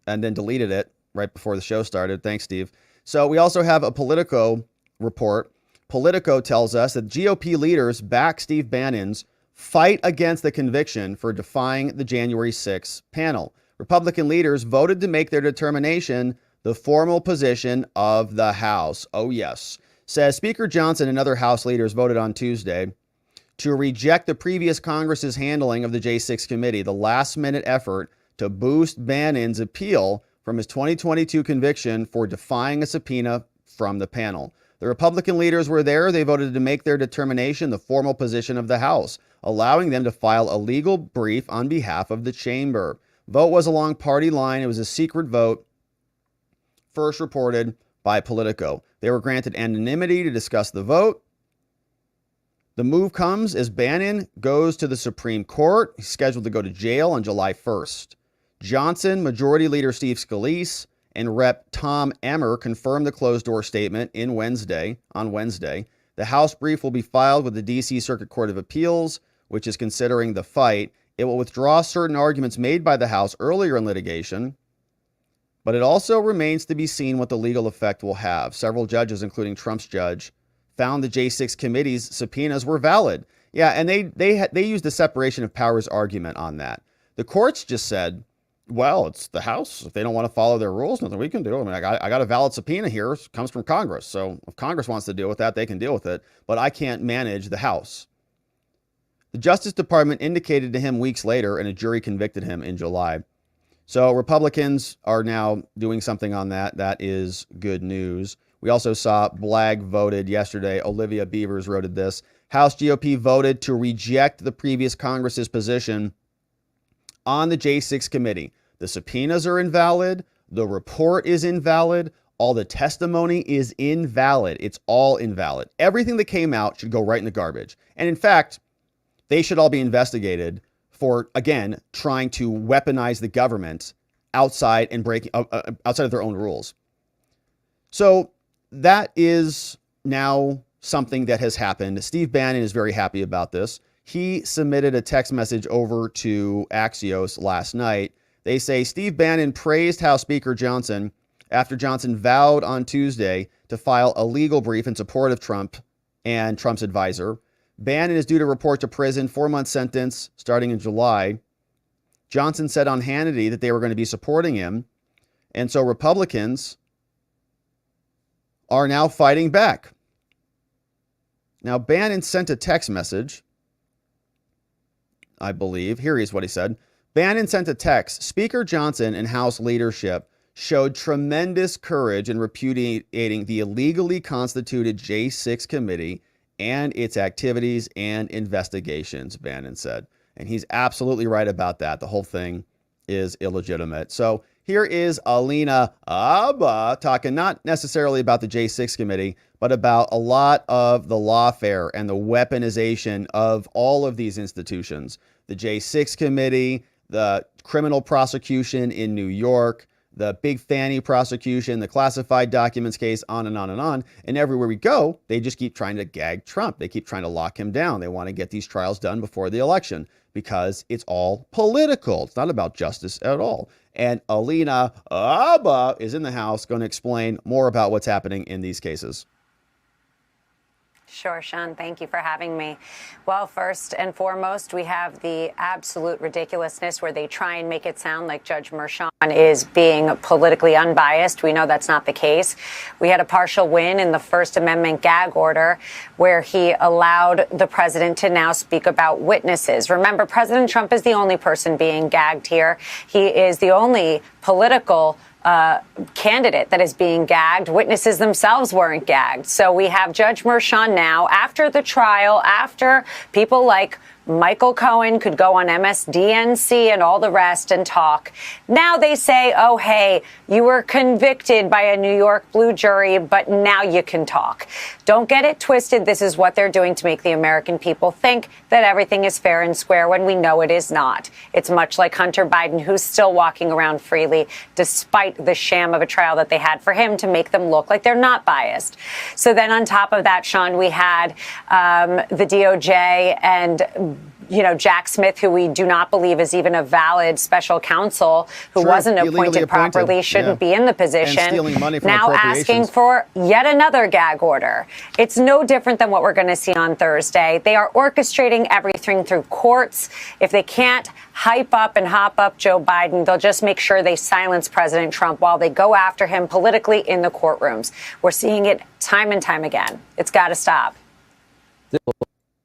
and then deleted it right before the show started. Thanks, Steve. So we also have a Politico report. Politico tells us that GOP leaders back Steve Bannon's fight against the conviction for defying the January 6th panel. Republican leaders voted to make their determination the formal position of the House. Oh, yes. Says Speaker Johnson and other House leaders voted on Tuesday to reject the previous Congress's handling of the J6 committee, the last-minute effort to boost Bannon's appeal from his 2022 conviction for defying a subpoena from the panel. The Republican leaders were there. They voted to make their determination the formal position of the House, allowing them to file a legal brief on behalf of the chamber. Vote was along party line. It was a secret vote, first reported by Politico. They were granted anonymity to discuss the vote. The move comes as Bannon goes to the Supreme Court. He's scheduled to go to jail on July 1st. Johnson, Majority Leader Steve Scalise, and Rep. Tom Emmer confirmed the closed-door statement on Wednesday. The House brief will be filed with the D.C. Circuit Court of Appeals, which is considering the fight. It will withdraw certain arguments made by the House earlier in litigation. But it also remains to be seen what the legal effect will have. Several judges, including Trump's judge, found the J6 committee's subpoenas were valid. Yeah, and they used the separation of powers argument on that. The courts just said, well, it's the House. If they don't want to follow their rules, nothing we can do. I mean, I got a valid subpoena here. It comes from Congress. So if Congress wants to deal with that, they can deal with it. But I can't manage the House. The Justice Department indicated to him weeks later, and a jury convicted him in July. So Republicans are now doing something on that. That is good news. We also saw BLAG voted yesterday. Olivia Beavers wrote this. House GOP voted to reject the previous Congress's position on the J6 committee. The subpoenas are invalid. The report is invalid. All the testimony is invalid. It's all invalid. Everything that came out should go right in the garbage. And in fact, they should all be investigated for, again, trying to weaponize the government outside and breaking outside of their own rules. So that is now something that has happened. Steve Bannon is very happy about this. He submitted a text message over to Axios last night. They say Steve Bannon praised House Speaker Johnson after Johnson vowed on Tuesday to file a legal brief in support of Trump and Trump's advisor. Bannon is due to report to prison, 4-month sentence starting in July. Johnson said on Hannity that they were going to be supporting him. And so Republicans are now fighting back. Now, Bannon sent a text message, I believe. Here is what he said. Bannon sent a text. Speaker Johnson and House leadership showed tremendous courage in repudiating the illegally constituted J6 committee and its activities and investigations, Bannon said. And he's absolutely right about that. The whole thing is illegitimate. So here is Alina Habba talking not necessarily about the J6 committee, but about a lot of the lawfare and the weaponization of all of these institutions. The J6 committee, the criminal prosecution in New York, the Big Fanny prosecution, the classified documents case, on and on and on. And everywhere we go, they just keep trying to gag Trump. They keep trying to lock him down. They want to get these trials done before the election because it's all political. It's not about justice at all. And Alina Habba is in the House going to explain more about what's happening in these cases. Sure, Sean. Thank you for having me. Well, first and foremost, we have the absolute ridiculousness where they try and make it sound like Judge Merchan is being politically unbiased. We know that's not the case. We had a partial win in the First Amendment gag order where he allowed the president to now speak about witnesses. Remember, President Trump is the only person being gagged here. He is the only political candidate that is being gagged. Witnesses themselves weren't gagged. So we have Judge Merchan now, after the trial, after people like Michael Cohen could go on MSDNC and all the rest and talk. Now they say, oh, hey, you were convicted by a New York blue jury, but now you can talk. Don't get it twisted. This is what they're doing to make the American people think that everything is fair and square when we know it is not. It's much like Hunter Biden, who's still walking around freely, despite the sham of a trial that they had for him to make them look like they're not biased. So then on top of that, Sean, we had the DOJ and Jack Smith, who we do not believe is even a valid special counsel, who wasn't appointed properly, shouldn't be in the position, and stealing money from now asking for yet another gag order. It's no different than what we're going to see on Thursday. They are orchestrating everything through courts. If they can't hype up and hop up Joe Biden, they'll just make sure they silence President Trump while they go after him politically in the courtrooms. We're seeing it time and time again. It's got to stop.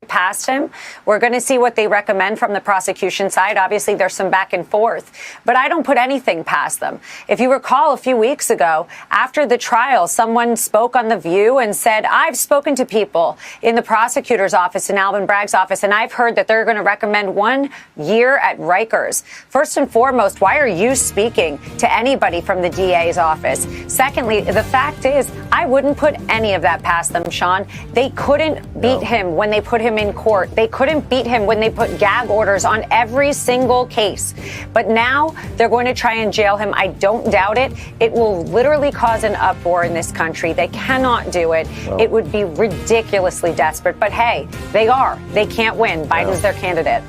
Past him. We're going to see what they recommend from the prosecution side. Obviously, there's some back and forth, but I don't put anything past them. If you recall, a few weeks ago, after the trial, someone spoke on The View and said, I've spoken to people in the prosecutor's office, in Alvin Bragg's office, and I've heard that they're going to recommend 1 year at Rikers. First and foremost, why are you speaking to anybody from the DA's office? Secondly, the fact is, I wouldn't put any of that past them, Sean. They couldn't beat him when they put him in court. They couldn't beat him when they put gag orders on every single case. But now they're going to try and jail him. I don't doubt it. It will literally cause an uproar in this country. They cannot do it. It would be ridiculously desperate. But hey, they are. They can't win. Biden's their candidate.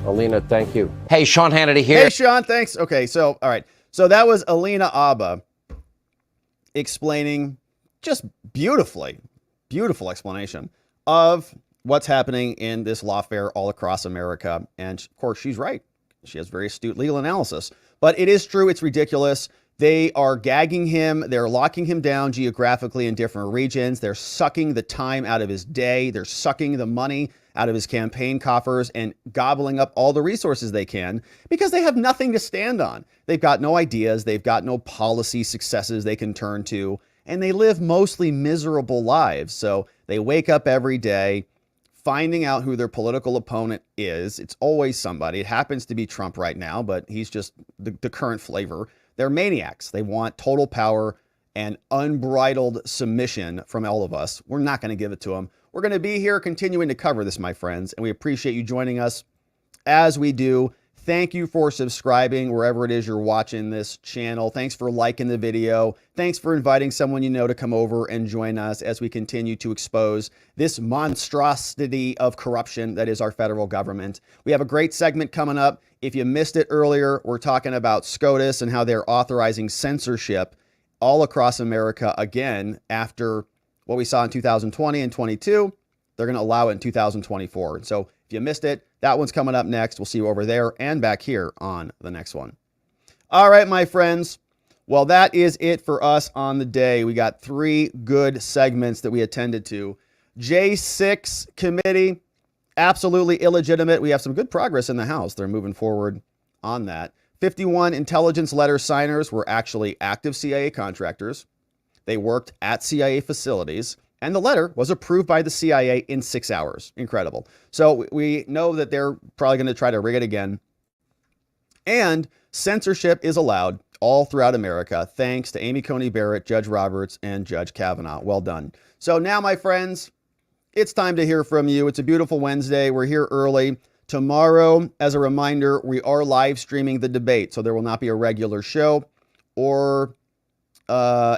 Alina, thank you. Hey, Sean Hannity here. Hey, Sean, thanks. Okay, so, all right. So that was Alina Habba explaining just beautiful explanation of what's happening in this lawfare all across America. And of course, she's right. She has very astute legal analysis. But it is true. It's ridiculous. They are gagging him. They're locking him down geographically in different regions. They're sucking the time out of his day. They're sucking the money out of his campaign coffers and gobbling up all the resources they can because they have nothing to stand on. They've got no ideas. They've got no policy successes they can turn to. And they live mostly miserable lives. So they wake up every day finding out who their political opponent is. It's always somebody. It happens to be Trump right now, but he's just the current flavor. They're maniacs. They want total power and unbridled submission from all of us. We're not going to give it to them. We're going to be here continuing to cover this, my friends, and we appreciate you joining us as we do. Thank you for subscribing wherever it is you're watching this channel. Thanks for liking the video. Thanks for inviting someone you know to come over and join us as we continue to expose this monstrosity of corruption that is our federal government. We have a great segment coming up. If you missed it earlier, we're talking about SCOTUS and how they're authorizing censorship all across America again after what we saw in 2020 and 22. They're going to allow it in 2024. So if you missed it, that one's coming up next. We'll see you over there and back here on the next one. All right, my friends. Well, that is it for us on the day. We got 3 good segments that we attended to. J6 committee, absolutely illegitimate. We have some good progress in the House. They're moving forward on that. 51 intelligence letter signers were actually active CIA contractors. They worked at CIA facilities. And the letter was approved by the CIA in 6 hours. Incredible. So we know that they're probably going to try to rig it again. And censorship is allowed all throughout America, thanks to Amy Coney Barrett, Judge Roberts, and Judge Kavanaugh. Well done. So now, my friends, it's time to hear from you. It's a beautiful Wednesday. We're here early. Tomorrow, as a reminder, we are live streaming the debate. So there will not be a regular show or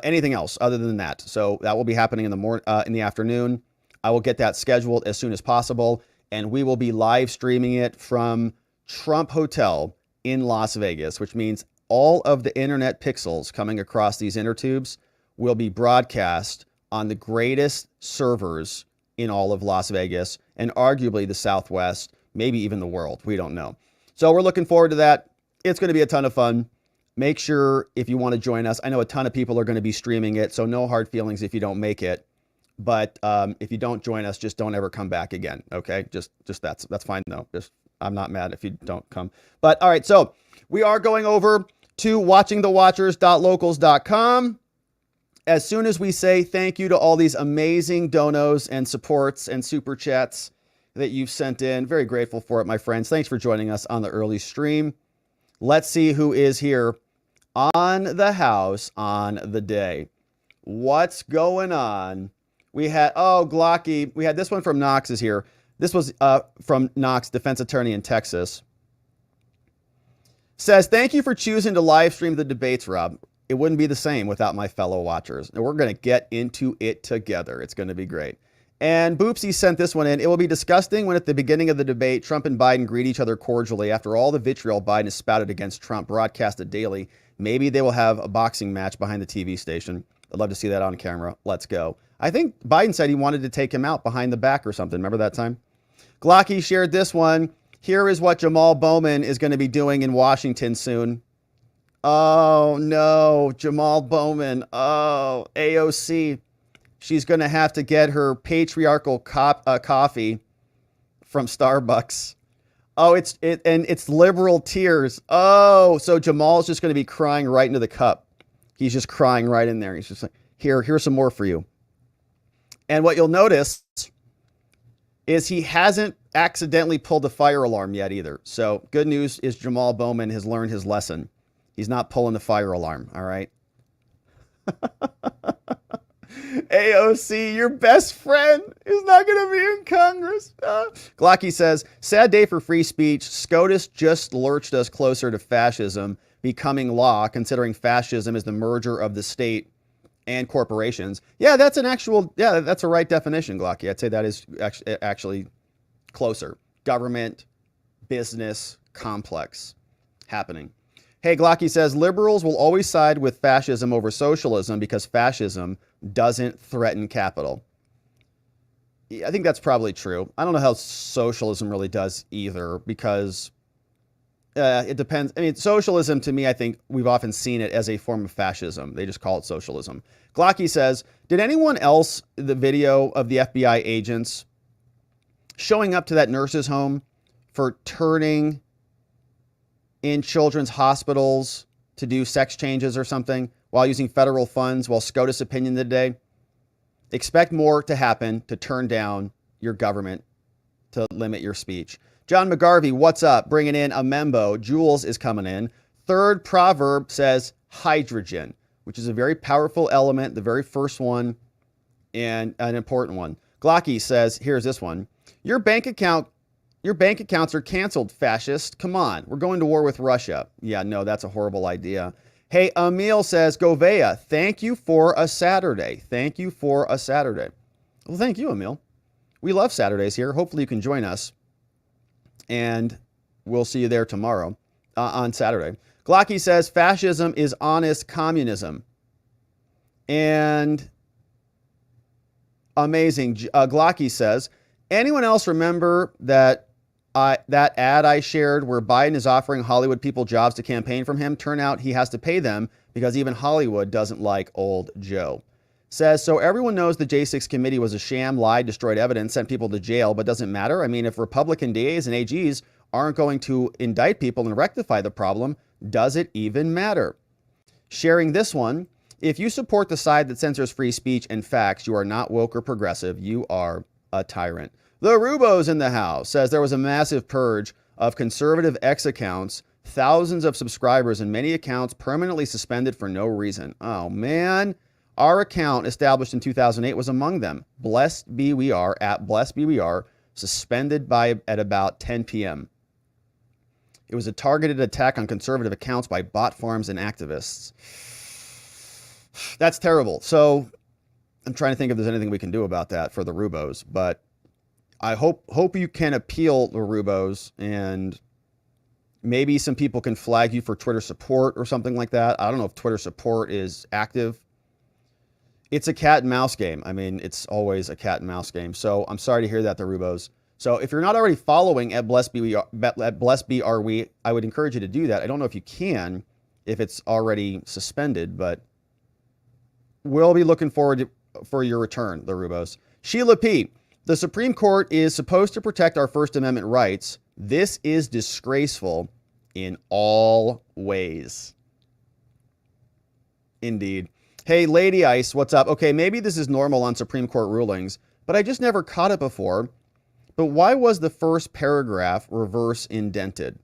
anything else other than that. So that will be happening in the afternoon. I will get that scheduled as soon as possible, and we will be live streaming it from Trump Hotel in Las Vegas, which means all of the internet pixels coming across these inner tubes will be broadcast on the greatest servers in all of Las Vegas and arguably the Southwest, maybe even the world. We don't know. So we're looking forward to that. It's going to be a ton of fun. Make sure if you want to join us, I know a ton of people are going to be streaming it, so no hard feelings if you don't make it. But if you don't join us, just don't ever come back again. Okay, just that's fine though. I'm not mad if you don't come. But all right, so we are going over to watchingthewatchers.locals.com. As soon as we say thank you to all these amazing donos and supports and super chats that you've sent in, very grateful for it, my friends. Thanks for joining us on the early stream. Let's see who is here on the House on the day. What's going on? We had, Glocky. We had this one from Knox is here. This was from Knox, defense attorney in Texas. Says, thank you for choosing to live stream the debates, Rob. It wouldn't be the same without my fellow watchers. And we're going to get into it together. It's going to be great. And Boopsy sent this one in. It will be disgusting when at the beginning of the debate, Trump and Biden greet each other cordially after all the vitriol Biden has spouted against Trump, broadcasted daily. Maybe they will have a boxing match behind the TV station. I'd love to see that on camera. Let's go. I think Biden said he wanted to take him out behind the back or something. Remember that time? Glocky shared this one. Here is what Jamal Bowman is going to be doing in Washington soon. Oh, no. Jamal Bowman. Oh, AOC. She's going to have to get her patriarchal coffee from Starbucks. Oh, it's liberal tears. Oh, so Jamal's just going to be crying right into the cup. He's just crying right in there. He's just like, here's some more for you. And what you'll notice is he hasn't accidentally pulled the fire alarm yet either. So good news is Jamal Bowman has learned his lesson. He's not pulling the fire alarm. All right. AOC, your best friend, is not going to be in Congress. Glocky says, sad day for free speech. SCOTUS just lurched us closer to fascism becoming law, considering fascism is the merger of the state and corporations. Yeah, that's a right definition, Glocky. I'd say that is actually closer. Government, business, complex happening. Hey, Glocky says, liberals will always side with fascism over socialism because fascism doesn't threaten capital. Yeah, I think that's probably true. I don't know how socialism really does either because it depends. I mean, socialism to me, I think we've often seen it as a form of fascism. They just call it socialism. Glocky says, did anyone else, the video of the FBI agents showing up to that nurse's home for turning in children's hospitals to do sex changes or something while using federal funds while SCOTUS opinion today? Expect more to happen to turn down your government to limit your speech. John McGarvey, what's up? Bringing in a membo. Jules is coming in. Third proverb says hydrogen, which is a very powerful element, the very first one and an important one. Glocky says, here's this one. Your bank accounts are canceled, fascist. Come on, we're going to war with Russia. Yeah, no, that's a horrible idea. Hey, Emil says, Govea, thank you for a Saturday. Thank you for a Saturday. Well, thank you, Emil. We love Saturdays here. Hopefully you can join us. And we'll see you there tomorrow on Saturday. Glocky says, fascism is honest communism. And amazing. Glocky says, anyone else remember that ad I shared where Biden is offering Hollywood people jobs to campaign from him? Turn out he has to pay them because even Hollywood doesn't like old Joe. Says, so everyone knows the J6 committee was a sham, lied, destroyed evidence, sent people to jail, but doesn't matter. I mean, if Republican DAs and AGs aren't going to indict people and rectify the problem, does it even matter? Sharing this one, if you support the side that censors free speech and facts, you are not woke or progressive. You are a tyrant. The Rubos in the house says there was a massive purge of conservative X accounts, thousands of subscribers, and many accounts permanently suspended for no reason. Oh, man. Our account established in 2008 was among them. Blessed be we are, at Blessed be we are, suspended at about 10 p.m. It was a targeted attack on conservative accounts by bot farms and activists. That's terrible. So I'm trying to think if there's anything we can do about that for the Rubos, but I hope you can appeal the Rubos, and maybe some people can flag you for Twitter support or something like that. I don't know if Twitter support is active. It's a cat and mouse game. I mean, it's always a cat and mouse game. So I'm sorry to hear that, the Rubos. So if you're not already following at Blessed Be Are We, I would encourage you to do that. I don't know if you can, if it's already suspended, but we'll be looking forward for your return, the Rubos. Sheila P. The Supreme Court is supposed to protect our First Amendment rights. This is disgraceful in all ways. Indeed. Hey, Lady Ice, what's up? Okay, maybe this is normal on Supreme Court rulings, but I just never caught it before. But why was the first paragraph reverse indented?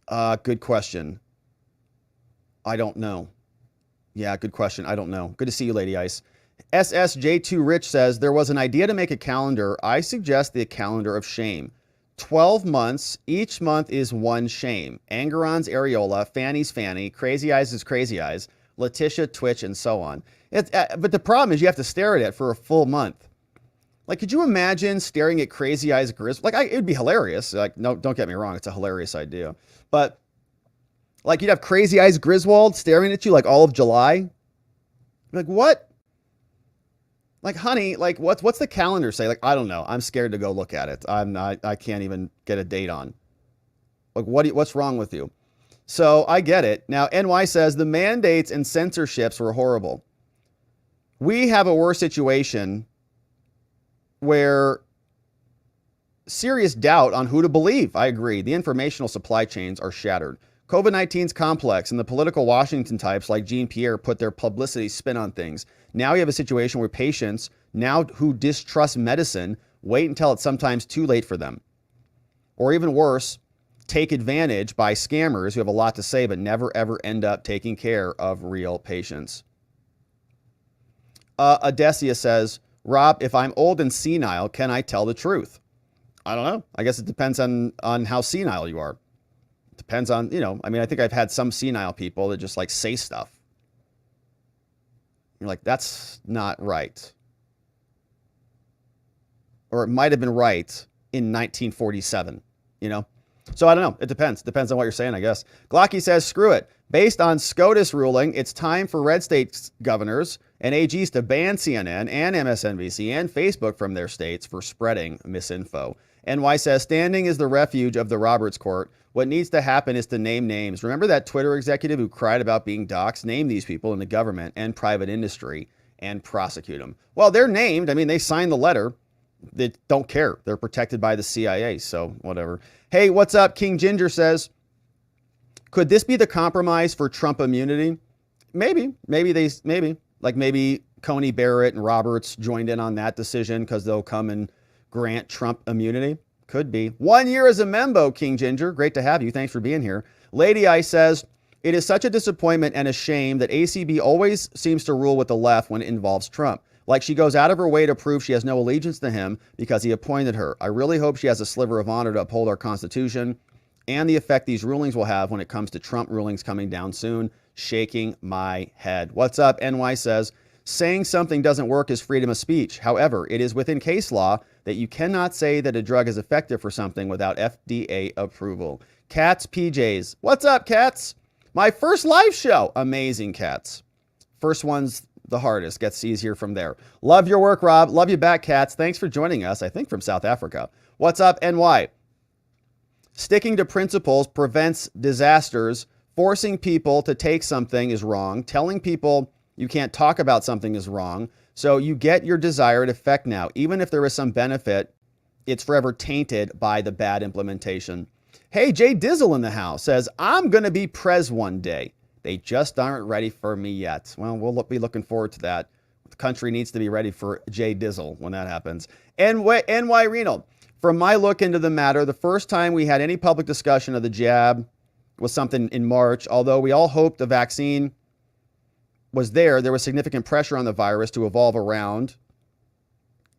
Good question. I don't know. Yeah, good question. I don't know. Good to see you, Lady Ice. SSJ2 Rich says, there was an idea to make a calendar. I suggest the calendar of shame. 12 months. Each month is one shame. Angeron's areola, Fanny's Fanny, Crazy Eyes is Crazy Eyes, Letitia, Twitch, and so on. But the problem is you have to stare at it for a full month. Like, could you imagine staring at Crazy Eyes Griswold? Like, it'd be hilarious. Like, no, don't get me wrong. It's a hilarious idea. But, like, you'd have Crazy Eyes Griswold staring at you, like, all of July. Like, what? Like, honey, like, what's the calendar say? Like, I don't know. I'm scared to go look at it. I can't even get a date on. Like, what's wrong with you? So I get it. Now, NY says the mandates and censorships were horrible. We have a worse situation where serious doubt on who to believe. I agree. The informational supply chains are shattered. COVID-19's complex, and the political Washington types like Jean-Pierre put their publicity spin on things. Now you have a situation where patients, now who distrust medicine, wait until it's sometimes too late for them. Or even worse, take advantage by scammers who have a lot to say but never ever end up taking care of real patients. Odessia says, Rob, if I'm old and senile, can I tell the truth? I don't know. I guess it depends on how senile you are. It depends on, I mean, I think I've had some senile people that just like say stuff. You're like, that's not right. Or it might have been right in 1947, So I don't know. It depends. Depends on what you're saying, I guess. Glocky says, screw it. Based on SCOTUS ruling, it's time for red state governors and AGs to ban CNN and MSNBC and Facebook from their states for spreading misinfo. NY says, standing is the refuge of the Roberts Court. What needs to happen is to name names. Remember that Twitter executive who cried about being doxxed? Name these people in the government and private industry and prosecute them. Well, they're named. I mean, they signed the letter. They don't care. They're protected by the CIA, so whatever. Hey, what's up? King Ginger says, could this be the compromise for Trump immunity? Maybe. Maybe Coney Barrett and Roberts joined in on that decision because they'll come and grant Trump immunity. Could be. 1 year as a membo, King Ginger. Great to have you. Thanks for being here. Lady Ice says, it is such a disappointment and a shame that ACB always seems to rule with the left when it involves Trump. Like she goes out of her way to prove she has no allegiance to him because he appointed her. I really hope she has a sliver of honor to uphold our Constitution and the effect these rulings will have when it comes to Trump rulings coming down soon. Shaking my head. What's up? NY says, saying something doesn't work is freedom of speech. However, it is within case law that you cannot say that a drug is effective for something without FDA approval. Cats PJs. What's up, Cats? My first live show. Amazing, Cats. First one's the hardest. Gets easier from there. Love your work, Rob. Love you back, Cats. Thanks for joining us, I think from South Africa. What's up, NY? Sticking to principles prevents disasters. Forcing people to take something is wrong. Telling people you can't talk about something is wrong. So you get your desired effect now. Even if there is some benefit, it's forever tainted by the bad implementation. Hey, Jay Dizzle in the house says, I'm going to be prez one day. They just aren't ready for me yet. Well, we'll be looking forward to that. The country needs to be ready for Jay Dizzle when that happens. NY Renal, from my look into the matter, the first time we had any public discussion of the jab was something in March. Although we all hoped the vaccine was there was significant pressure on the virus to evolve around.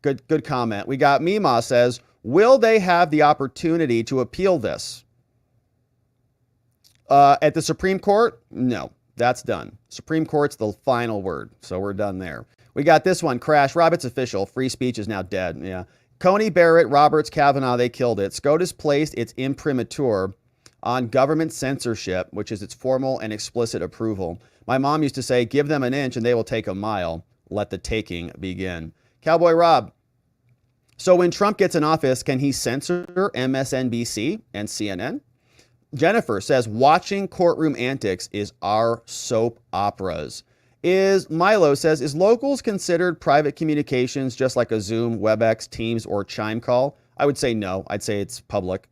Good comment. We got Mima says, will they have the opportunity to appeal this? At the Supreme Court? No, that's done. Supreme Court's the final word. So we're done there. We got this one. Crash. Rob, it's official. Free speech is now dead. Yeah. Coney Barrett, Roberts, Kavanaugh, they killed it. SCOTUS placed its imprimatur on government censorship, which is its formal and explicit approval. My mom used to say, give them an inch and they will take a mile. Let the taking begin. Cowboy Rob. So when Trump gets in office, can he censor MSNBC and CNN? Jennifer says, watching courtroom antics is our soap operas. Milo says, is locals considered private communications just like a Zoom, WebEx, Teams, or Chime call? I would say no. I'd say it's public.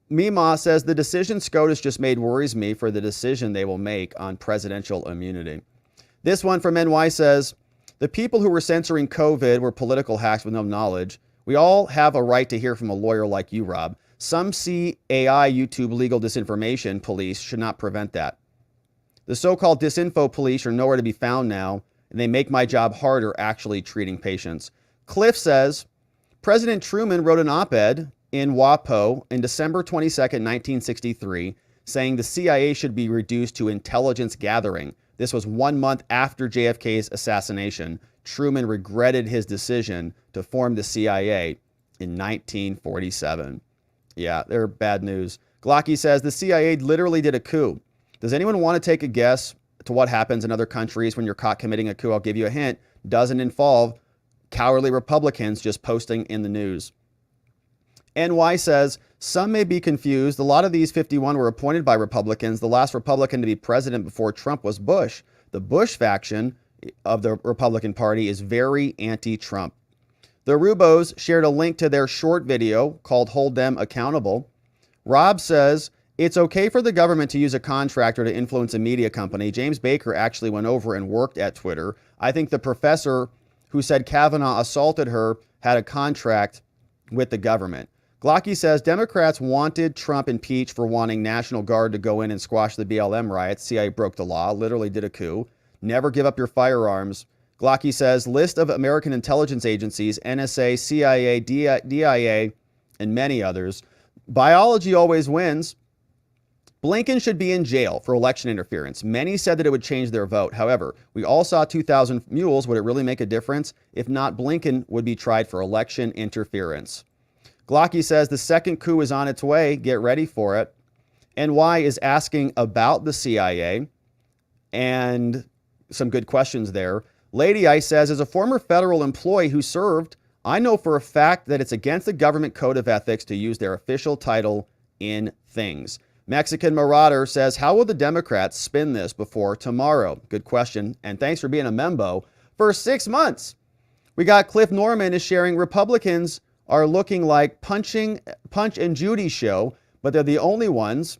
Mima says, the decision SCOTUS just made worries me for the decision they will make on presidential immunity. This one from NY says, the people who were censoring COVID were political hacks with no knowledge. We all have a right to hear from a lawyer like you, Rob. Some CAI YouTube legal disinformation police should not prevent that. The so-called disinfo police are nowhere to be found now, and they make my job harder actually treating patients. Cliff says, President Truman wrote an op-ed in WAPO in December 22nd, 1963, saying the CIA should be reduced to intelligence gathering. This was 1 month after JFK's assassination. Truman regretted his decision to form the CIA in 1947. Yeah, they're bad news. Glocky says the CIA literally did a coup. Does anyone want to take a guess to what happens in other countries when you're caught committing a coup? I'll give you a hint. Doesn't involve cowardly Republicans just posting in the news. NY says, some may be confused. A lot of these 51 were appointed by Republicans. The last Republican to be president before Trump was Bush. The Bush faction of the Republican Party is very anti-Trump. The Rubos shared a link to their short video called Hold Them Accountable. Rob says, it's okay for the government to use a contractor to influence a media company. James Baker actually went over and worked at Twitter. I think the professor who said Kavanaugh assaulted her had a contract with the government. Glocky says Democrats wanted Trump impeached for wanting National Guard to go in and squash the BLM riots. CIA broke the law, literally did a coup. Never give up your firearms. Glocky says list of American intelligence agencies, NSA, CIA, DIA, and many others. Biology always wins. Blinken should be in jail for election interference. Many said that it would change their vote. However, we all saw 2,000 mules. Would it really make a difference? If not, Blinken would be tried for election interference. Glocky says the second coup is on its way. Get ready for it. NY is asking about the CIA and some good questions there. Lady Ice says, as a former federal employee who served, I know for a fact that it's against the government code of ethics to use their official title in things. Mexican Marauder says, how will the Democrats spin this before tomorrow? Good question. And thanks for being a membo for 6 months. We got Cliff Norman is sharing Republicans are looking like Punch and Judy show, but they're the only ones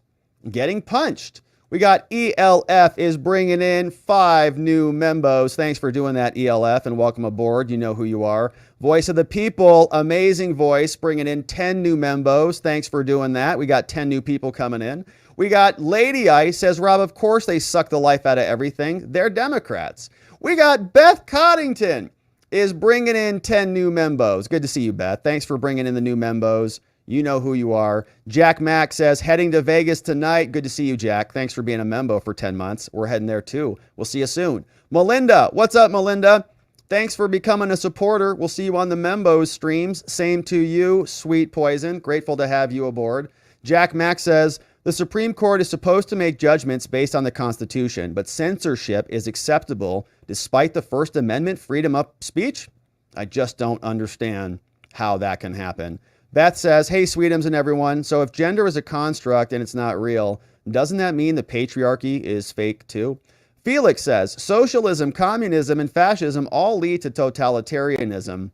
getting punched. We got ELF is bringing in 5 new membos. Thanks for doing that, ELF, and welcome aboard. You know who you are. Voice of the People, amazing voice, bringing in 10 new membos. Thanks for doing that. We got 10 new people coming in. We got Lady Ice says, Rob, of course they suck the life out of everything. They're Democrats. We got Beth Coddington is bringing in 10 new membos. Good to see you, Beth. Thanks for bringing in the new membos. You know who you are. Jack Mack says, heading to Vegas tonight. Good to see you, Jack. Thanks for being a membo for 10 months. We're heading there too. We'll see you soon. Melinda, what's up, Melinda? Thanks for becoming a supporter. We'll see you on the membos streams. Same to you, Sweet Poison. Grateful to have you aboard. Jack Mack says, the Supreme Court is supposed to make judgments based on the Constitution, but censorship is acceptable despite the First Amendment freedom of speech? I just don't understand how that can happen. Beth says, hey, Sweetums and everyone. So if gender is a construct and it's not real, doesn't that mean the patriarchy is fake too? Felix says, socialism, communism, and fascism all lead to totalitarianism.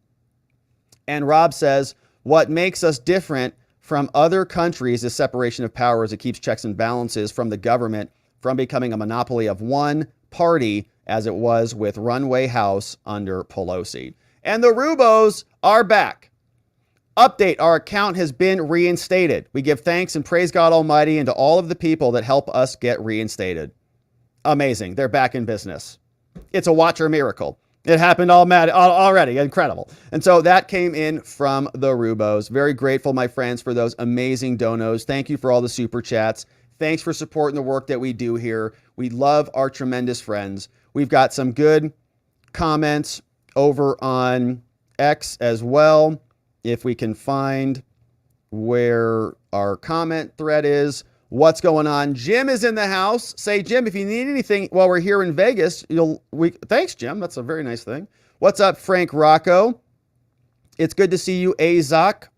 And Rob says, what makes us different from other countries is separation of powers. It keeps checks and balances from the government from becoming a monopoly of one party, as it was with Runway House under Pelosi. And the Rubos are back. Update, our account has been reinstated. We give thanks and praise God Almighty and to all of the people that help us get reinstated. Amazing. They're back in business. It's a watcher miracle. It happened already. Incredible. And so that came in from the Rubos. Very grateful, my friends, for those amazing donos. Thank you for all the super chats. Thanks for supporting the work that we do here. We love our tremendous friends. We've got some good comments over on X as well. If we can find where our comment thread is. What's going on? Jim is in the house. Say, Jim, if you need anything while we're here in Vegas, thanks, Jim. That's a very nice thing. What's up, Frank Rocco? It's good to see you. Azok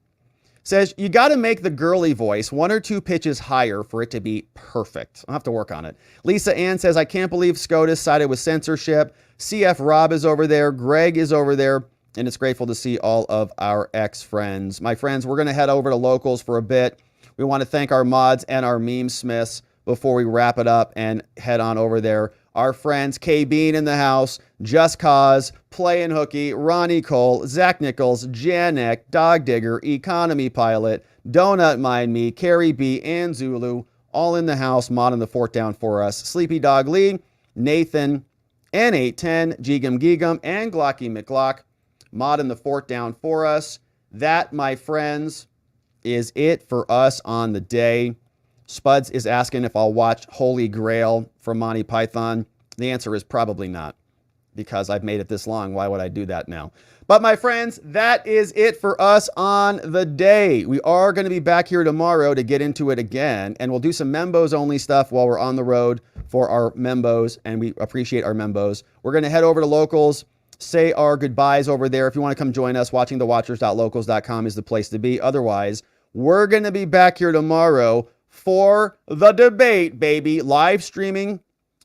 says, you got to make the girly voice 1 or 2 pitches higher for it to be perfect. I'll have to work on it. Lisa Ann says, I can't believe SCOTUS sided with censorship. CF Rob is over there. Greg is over there. And it's grateful to see all of our ex-friends. My friends, we're going to head over to locals for a bit. We want to thank our mods and our meme smiths before we wrap it up and head on over there. Our friends, K Bean in the house, Just Cause, Playin' Hooky, Ronnie Cole, Zach Nichols, Janek, Dog Digger, Economy Pilot, Donut Mind Me, Carrie B, and Zulu, all in the house, modding the fort down for us. Sleepy Dog Lee, Nathan, N810, Jigum Gigum, and Glocky McGlock, modding the fort down for us. That, my friends, is it for us on the day. Spuds is asking if I'll watch Holy Grail from Monty Python. The answer is probably not, because I've made it this long. Why would I do that now? But my friends, that is it for us on the day. We are going to be back here tomorrow to get into it again, and we'll do some membos only stuff while we're on the road for our membos, and we appreciate our membos. We're going to head over to locals, say our goodbyes over there. If you want to come join us, watchingthewatchers.locals.com is the place to be. Otherwise, we're going to be back here tomorrow for the debate, baby. Live streaming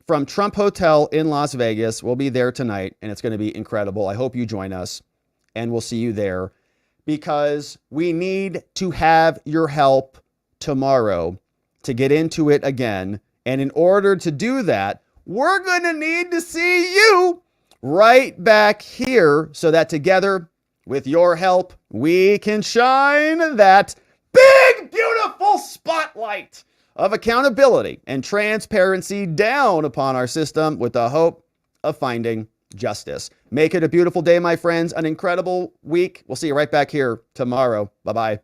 from Trump Hotel in Las Vegas. We'll be there tonight, and it's going to be incredible. I hope you join us, and we'll see you there, because we need to have your help tomorrow to get into it again. And in order to do that, we're going to need to see you right back here so that together, with your help, we can shine that big, beautiful spotlight of accountability and transparency down upon our system with the hope of finding justice. Make it a beautiful day, my friends. An incredible week. We'll see you right back here tomorrow. Bye-bye.